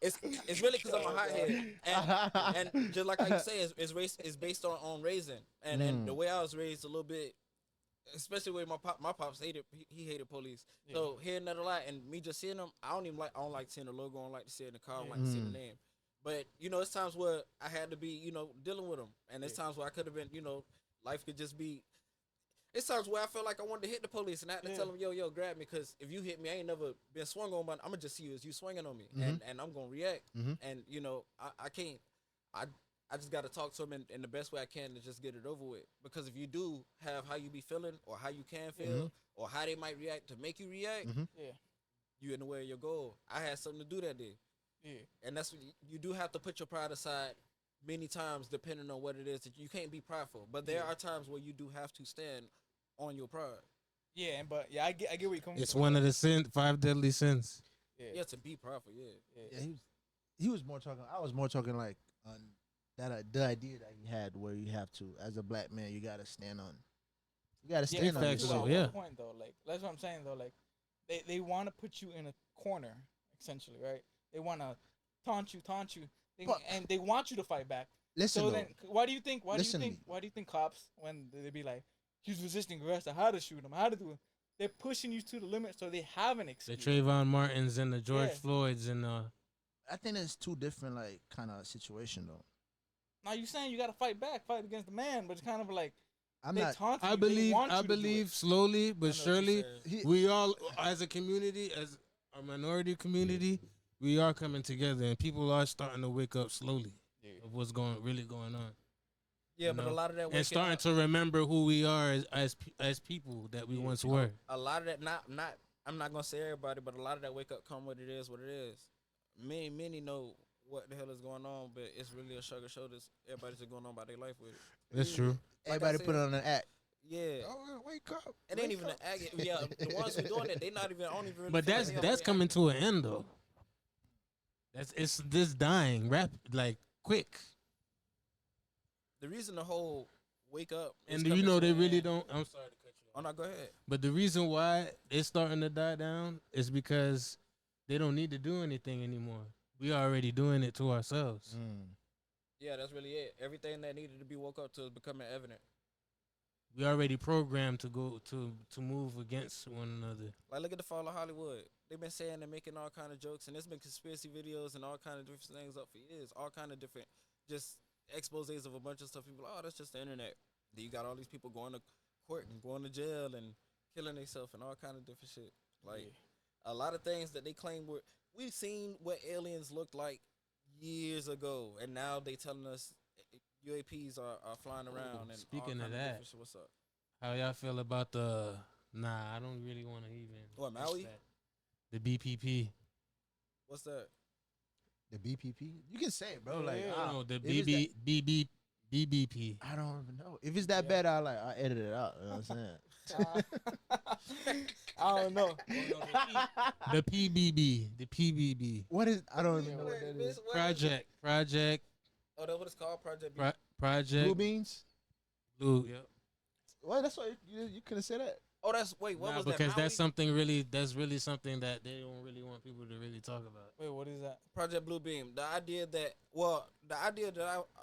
it's really because I'm a hothead, and just like I say, it's based on raising, and the way I was raised a little bit, especially with my pops hated he hated police, so hearing that a lot, and me just seeing them, I don't like seeing the logo, I don't like to see it in the car, I don't like to see the name, but it's times where I had to be dealing with them, and it's times where I could have been life could just be. It's times where I felt like I wanted to hit the police and I had to tell them, yo, grab me, because if you hit me, I ain't never been swung on, but I'm gonna just see you as you swinging on me, and I'm gonna react, and I can't, I just gotta talk to them in the best way I can to just get it over with, because if you do have how you be feeling or how you can feel or how they might react to make you react, you in the way of your goal. I had something to do that day, and that's what you do have to put your pride aside many times, depending on what it is. That you can't be prideful, but there are times where you do have to stand on your pride. Yeah, but I get where you coming It's from. one of the 5 deadly sins. Yeah, to be prideful. Yeah. Yeah, he was more talking. I was more talking like on the idea that he had, where you have to, as a black man, you gotta stand on. You gotta stand on facts, yourself. though, yeah. Point though, like that's what I'm saying though. Like they want to put you in a corner, essentially, right? They want to taunt you, and they want you to fight back. Listen, So though, then, why do you think Listen to me. cops, when they be like, he's resisting arrest, how to shoot him, how to do it? They're pushing you to the limit, so they have an The excuse. Trayvon Martins and the George Yeah. Floyds and I think it's two different like kind of situation though. Now you saying you got to fight against the man, but it's kind of like I'm they not. taunt you. I they want you to do believe it. slowly but I know what you're surely saying. we all, as a community, as a minority community, we are coming together and people are starting to wake up slowly of what's really going on. Yeah, You but know? a lot of that And starting to remember who we are as people that we once were. a lot of that I'm not gonna say everybody, but a lot of that wake up come what it is. Many know what the hell is going on, but it's really a shrug of shoulders. Everybody's just going on about their life with it. That's true. Everybody I put said, on an act. Yeah. Oh, wake up! It ain't even an act. Yeah, the ones who doing it, they not even. I don't even. Really But feel like they that's already coming to an end though. It's this dying like quick. The reason the whole wake up, is And coming you know to they an really end- don't. I'm sorry to cut you Oh off. no, go ahead. But the reason why it's starting to die down is because they don't need to do anything anymore. We already doing it to ourselves. Yeah, that's really it. Everything that needed to be woke up to is becoming evident. We already programmed to go to move against one another. Like, look at the fall of Hollywood. They've been saying and making all kind of jokes, and there's been conspiracy videos and all kind of different things up for years. All kind of different, just exposés of a bunch of stuff. People, oh, that's just the internet. Then you got all these people going to court and going to jail and killing themselves and all kind of different shit. Like a lot of things that they claim were. We've seen what aliens looked like years ago, and now they telling us UAPs are flying around. And Speaking all of kind that, different shit. What's up? How y'all feel about the? Nah, I don't really want to even. What, push Maui? that. The BPP. What's that? The BPP. You can say it, bro. Like No, the if it's BBP. I don't even know. If it's that bad, I edit it out. You know what I'm saying? I don't know. The PBB. The PBB. What is? I don't even know what that is. Project. Oh, that's what it's called, Project B. Project. Blue beans. Blue. Yep. Well, that's why you couldn't say that. Oh, that's wait. What Nah, was because that? that's something really. That's really something that they don't really want people to really talk about. Wait, what is that? Project Blue Beam. The idea that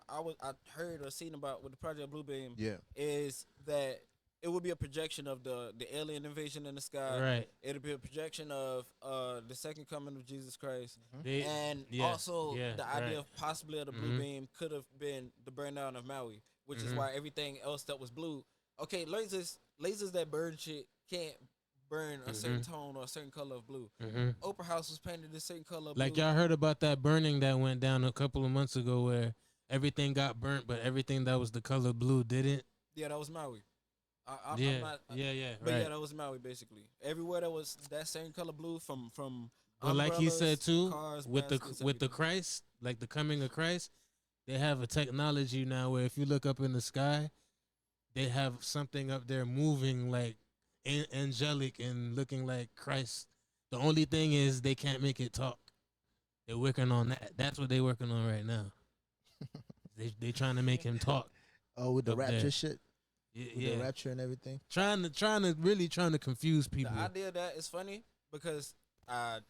I heard or seen about with the Project Blue Beam Yeah. is that it would be a projection of the alien invasion in the sky. Right. It'd be a projection of the second coming of Jesus Christ, They, and yeah, also yeah, the idea right. of possibly of the blue beam could have been the burnout of Maui, which is why everything else that was blue. Okay, lasers that burn shit can't burn a certain tone or a certain color of blue. Opera House was painted a certain color of Like blue. y'all heard about that burning that went down a couple of months ago, where everything got burnt, but everything that was the color blue didn't. Yeah, that was Maui. I'm Yeah, not, yeah, but right. yeah, that was Maui basically. Everywhere that was that same color blue from But like he said umbrellas, too, cars, with baskets, the everything. Christ, like the coming of Christ, they have a technology now where if you look up in the sky, they have something up there moving like angelic and looking like Christ. The only thing is they can't make it talk. They're working on that. That's what they're working on right now. They trying to make him talk. Oh, with the Up rapture there. shit, with the Yeah, rapture and everything. trying to confuse people. The idea of that is funny because I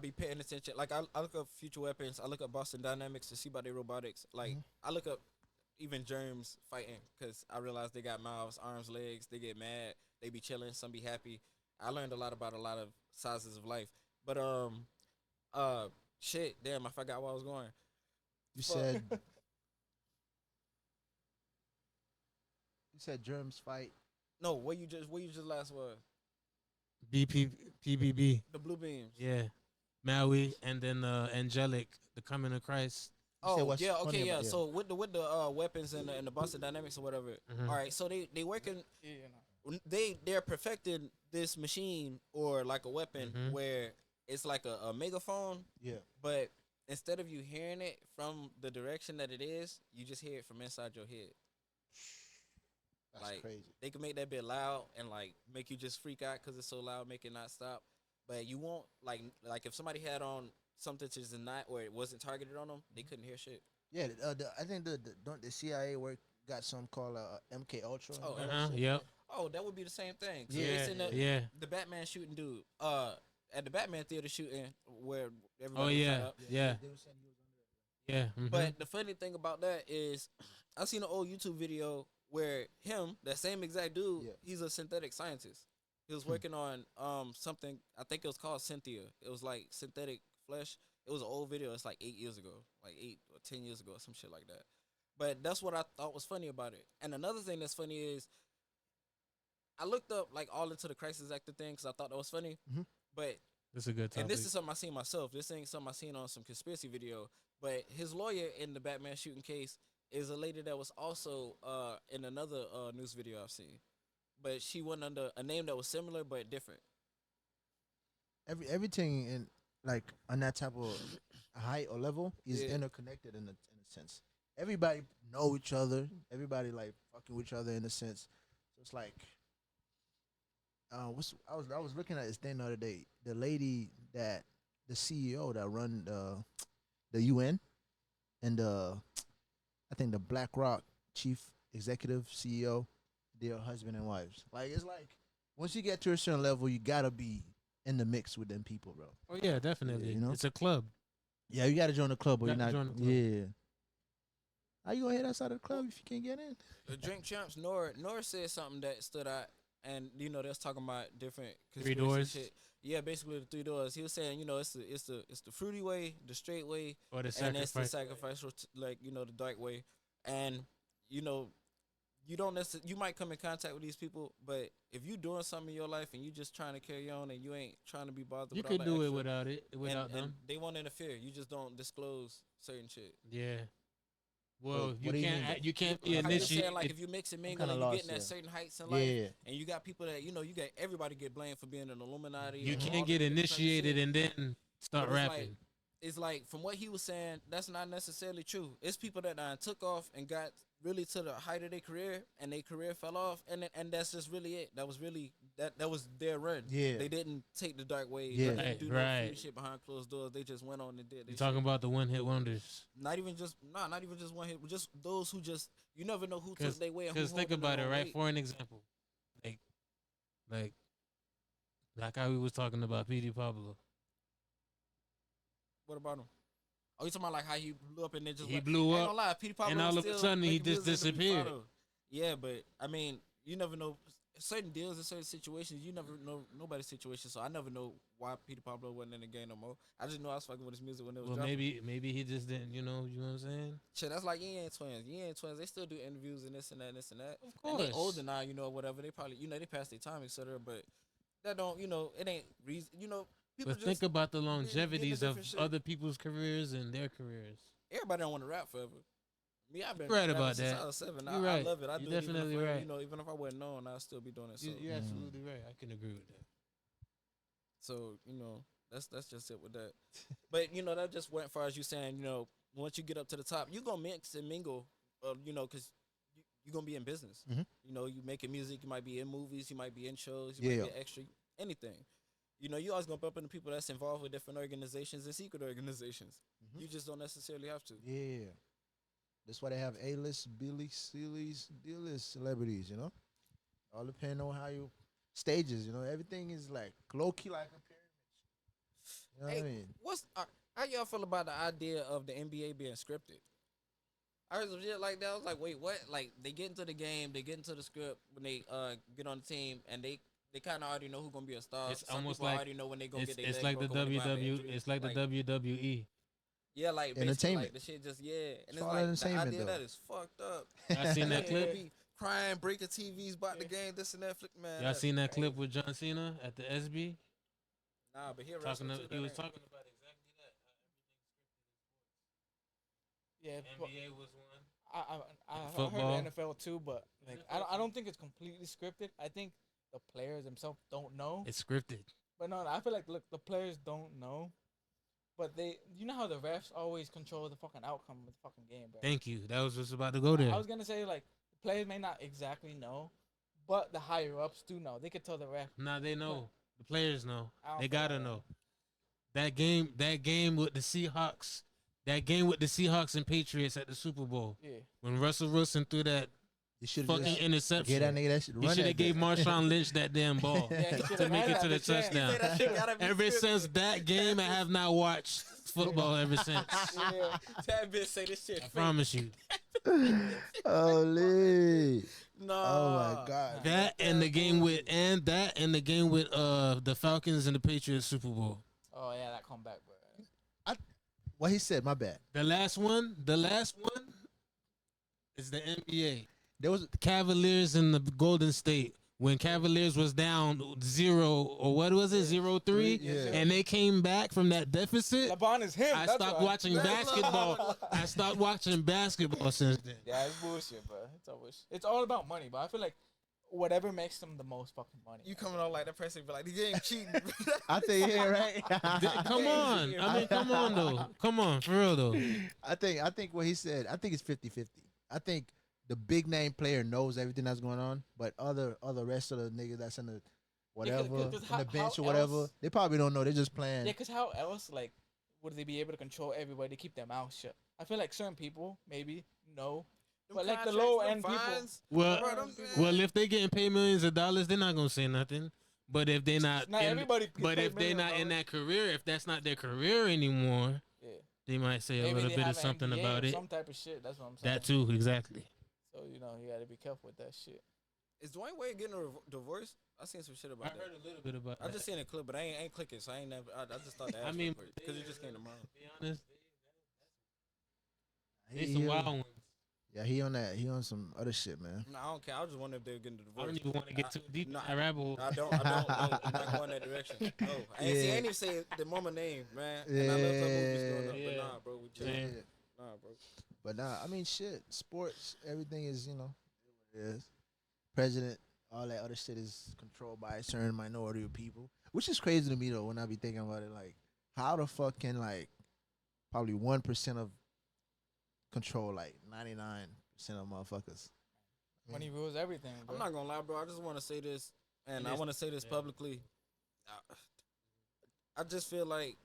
be paying attention. Like I look up future weapons. I look up Boston Dynamics to see about their robotics. Like I look up even germs fighting because I realize they got mouths, arms, legs. They get mad. They be chilling. Some be happy. I learned a lot about a lot of sizes of life. But shit, damn, I forgot where I was going. You Fuck. said you said germs fight. No, where you just last was PBB. the blue beams. Yeah, Maui, and then angelic, the coming of Christ. You said Oh what's yeah, funny okay, yeah. about- So with the weapons and the Boston Dynamics or whatever. Mhm. All right, so they working. Yeah, no. They're perfecting this machine or like a weapon Mhm. where it's like a megaphone, yeah, but instead of you hearing it from the direction that it is, you just hear it from inside your head. that's Like, crazy. They can make that bit loud and like make you just freak out because it's so loud, make it not stop. But you won't like if somebody had on something to not or it wasn't targeted on them, they couldn't hear shit. Yeah, I think the CIA work got something called MK Ultra. Oh, and all that Uh-huh, shit. yep. Oh, that would be the same thing. So Yeah, it's in yeah. the Batman shooting dude. At the Batman theater shooting where everybody Oh was yeah, tied up. yeah, They were saying he was yeah. Mhm. But the funny thing about that is, I seen an old YouTube video where that same exact dude, Yeah. he's a synthetic scientist. He was working on something. I think it was called Cynthia. It was like synthetic flesh. It was an old video. It's like 8 years ago, like 8 or 10 years ago, or some shit like that. But that's what I thought was funny about it. And another thing that's funny is, I looked up like all into the crisis actor thing because I thought that was funny. Mhm. But That's a good topic. and this is something I seen myself. This ain't something I seen on some conspiracy video. But his lawyer in the Batman shooting case is a lady that was also in another news video I've seen. But she went under a name that was similar but different. everything in like on that type of height or level is Yeah. interconnected in a sense. Everybody know each other. Everybody like fucking with each other in a sense. So it's like, I was looking at this thing the other day. The lady that the CEO that run the UN and I think the BlackRock chief executive CEO, they're husband and wives. Like it's like once you get to a certain level, you gotta be in the mix with them people, bro. Oh yeah, definitely. you know? It's a club. Yeah, you gotta join the club, or You you're gotta not. join the club. Yeah. How you gonna hit outside of the club if you can't get in? The Drink Champs, Nora said something that stood out. And, they was talking about different Three conspiracy doors? shit. Yeah, basically the 3 doors. He was saying, it's the fruity way, the straight way, Or the and it's the sacrifice. sacrificial, the dark way. And you don't necessarily, you might come in contact with these people, but if you doing something in your life and you just trying to carry on and you ain't trying to be bothered, You with all could that do it extra, without it, without them. and they won't interfere. You just don't disclose certain shit. Yeah. Well, What you do you can't. mean? You can't be Like I was saying, initiated. like if you mix and mingle kinda and you lost, getting at yeah. certain heights in Yeah, life, yeah. and you got people that you got everybody get blamed for being an Illuminati. You and all can't this get different type of initiated shit. and then start But rapping. It's like from what he was saying, that's not necessarily true. It's people that took off and got really to the height of their career, and their career fell off, and that's just really it. That was really that was their run. Yeah. They didn't take the dark way. Yeah. They didn't do Right, no right. free shit behind closed doors. They just went on and did. You're Their talking shit. about the one hit wonders. Not even just one hit. Just those who just you never know who took their way. And who Because think holding the about it, wrong right? weight. For an example, like how we was talking about P.D. Pablo. What about him? Oh, you talking about like how he blew up and then just He went- blew I ain't up, gonna lie, Peter Pablo and all was of a still sudden he making just music to be disappeared. proud of. Yeah, but I mean, you never know certain deals in certain situations. You never know nobody's situation, so I never know why Peter Pablo wasn't in the game no more. I just know I was fucking with his music when it was Well, dropping. maybe he just didn't. You know what I'm saying? Shit, that's like Yin Twins. Yin Twins, they still do interviews and this and that and this and that. Of And they course. older now, whatever. They probably, they passed their time, etc. But that don't, it ain't reason. People But just think about the getting longevities of different shit. other people's careers and their careers. Everybody don't want to rap forever. Me, I've been You're right rapping about since that. I was 7. You're I right. love it. I You're do it even definitely if, right. you know, even if I wasn't known, I'd still be doing it. So, You're absolutely right. I can agree with that. so you know, that's just it with that. But you know, that just went far as you saying. You know, once you get up to the top, you gonna mix and mingle. You know, because you're gonna be in business. Mhm. You know, you making music. You might be in movies. You might be in shows. You Yeah. might be an extra. Anything. You know, you always gonna bump into people that's involved with different organizations and secret organizations. Mhm. You just don't necessarily have to. Yeah. That's why they have A-list, B-list, C-list, D-list celebrities, you know? All depending on how you stages, you know? Everything is like low-key like a pyramid. You know what I mean? What's how y'all feel about the idea of the NBA being scripted? I heard some shit like that. I was like, wait, what? Like they get into the game, they get into the script when they get on the team, and they kind of already know who's gonna be a star. It's Some almost people like already know when they gonna get their it's leg like the broken, when they gonna have WW. injuries. It's like the WWE. Yeah, like basically, Entertainment. like the shit just and It's it's all like the entertainment, idea of though. that is fucked up. Y'all seen that Yeah, clip? be crying, breaking TVs about the game, this and that. Man, Y'all that's seen that clip crazy. with John Cena at the SB? Nah, but he a Talking, wrestler too, he that was ain't- talking about exactly that. Yeah, but NBA was one. I heard Football. the NFL too, but like I don't think it's completely scripted. I think the players themselves don't know. It's scripted. But no, I feel like look, the players don't know. But you know how the refs always control the fucking outcome of the fucking game, bro. Thank you. That was just about to go there. I was gonna say like the players may not exactly know, but the higher ups do know. They could tell the ref. Nah, they know. The players know. I don't They feel gotta like know. That game with the Seahawks. That game with the Seahawks and Patriots at the Super Bowl. Yeah. When Russell Wilson threw that You should fucking just interception. get that nigga that shit. He should have gave Marshawn Lynch that damn ball Yeah, he to should've make ran it to that the bitch in. touchdown. Say that shit gotta be Ever scripted. since that game, I have not watched football ever since. Yeah. That bitch say this shit. I fake. promise you. Holy. Nah. Oh my God. That and the game with the Falcons and the Patriots Super Bowl. Oh yeah, that comeback, bro. What he said, my bad. The last one is the NBA. There was The Cavaliers and the Golden State. When Cavaliers was down 0 or what was it 0-3, Yeah. and they came back from that deficit. LeBron is him. I that's stopped why. watching basketball. I stopped watching basketball since then. Yeah, it's bullshit, bro. It's all about money, but I feel like whatever makes them the most fucking money. You coming on like that person be like, the game cheating. I think yeah, right. Come on. I mean, come on though. Come on, for real though. I think what he said, I think it's 50-50. I think the big name player knows everything that's going on, but other rest of the niggas that's in the whatever, 'cause on the how bench or whatever, else- they probably don't know. They're just playing. Yeah, because how else, like, would they be able to control everybody to keep their mouth shut? I feel like certain people, maybe, no. But, like, the low-end people- Well, if they getting paid millions of dollars, they're not gonna say nothing. But if they not, Not everybody gets but paid if they millions not of in dollars. that career, if that's not their career anymore, Yeah. they might say a Maybe little they bit have of an something NDA about or it. some type of shit. That's what I'm saying. That too, exactly. So, you know, you got to be careful with that shit. Is Dwayne Wade getting a divorce? I seen some shit I about that. heard a little bit about I that. just seen a clip, but I ain't clicking, so I ain't never. I just thought to ask I mean, because it just came to mind. To be honest, He- they some he- wild ones. Yeah, he on that. He on some other shit, man. No, I don't care. I was just wondering if they were getting a I divorce. don't even want to get too deep in Nah, that rabbit hole. I don't. No, I'm not going that direction. No, I ain't even say the mama name, man. And I love her movies growing up, Yeah. but nah, bro, we chill. Yeah. Nah, bro. But nah, I mean, shit. Sports, everything is, you know, it is. President, all that other shit is controlled by a certain minority of people, which is crazy to me though. When I be thinking about it, like, how the fuck can like probably 1% of control like 99% of motherfuckers? Money rules everything, bro. I'm not gonna lie, bro. I just want to say this, and It I is- want to say this yeah. publicly. I just feel like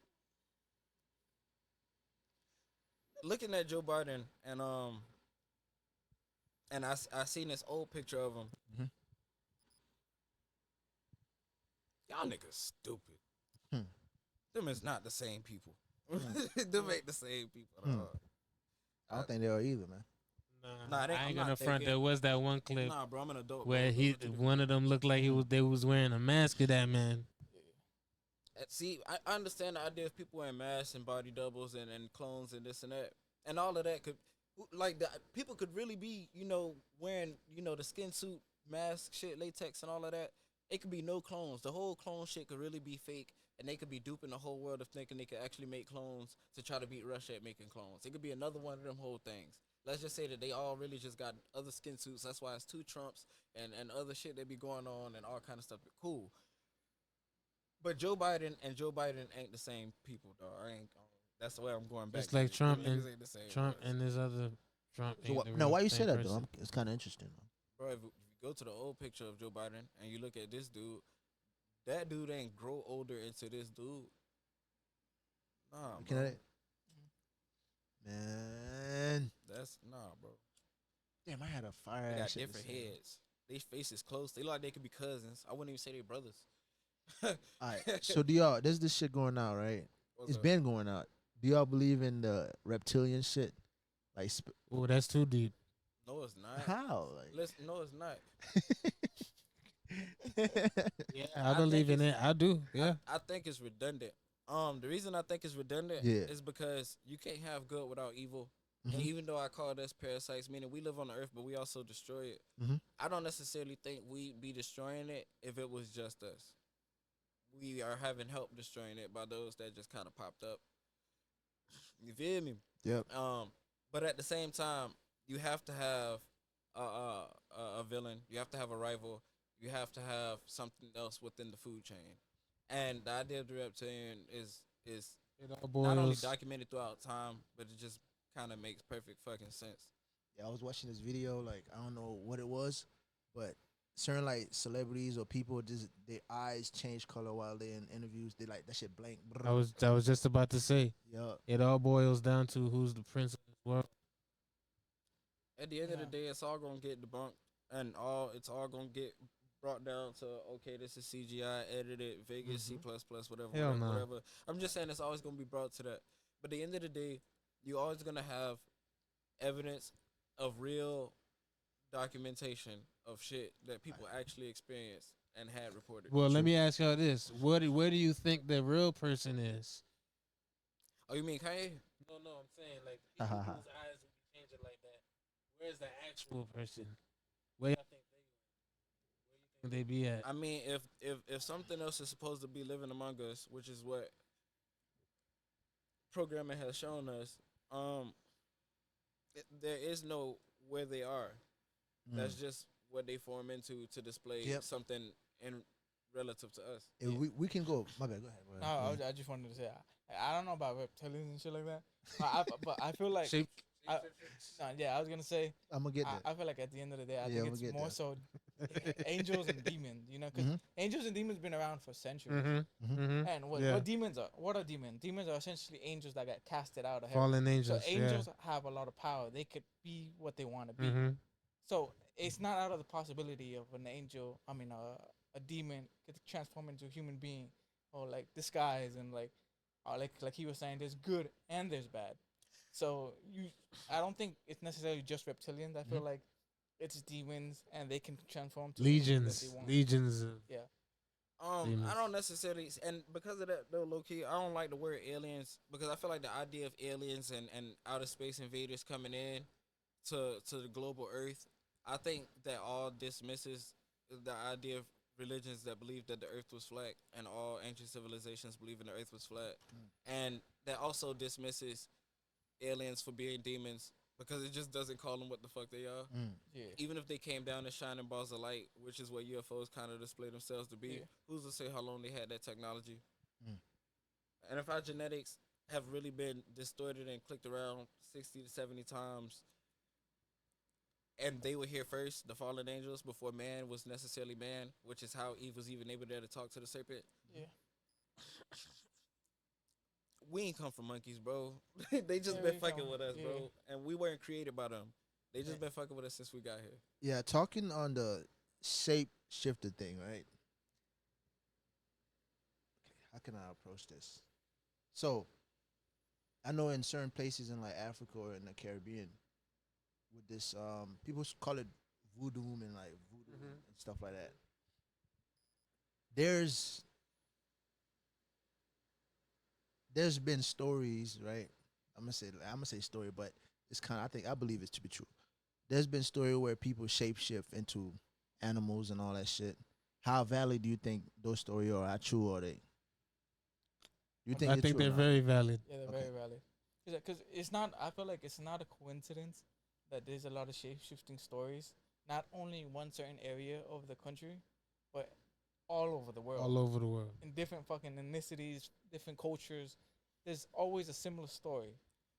looking at Joe Biden and I seen this old picture of him. Mhm. Y'all niggas stupid. Hmm. Them is not the same people. Them ain't the same people at Hmm. all. I don't think they are either, man. Nah, I I'm ain't not gonna front. thinking- There was that one clip Nah, bro, I'm an adult. where bro. he, Those are two one of them looked like they was wearing a mask of that man. See, I understand the idea of people wearing masks and body doubles and clones and this and that. And all of that could, like, people could really be, you know, wearing, you know, the skin suit, mask, shit, latex and all of that. It could be no clones. The whole clone shit could really be fake. And they could be duping the whole world of thinking they could actually make clones to try to beat Russia at making clones. It could be another one of them whole things. let's just say that they all really just got other skin suits. That's why it's two Trumps and other shit that be going on and all kind of stuff. Cool. But Joe Biden ain't the same people, dog. I ain't. That's the way I'm going back. Just like to. Trump Them and niggas ain't the same Trump person. and his other Trump. So ain't what, the now, real why you same say that though? person. It's kind of interesting. Bro, if you go to the old picture of Joe Biden and you look at this dude, that dude ain't grow older into this dude. Nah, Looking bro. at it, man. That's bro. Damn, I had a fire They ass got shit to different say. heads. They faces close. They look like they could be cousins. I wouldn't even say they brothers. All right. So do y'all? There's this shit going out, right? What's It's up? been going out. Do y'all believe in the reptilian shit? Like Oh, that's too deep. No, it's not. how? Like Listen, no, it's not. Yeah, I I believe think in it. I do. Yeah. I think it's redundant. The reason I think it's redundant Yeah. is because you can't have good without evil. And Mhm. even though I call us parasites, meaning we live on the earth, but we also destroy it, Mhm. I don't necessarily think we'd be destroying it if it was just us. We are having help destroying it by those that just kind of popped up. You feel me? Yep. But at the same time, you have to have a villain. You have to have a rival. You have to have something else within the food chain. And the idea of the reptilian is It all not only boils. documented throughout time, but it just kind of makes perfect fucking sense. Yeah, I was watching this video. Like I don't know what it was, but certain like celebrities or people just their eyes change color while they're in interviews. They like that shit blank. I was just about to say. Yeah. It all boils down to who's the prince of this world. At the end of the Yeah. day, it's all gonna get debunked, and it's all gonna get brought down to okay, this is CGI, edited, Vegas, C++, whatever, Hell whatever, no. whatever. I'm just saying it's always gonna be brought to that. But at the end of the day, you're always gonna have evidence of real documentation of shit that people actually experienced and had reported. Well, let me ask y'all this: where do you think the real person is? Oh, you mean Kanye? No, I'm saying like Ha, ha, ha. whose eyes would be changing like that. Where's the actual person? Where y'all think where you think they be at? I mean, if something else is supposed to be living among us, which is what programming has shown us, there is no where they are. That's just what they form into to display Yep. something in relative to us. If we can go. My bad. Go ahead. Go No, ahead. I just wanted to say I don't know about reptilians and shit like that, but I feel like Shape. yeah, I was gonna say I'm gonna get that. I feel like at the end of the day, I Yeah, think I'ma it's get more that. so angels and demons, you know, because Mhm. angels and demons been around for centuries. Mm-hmm. Mm-hmm. And Yeah. what demons are? What are demons? Demons are essentially angels that got casted out of heaven. Fallen So angels. angels have a lot of power. They could be what they want to be. Mm-hmm. So it's not out of the possibility of an angel. I mean, a demon could transform into a human being, or like disguise and like he was saying, there's good and there's bad. So I don't think it's necessarily just reptilians. I feel like it's demons and they can transform to anything that they want. Legions. Of Yeah. Demons. I don't necessarily, and because of that though, low key, I don't like the word aliens because I feel like the idea of aliens and outer space invaders coming in to the global Earth, I think that all dismisses the idea of religions that believe that the Earth was flat, and all ancient civilizations believing the Earth was flat, and that also dismisses aliens for being demons because it just doesn't call them what the fuck they are. Yeah. Even if they came down in shining balls of light, which is what UFOs kind of display themselves to be, Yeah. who's to say how long they had that technology? Mm. And if our genetics have really been distorted and clicked around 60 to 70 times, and they were here first, the fallen angels, before man was necessarily man, which is how Eve was even able to talk to the serpent. Yeah. We ain't come from monkeys, bro. They just Yeah, been we fucking come- with us, yeah. bro. And we weren't created by them. They just Yeah. been fucking with us since we got here. Yeah, talking on the shape shifter thing, right? How can I approach this? So, I know in certain places in like Africa or in the Caribbean, with this people call it voodoo and like voodoo and stuff like that. There's been stories, right? I'm gonna say story, but it's kind of I believe it's to be true. There's been story where people shapeshift into animals and all that shit. How valid do you think those stories are true, or they? You think I they're think true or they're not? very valid. Yeah, they're Okay. very valid. Because it's not. I feel like it's not a coincidence that there's a lot of shape shifting stories, not only in one certain area of the country, but all over the world. All over the world. In different fucking ethnicities, different cultures. There's always a similar story.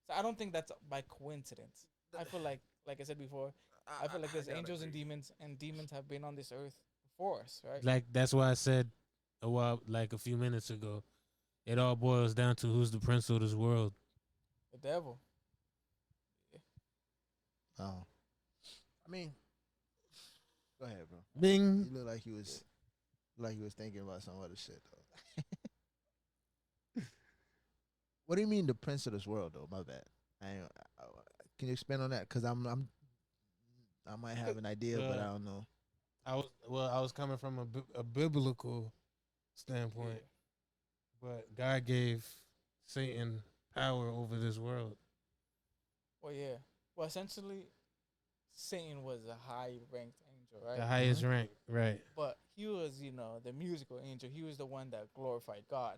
So I don't think that's by coincidence. I feel like I said before, I feel like there's gotta angels agree. and demons have been on this earth before us, right? Like that's why I said a few minutes ago, it all boils down to who's the prince of this world. The devil. Oh, I mean, go ahead, bro. Bing. You look like he was thinking about some other shit though. What do you mean the prince of this world though? My bad. Can you expand on that? Cause I might have an idea, but I don't know. I was coming from a biblical standpoint, but God gave Satan power over this world. Well, yeah. Well, essentially, Satan was a high ranked angel, right? The highest rank, right? But he was, the musical angel. He was the one that glorified God.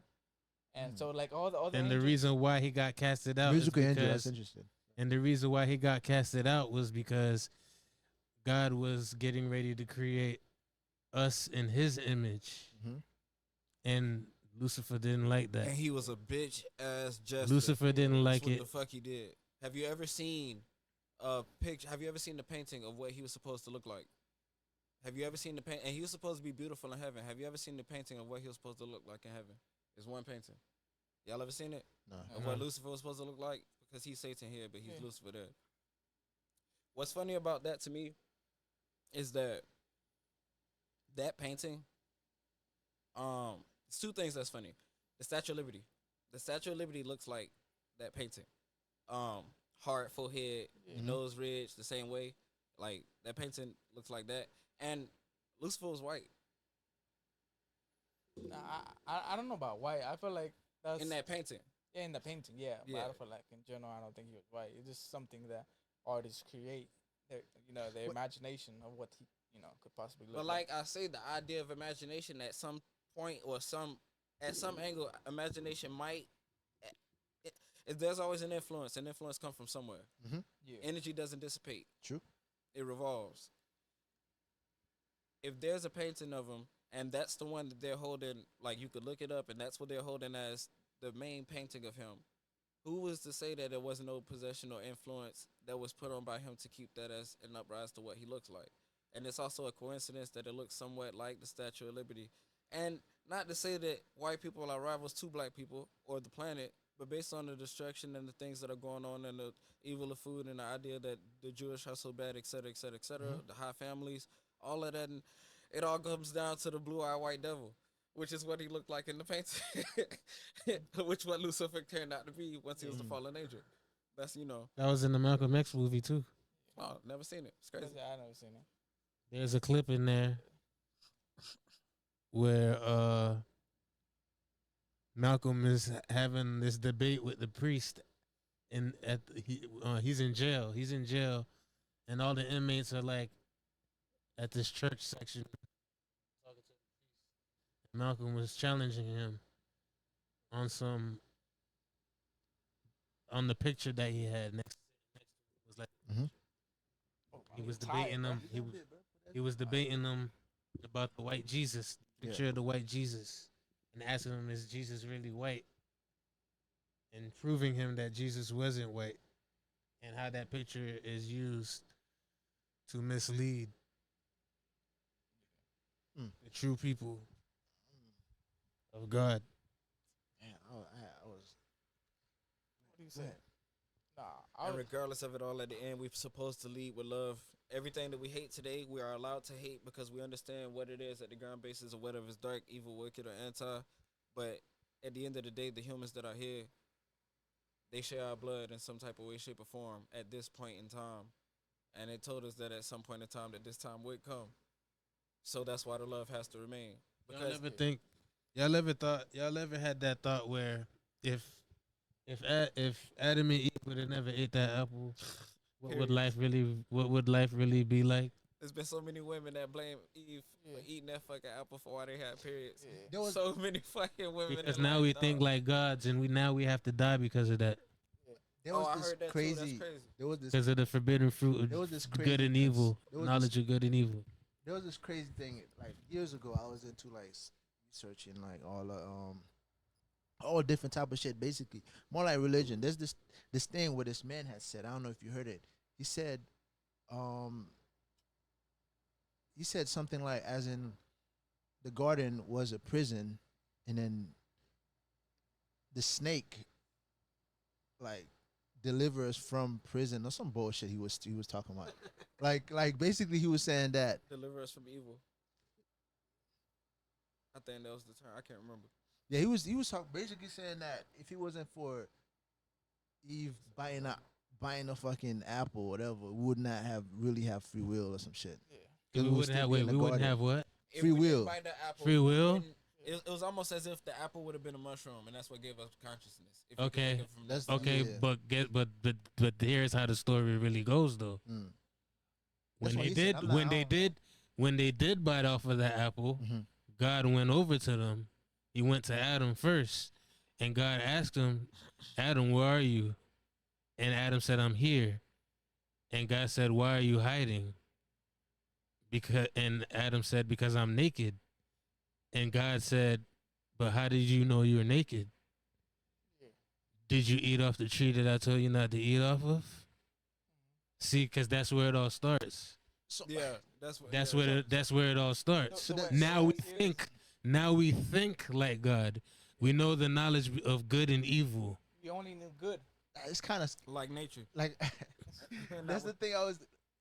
And so, like, all the other And the angels, reason why he got casted out Musical is angel. because, That's interesting. and the reason why he got casted out was because God was getting ready to create us in His image, Mm-hmm. and Lucifer didn't like that. And he was a bitch ass jester. Lucifer didn't That's like what it. the fuck he did. Have you ever seen a picture? Have you ever seen the painting of what he was supposed to look like? Have you ever seen the paint? And he was supposed to be beautiful in heaven. Have you ever seen the painting of what he was supposed to look like in heaven? It's one painting. Y'all ever seen it? No. Of what Lucifer was supposed to look like? Because he's Satan here, but he's Yeah. Lucifer there. What's funny about that to me is that painting, it's two things that's funny. The Statue of Liberty. The Statue of Liberty looks like that painting. Hard forehead, nose ridge, the same way. Like, that painting looks like that. And Lucifer was white. I don't know about white. I feel like that's In that painting. yeah, in the painting, yeah. But Yeah. I feel like in general, I don't think he was white. It's just something that artists create. Their, their imagination of what he, could possibly look But like I say, the idea of imagination at some point or at some angle, imagination might. There's always an influence. An influence comes from somewhere. Yeah. Energy doesn't dissipate. True. It revolves. If there's a painting of him, and that's the one that they're holding, like you could look it up, and that's what they're holding as the main painting of him. Who was to say that there wasn't no possession or influence that was put on by him to keep that as an uprise to what he looks like? And it's also a coincidence that it looks somewhat like the Statue of Liberty. And not to say that white people are rivals to black people or the planet, but based on the destruction and the things that are going on and the evil of food and the idea that the Jewish are so bad, et cetera, et cetera, et cetera, the high families, all of that, and it all comes down to the blue-eyed white devil, which is what he looked like in the painting, which what Lucifer turned out to be once he was the fallen angel. That's, That was in the Malcolm X movie too. oh, never seen it. It's crazy. I never seen it. There's a clip in there where Malcolm is having this debate with the priest, and he's in jail. He's in jail, and all the inmates are like at this church section. Malcolm was challenging him on the picture that he had next was like he was debating them. He was debating them about the white Jesus, picture of the white Jesus, and asking him, is Jesus really white? And proving him that Jesus wasn't white, and how that picture is used to mislead the true people of God. Man, I was. What do you say? Nah, And regardless of it all, at the end, we're supposed to lead with love. Everything that we hate today, we are allowed to hate because we understand what it is at the ground basis of whatever is dark, evil, wicked, or anti. But at the end of the day, the humans that are here, they share our blood in some type of way, shape, or form at this point in time. And it told us that at some point in time that this time would come. So that's why the love has to remain. Because Y'all ever had that thought where if Adam and Eve would have never ate that apple, what would life really be like? there's been so many women that blame Eve for eating that fucking apple for why they had periods. There was So many fucking women. Because that now like, we dog. think like gods, and we have to die because of that. There Oh, was I this heard that too. crazy. That's crazy. There was this. Because of the forbidden fruit There was this of crazy good and cons- evil, there was knowledge of good and evil. There was this crazy thing like years ago. I was into like researching like all different type of shit. Basically, more like religion. There's this thing where this man had said. I don't know if you heard it. He said, um, he said something like, as in, the garden was a prison, and then the snake, like, deliver us from prison or some bullshit he was talking about. like basically he was saying that. Deliver us from evil. I think that was the term. I can't remember. Yeah, he was basically saying that if it wasn't for Eve buying a fucking apple or whatever, we would not really have free will or some shit. Yeah. 'Cause We would wouldn't still have be in wait. the We wouldn't garden. have what? If Free we didn't will. bite the apple, Free we will? wouldn't- It was almost as if the apple would have been a mushroom, and that's what gave us consciousness. If you could Okay. think of it from That's that Okay, Yeah. but here's how the story really goes though. Mm. When That's what they he said. did I'm not- when I they don't- did when they did bite off of that apple, Mhm. God went over to them. He went to Adam first, and God asked him, "Adam, where are you?" And Adam said, "I'm here." And God said, "Why are you hiding?" And Adam said, "Because I'm naked." And God said, "But how did you know you were naked? Yeah. Did you eat off the tree that I told you not to eat off of?" See, because that's where it all starts. So, Yeah, that's what. That's yeah, where that's where it all starts. So that- Now we what's serious? think. Now we think like God. We know the knowledge of good and evil. You only knew good. it's kind of like nature. like that's the thing.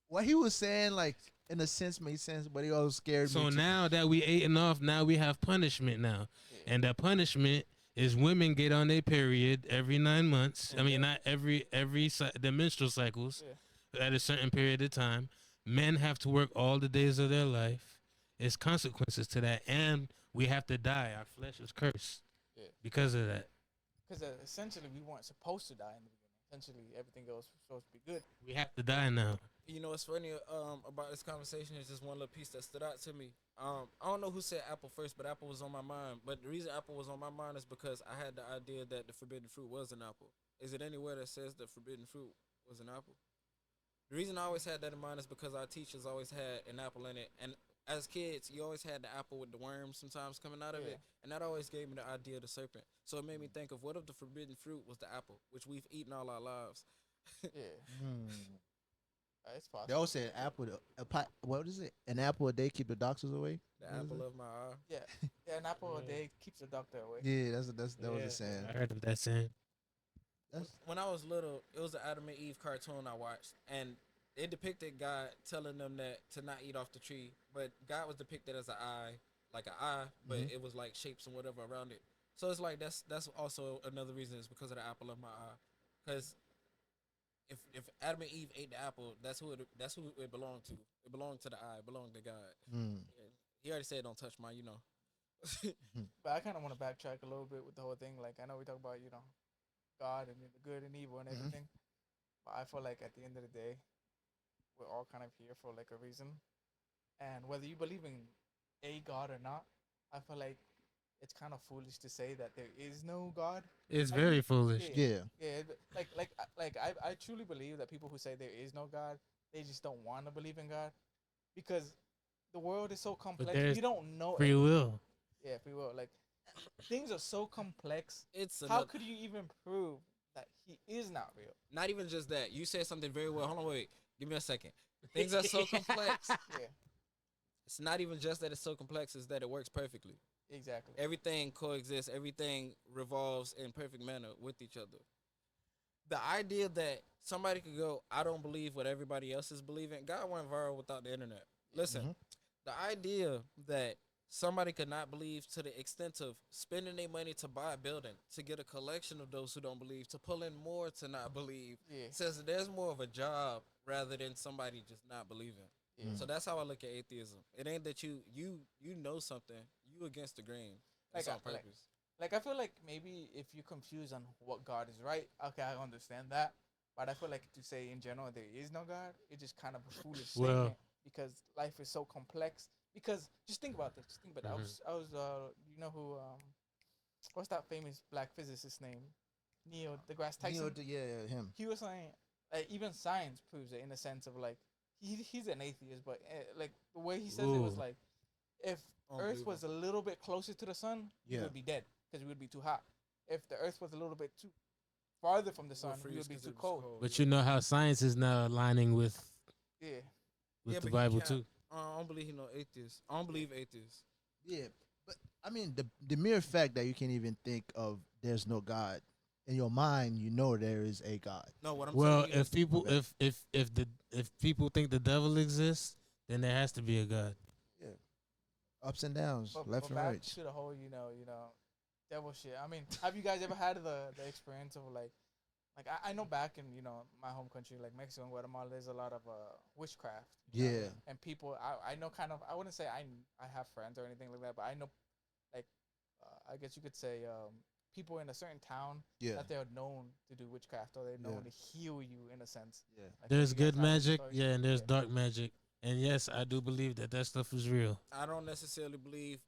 What he was saying, like, in a sense made sense, but he always scared me. So too. now that we eating off, now we have punishment now, Yeah. and that punishment is women get on their period every 9 months. I mean, not the menstrual cycles at a certain period of time. Men have to work all the days of their life. There's consequences to that, and we have to die. Our flesh is cursed because of that. Because essentially we weren't supposed to die in the beginning. Essentially everything was supposed to be good. We have to die now. You know what's funny about this conversation is just one little piece that stood out to me. I don't know who said apple first, but apple was on my mind. But the reason apple was on my mind is because I had the idea that the forbidden fruit was an apple. Is it anywhere that says the forbidden fruit was an apple? The reason I always had that in mind is because our teachers always had an apple in it. And as kids, you always had the apple with the worms sometimes coming out of it. And that always gave me the idea of the serpent. So it made me think of what if the forbidden fruit was the apple, which we've eaten all our lives. Yeah. It's possible. They always say what is it? An apple a day keep the doctors away. The apple of my eye. Yeah, an apple a day keeps the doctor away. Yeah, that was the saying. I heard of that saying. When I was little, it was the Adam and Eve cartoon I watched, and it depicted God telling them that to not eat off the tree, but God was depicted as an eye, like an eye, but it was like shapes and whatever around it. So it's like that's also another reason is because of the apple of my eye, because if Adam and Eve ate the apple, that's who it belonged to. It belonged to the eye. It belonged to God. Mm. He already said, "Don't touch mine," But I kind of want to backtrack a little bit with the whole thing. Like, I know we talk about, God and the good and evil and everything. But I feel like at the end of the day, we're all kind of here for like a reason. And whether you believe in a God or not, I feel like it's kind of foolish to say that there is no God. It's Like, very foolish. Yeah. Yeah, I truly believe that people who say there is no God, they just don't want to believe in God, because the world is so complex. there's We don't know Free will. Yeah, free will. Like, things are so complex. It's How could you even prove that he is not real? not even just that. You said something very well. Hold on, wait. Give me a second. Things are so complex. Yeah, It's not even just that it's so complex, it's that it works perfectly. exactly. Everything coexists, everything revolves in perfect manner with each other. The idea that somebody could go, I don't believe what everybody else is believing, God went viral without the internet. Listen, the idea that somebody could not believe to the extent of spending their money to buy a building, to get a collection of those who don't believe, to pull in more to not believe, Yeah. says that there's more of a job rather than somebody just not believing. Yeah. So that's how I look at atheism. It ain't that you know something, you against the grain. It's on purpose. Like, I feel like maybe if you're confused on what God is right, okay, I understand that. But I feel like to say in general there is no God, it's just kind of a foolish Well- statement, because life is so complex. Because just think about this. Just think about that. I was you know who what's that famous black physicist name? Neil deGrasse Tyson. Yeah, him. He was saying, even science proves it in the sense of like he's an atheist, but like the way he says it was Ooh. like if Earth was a little bit closer to the sun, we Yeah. would be dead because we would be too hot. If the Earth was a little bit too farther from the sun, we would be too cold. But you know how science is now aligning with Yeah, Yeah, the but he Bible can't- too. I don't believe atheists. I don't believe atheists. Yeah, but I mean the mere fact that you can't even think of there's no God in your mind, you know there is a God. No, what I'm Well, saying is, if people Okay. if people think the devil exists, then there has to be a God. Ups and downs, left and back right. to the whole, devil shit. I mean, have you guys ever had the experience of like I know back in my home country like Mexico and Guatemala, there's a lot of witchcraft. you know, Yeah, and people I know kind of I wouldn't say I have friends or anything like that, but I know like I guess you could say people in a certain town yeah, that they're known to do witchcraft or they're known Yeah. to heal you in a sense. yeah. Like, There's have you guys good had any magic, stories? yeah, and there's Yeah. dark magic. And yes, I do believe that stuff is real. I don't necessarily believe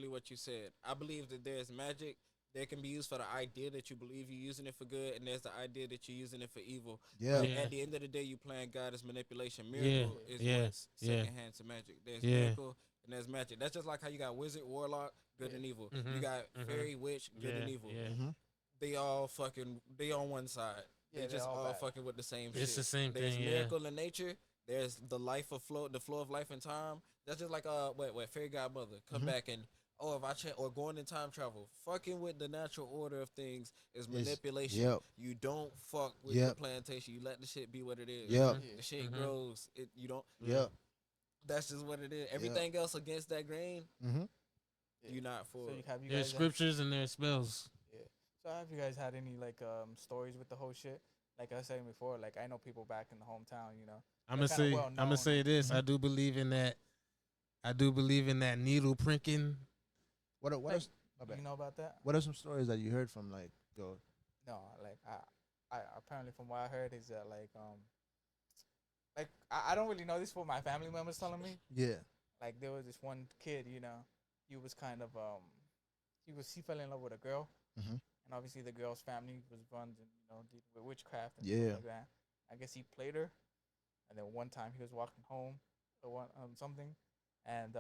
what you said. I believe that there's magic that can be used for the idea that you believe you're using it for good, and there's the idea that you're using it for evil. Yeah. But Yeah. at the end of the day, you playing God as manipulation. Miracle is Yeah. what's Yeah. second hand to magic. There's Yeah. miracle and there's magic. That's just like how you got wizard, warlock, good and evil. You Mhm. got Mhm. fairy, witch, good and evil. Yeah. Mhm. They all fucking. They on one side. Yeah, They they're just all all bad. fucking with the same It's shit. the same There's thing, yeah. miracle in nature. There's the flow of life and time. That's just like what fairy godmother come Mhm. back and if I or going in time travel, fucking with the natural order of things is manipulation. Yep. You don't fuck with Yep. the plantation. You let the shit be what it is. Yep. Yeah. The shit Mhm. grows. You don't. Yep. That's just what it is. Everything else against that grain, Mm-hmm. Yeah. you not for. So have you There's guys scriptures and there's spells. Yeah. So have you guys had any like stories with the whole shit? Like I was saying before, like I know people back in the hometown, I'm They're gonna kinda say well I'm gonna known. say this. Mhm. I do believe in that. I do believe in that needle pricking. What Like, else? My bad. you know about that? What are some stories that you heard from like your? No, like I apparently from what I heard is that like I don't really know this, what my family members telling me. Yeah. Like there was this one kid, he was kind of he fell in love with a girl, Mhm. and obviously the girl's family was run and did with witchcraft and Yeah. stuff like that. I guess he played her, and then one time he was walking home or something, and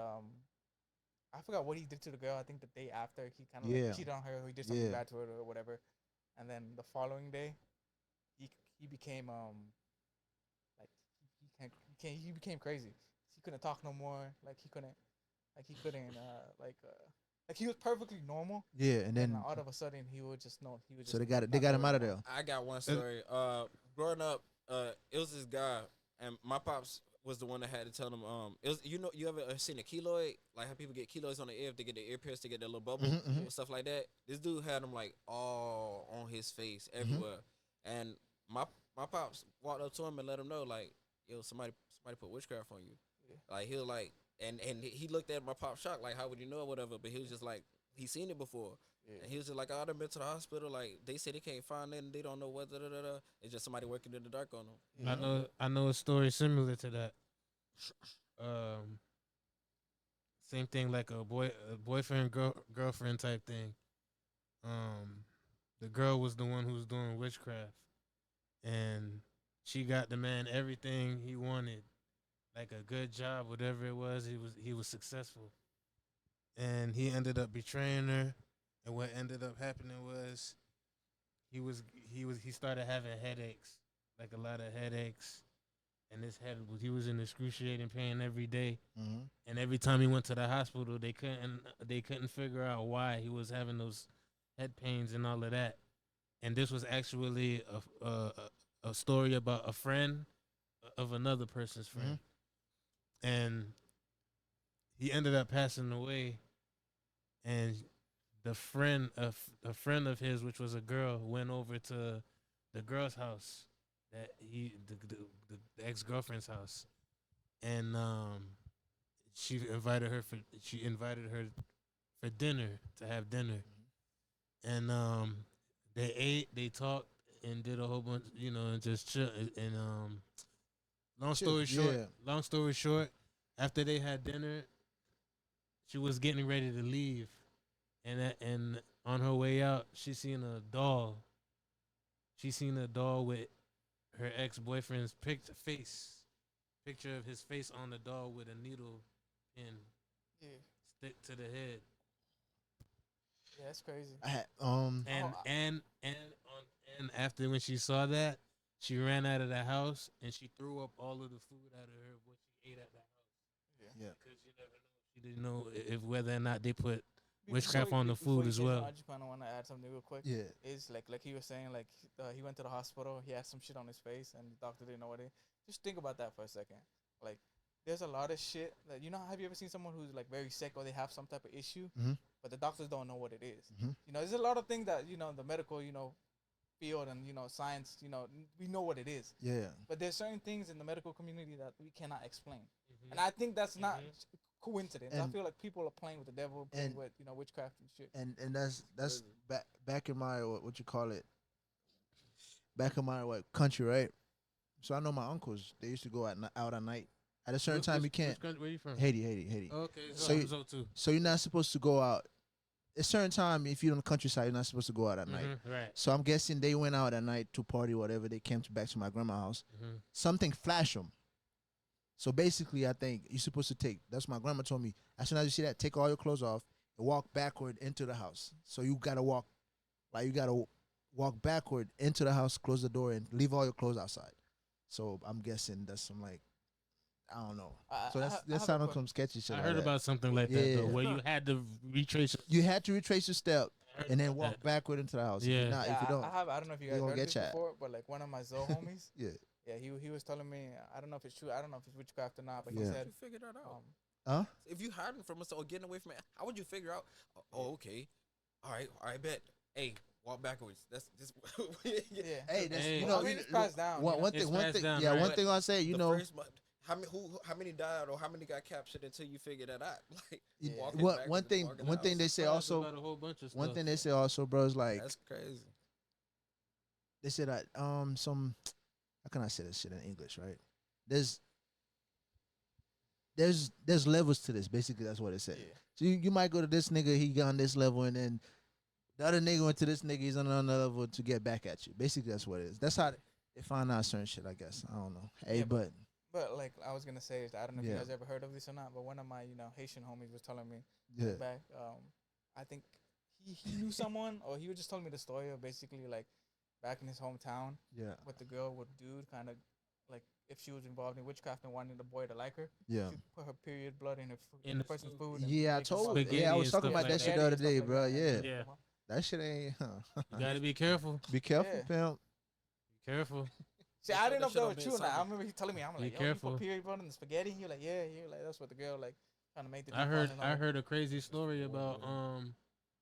I forgot what he did to the girl. I think the day after he kind of Yeah. like cheated on her, or he did something Yeah. bad to her or whatever, and then the following day, he became like he became crazy. He couldn't talk no more. Like he was perfectly normal. Yeah, and And then all of a sudden he would just know he would just so they got not him know out of anymore. there. I got one story. Growing up, it was this guy, and my pops was the one that had to tell them. It was you ever seen a keloid? Like how people get keloids on their ear if they get their ear pierced, they get that little bubble Mhm, mhm. and stuff like that. This dude had them like all on his face everywhere, and my pops walked up to him and let him know like, yo, somebody put witchcraft on you. Yeah. Like he was like, and he looked at my pop shocked like, how would you know or whatever? But he was just like, he seen it before. Yeah. And he was just like, oh, I've been to the hospital. Like, they say they can't find it and they don't know what, da. It's just somebody working in the dark on them. Yeah. I know a story similar to that. Same thing like a boyfriend girlfriend type thing. The girl was the one who was doing witchcraft, and she got the man everything he wanted, like a good job, whatever it was. He was successful, and he ended up betraying her. And what ended up happening was he started having headaches, like a lot of headaches, and he was in excruciating pain every day. Mm-hmm. And every time he went to the hospital, they couldn't figure out why he was having those head pains and all of that. And this was actually a story about a friend of another person's friend, and he ended up passing away. And the friend of a friend of his, which was a girl, went over to the girl's house, that the ex girlfriend's house, and she invited her for dinner, to have dinner, and they ate, they talked, and did a whole bunch, and just chill. And long story short, Yeah. after they had dinner, she was getting ready to leave, and on her way out, she seen a doll she seen a doll with her ex-boyfriend's picture of his face on the doll with a needle pin Yeah. stick to the head. Yeah, that's crazy. I had And after when she saw that, she ran out of the house and she threw up all of the food out of her what she ate at the house. Yeah. Because you never know. She didn't know if whether or not they put Be- witchcraft before on you- the before food you as say something, well. I just kind of want to add something real quick. Yeah. Is like he was saying, like he went to the hospital, he had some shit on his face, and the doctor didn't know what it. Just think about that for a second. Like, there's a lot of shit that have you ever seen someone who's like very sick or they have some type of issue, Mhm. but the doctors don't know what it is. Mhm. There's a lot of things that the medical field and science we know what it is, Yeah. but there's certain things in the medical community that we cannot explain, and I think that's not coincidence. I And- feel like people are playing with the devil, playing and- with witchcraft and shit. And that's back in my what you call it. Back in my country, right? So I know my uncles. They used to go out at night. At a certain time, you can't. Where you from? Haiti. Okay, So you- so too. So you're not supposed to go out. A certain time, if you're in the countryside, you're not supposed to go out at night. Right. So I'm guessing they went out at night to party, whatever. They came back to my grandma's house. Something flashed them. So basically, I think you're supposed to take. That's what my grandma told me. As soon as you see that, take all your clothes off and walk backward into the house. So you gotta walk backward into the house, close the door, and leave all your clothes outside. So I'm guessing that's some I don't know. So that sounded like some sketchy shit. I like heard that. about something like that though, Yeah. where you had to retrace. You had to retrace your step and then about walk that. backward into the house. Yeah. If, not, if you don't, I don't know if you you guys gonna heard get this chat. before, but like one of my Zoe homies, yeah. yeah, he was telling me, I don't know if it's true, I don't know if it's witchcraft or not, but he Yeah. How said, would you figure that out? Huh? If you hiding from us or getting away from it, how would you figure out? Oh, okay. All right, bet. Hey, walk backwards. That's just yeah, Hey, that's Hey. I mean, it's passed down. One It's thing. One passed thing. down, Yeah. right? One thing I say. the first month, how many died or how many got captured until you figure that out? Like Yeah. walking One backwards and thing. walking One out. thing they say About also. a whole bunch of One stuff. thing they say also, bro, is like That's crazy. they said that some. How can I say this shit in English? Right? There's levels to this. Basically, that's what it said. Yeah. So you might go to this nigga, he got on this level, and then the other nigga went to this nigga, he's on another level to get back at you. Basically, that's what it is. That's how they find out certain shit, I guess. I don't know. Hey, Yeah, but But like I was gonna say, is I don't know if you Yeah. guys ever heard of this or not, but one of my Haitian homies was telling me yeah, back. I think he knew someone, or he was just telling me the story of basically like back in his hometown yeah, with the girl with dude, kind of like if she was involved in witchcraft and wanted the boy to like her, yeah. she put her period blood in In the the person's food. food. and Yeah, I make it told. fuck Spaghetti it. Yeah, I and was stuff talking about like that that. shit the other Spaghetti day, and stuff bro. like that. Yeah, Yeah. that shit ain't. You gotta be careful. Be careful, Yeah. pimp. Be careful. See, They I showed didn't know that if shit that on was true or not. I Midsummer. remember he telling me, I'm Be like, yo, careful. you put period blood in the spaghetti? He was like, yeah. Like that's what the girl like trying to make the. I dude heard fall in I love. heard a crazy story about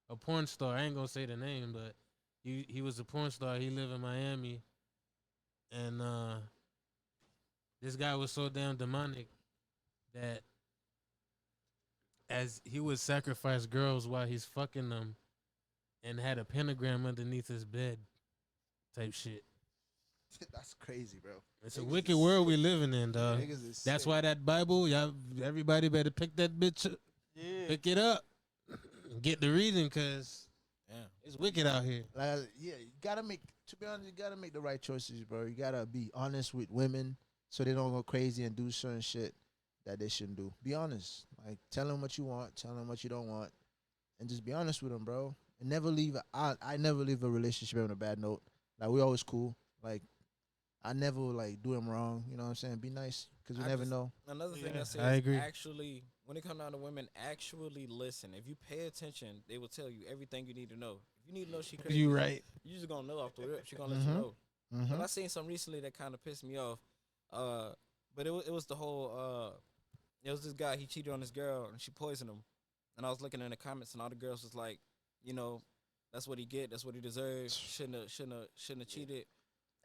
a porn star. I ain't gonna say the name, but he was a porn star. He lived in Miami, and this guy was so damn demonic that as he would sacrifice girls while he's fucking them, and had a pentagram underneath his bed, type shit. That's crazy, bro. It's a Niggas wicked is world sick. we living in, dog. Niggas is That's sick. why that Bible, y'all, everybody better pick that bitch up. Yeah. Pick it up, get the reading, cause Yeah. it's wicked out here. Like, yeah, you gotta make. To be honest, you gotta make the right choices, bro. You gotta be honest with women so they don't go crazy and do certain shit that they shouldn't do. Be honest. Like, tell them what you want, tell them what you don't want, and just be honest with them, bro. And never leave. I never leave a relationship on a bad note. Like, we always cool. Like, I never like do them wrong. You know what I'm saying? Be nice because you I never just- know. Another thing Yeah, I say I is agree. actually, when it comes down to women, actually listen. If you pay attention, they will tell you everything you need to know. If you need to know she crazy, You right. you just gonna know off the rip. She gonna let Mhm. you know. Mm-hmm. But I seen some recently that kind of pissed me off. But it was the whole. It was this guy. He cheated on his girl and she poisoned him. And I was looking in the comments and all the girls was like, that's what he get. That's what he deserves. Shouldn't have cheated.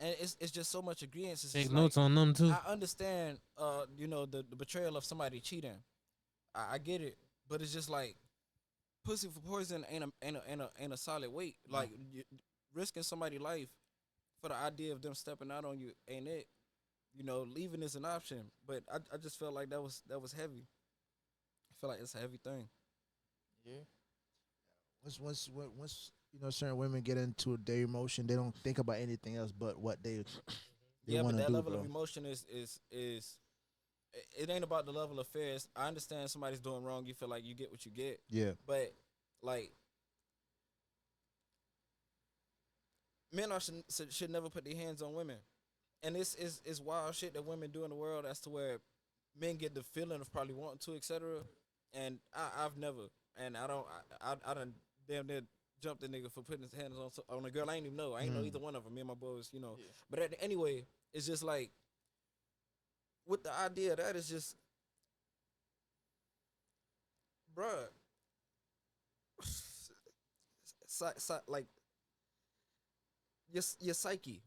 And it's just so much agreement. It's Take just notes on them too. I understand, the betrayal of somebody cheating. I get it, but it's just like pussy for poison ain't a solid weight. Like risking somebody's life for the idea of them stepping out on you ain't it. Leaving is an option, but I just felt like that was heavy. I feel like it's a heavy thing. Yeah. Once certain women get into their emotion. They don't think about anything else but what they Yeah, want but to that do, level bro. of emotion is it ain't about the level of affairs. I understand somebody's doing wrong. You feel like you get what you get, Yeah. but like men should never put their hands on women, and this is wild shit that women do in the world as to where men get the feeling of probably wanting to, etc. And I've never, and I don't, I done damn near jumped the nigga for putting his hands on a girl I ain't even know. I ain't know either one of them. Me and my boys, you know. Yeah. But anyway, it's just like with the idea that is just, bruh, like your psyche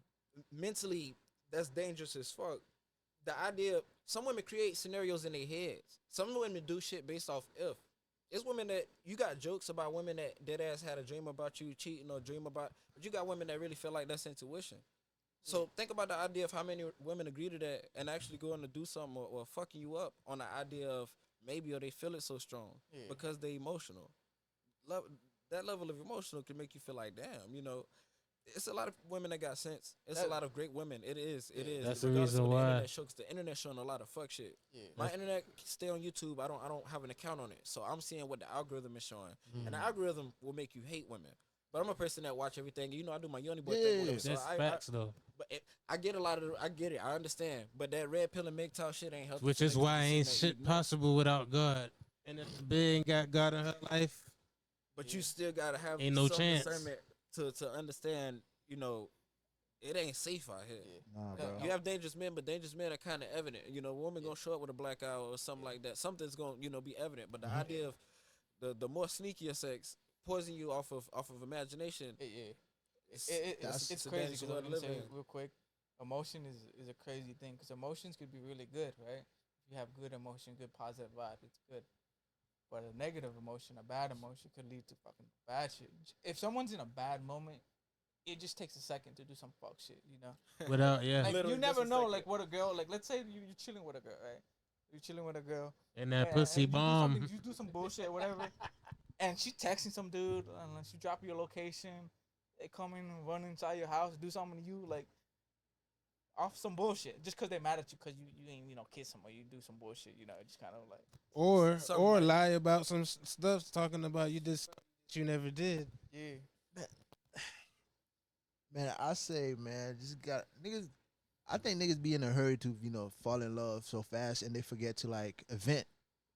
mentally, that's dangerous as fuck. The idea, some women create scenarios in their heads. Some women do shit based off if. It's women that you got jokes about women that dead ass had a dream about you cheating or dream about, but you got women that really feel like that's intuition. So think about the idea of how many women agree to that and actually going to do something or fucking you up on the idea of maybe or they feel it so strong because they emotional. That level of emotional can make you feel like, damn, you know, it's a lot of women that got sense. It's a lot of great women. It is. That's the Regardless of reason what why. the internet showing a lot of fuck shit. Yeah. My internet stay on YouTube. I don't have an account on it, so I'm seeing what the algorithm is showing, and the algorithm will make you hate women. But I'm a person that watch everything. You know, I do my Yoni boy thing. Whatever, so That's facts though. but I get a lot of. I get it. I understand. But that red pill and MGTOW shit ain't helping. Which is why ain't shit possible without God. And if the bitch ain't got God in her life, But you still gotta have Ain't no some chance. discernment to understand. You know, it ain't safe out here. Nah, bro. You have dangerous men, but dangerous men are kind of evident. You know, a woman gonna show up with a black eye or something like that. Something's gonna, you know, be evident. But the idea of the more sneakier sex poison you off of imagination. It's a crazy dangerous because world I'm to gonna live say in. real quick, emotion is a crazy thing because emotions could be really good, right? If you have good emotion, good positive vibe, it's good. But a negative emotion, a bad emotion, could lead to fucking bad shit. If someone's in a bad moment, it just takes a second to do some fuck shit, you know. without Like Literally you never just a know, second. like what a girl, like let's say you're chilling with a girl, right? You're chilling with a girl, and that and pussy you do bomb. something- you do some bullshit, whatever, and she texting some dude, and she drop your location. They come in and run inside your house, do something to you, like off some bullshit, just because they mad at you because you ain't kiss them or you do some bullshit, just kind of like Or Something or like- lie about some stuff talking about you did something that you never did. yeah. Man, I say, man, just got niggas. I think niggas be in a hurry to, fall in love so fast, and they forget to like vent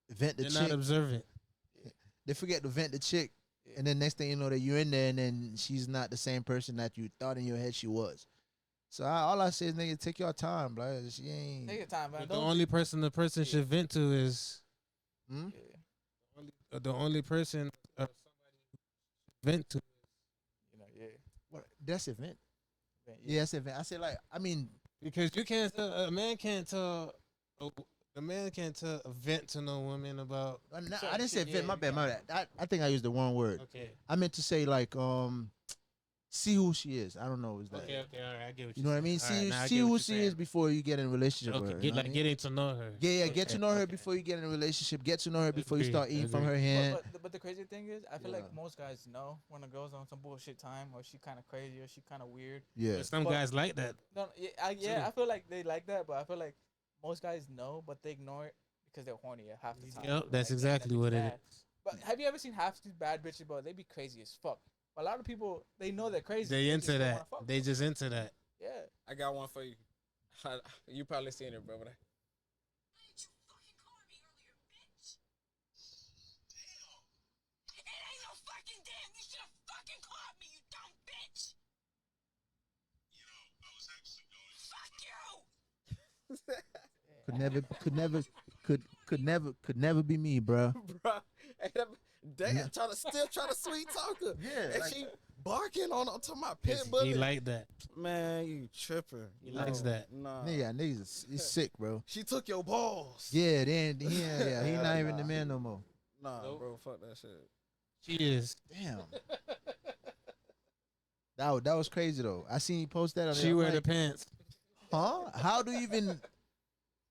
the They're chick. not observant. They forget to vent the chick, Yeah. and then next thing you know, that you're in there, and then she's not the same person that you thought in your head she was. So all I say is, nigga, take your time, bro. She ain't. Take your time, man. But the Don't only person the person Yeah. should vent to is Hmm? the only person somebody vent to. yeah. What? That's a vent. Yeah. Yeah, that's a vent. I say like, I mean, Because you can't tell a man can't tell a vent to no woman about. I Certain didn't say shit, vent. yeah, My you bad. My can't. bad. I think I used the wrong word. Okay. I meant to say like, see who she is. I don't know. Is that? Okay. All right. I get what You know what I mean? saying. All right, now I See get what who you're she saying. is before you get in a relationship with her. Okay. you know what I mean? Getting to know her. Yeah, get to Okay, know her okay. before you get in a relationship. Get to know her before you Agree, start eating from agree. her hand. But the crazy thing is, I feel Yeah. like most guys know when a girl's on some bullshit time, or she kind of crazy, or she kind of weird. Yeah. But some But- guys like that. No, yeah, I feel like they like that, but I feel like most guys know, but they ignore it because they're horny half the time. Yep, that's Like, exactly that what it bitch bad. But have you ever seen half these bad bitches, bro? They be crazy as fuck. But a lot of people, they know they're crazy. They just into don't wanna that. fuck They them. just into that. Yeah. I got one for you. You probably seen it, bro. But Could never be me, bro. bro, damn, still trying to sweet talk her. Yeah, And like- she barking to my pit bull. He like that. Man, you tripping. He likes that. Nah. Niggas, he's sick, bro. She took your balls. Yeah, then yeah, he not even the Nah. man no more. Nah, Nope. bro, fuck that shit. She is. Damn. That was crazy though. I seen you post that. She I'm wear the like, pants. huh? How do you even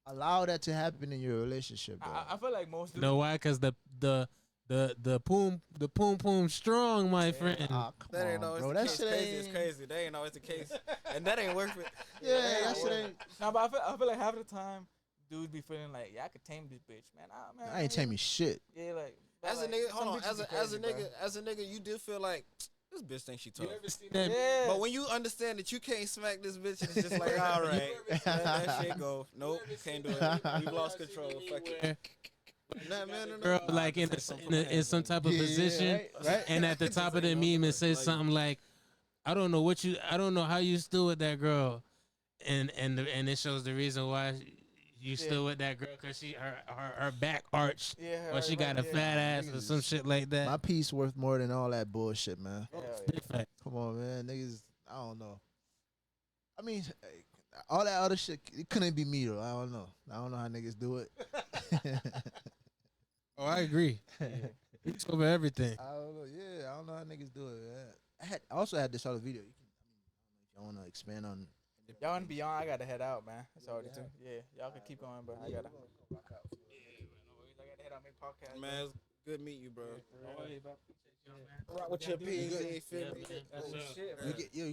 allow that to happen in your relationship, bro? I feel like most You know why? Because the the poom strong, my friend. Ah, come That ain't on, always bro. the That case. shit Crazy is ain't. crazy. That ain't always the case, and that ain't worth it. Yeah, that shit ain't. No, but I feel like half the time, dudes be feeling like, yeah, I could tame this bitch, man. Man, I ain't taming shit. Yeah, like. but As a like, nigga, some hold on. bitches be As a crazy, nigga, as a nigga, you do feel like this bitch thinks she tough. You ever seen that? Yeah. But when you understand that you can't smack this bitch, it's just like, all right, let that shit go. Nope, can't do it. We've lost control. Fuck it. Nah, man, no. Girl, like in some type of position, right? and at the top of the meme it says something like, I don't know how you still with that girl, and it shows the reason why you still with that girl, because her back arched, Yeah, or she got a fat ass or some shit like that. My piece worth more than all that bullshit, man. Yeah. Fact. Come on, man, niggas. I don't know. I mean, all that other shit, it couldn't be me though. I don't know how niggas do it. Oh, I agree. It's over everything. I don't know. Yeah, I don't know how niggas do it. Man. I also had this other video. I want to expand on. If y'all want to be on, I gotta head out, man. That's already too. Yeah, y'all can keep going, but I gotta. Yeah, I gotta head out, make podcast. Man, it's good meeting you, bro. For real. Rock with your PZ, feel me? Yeah, man. Oh, shit, You man. get, you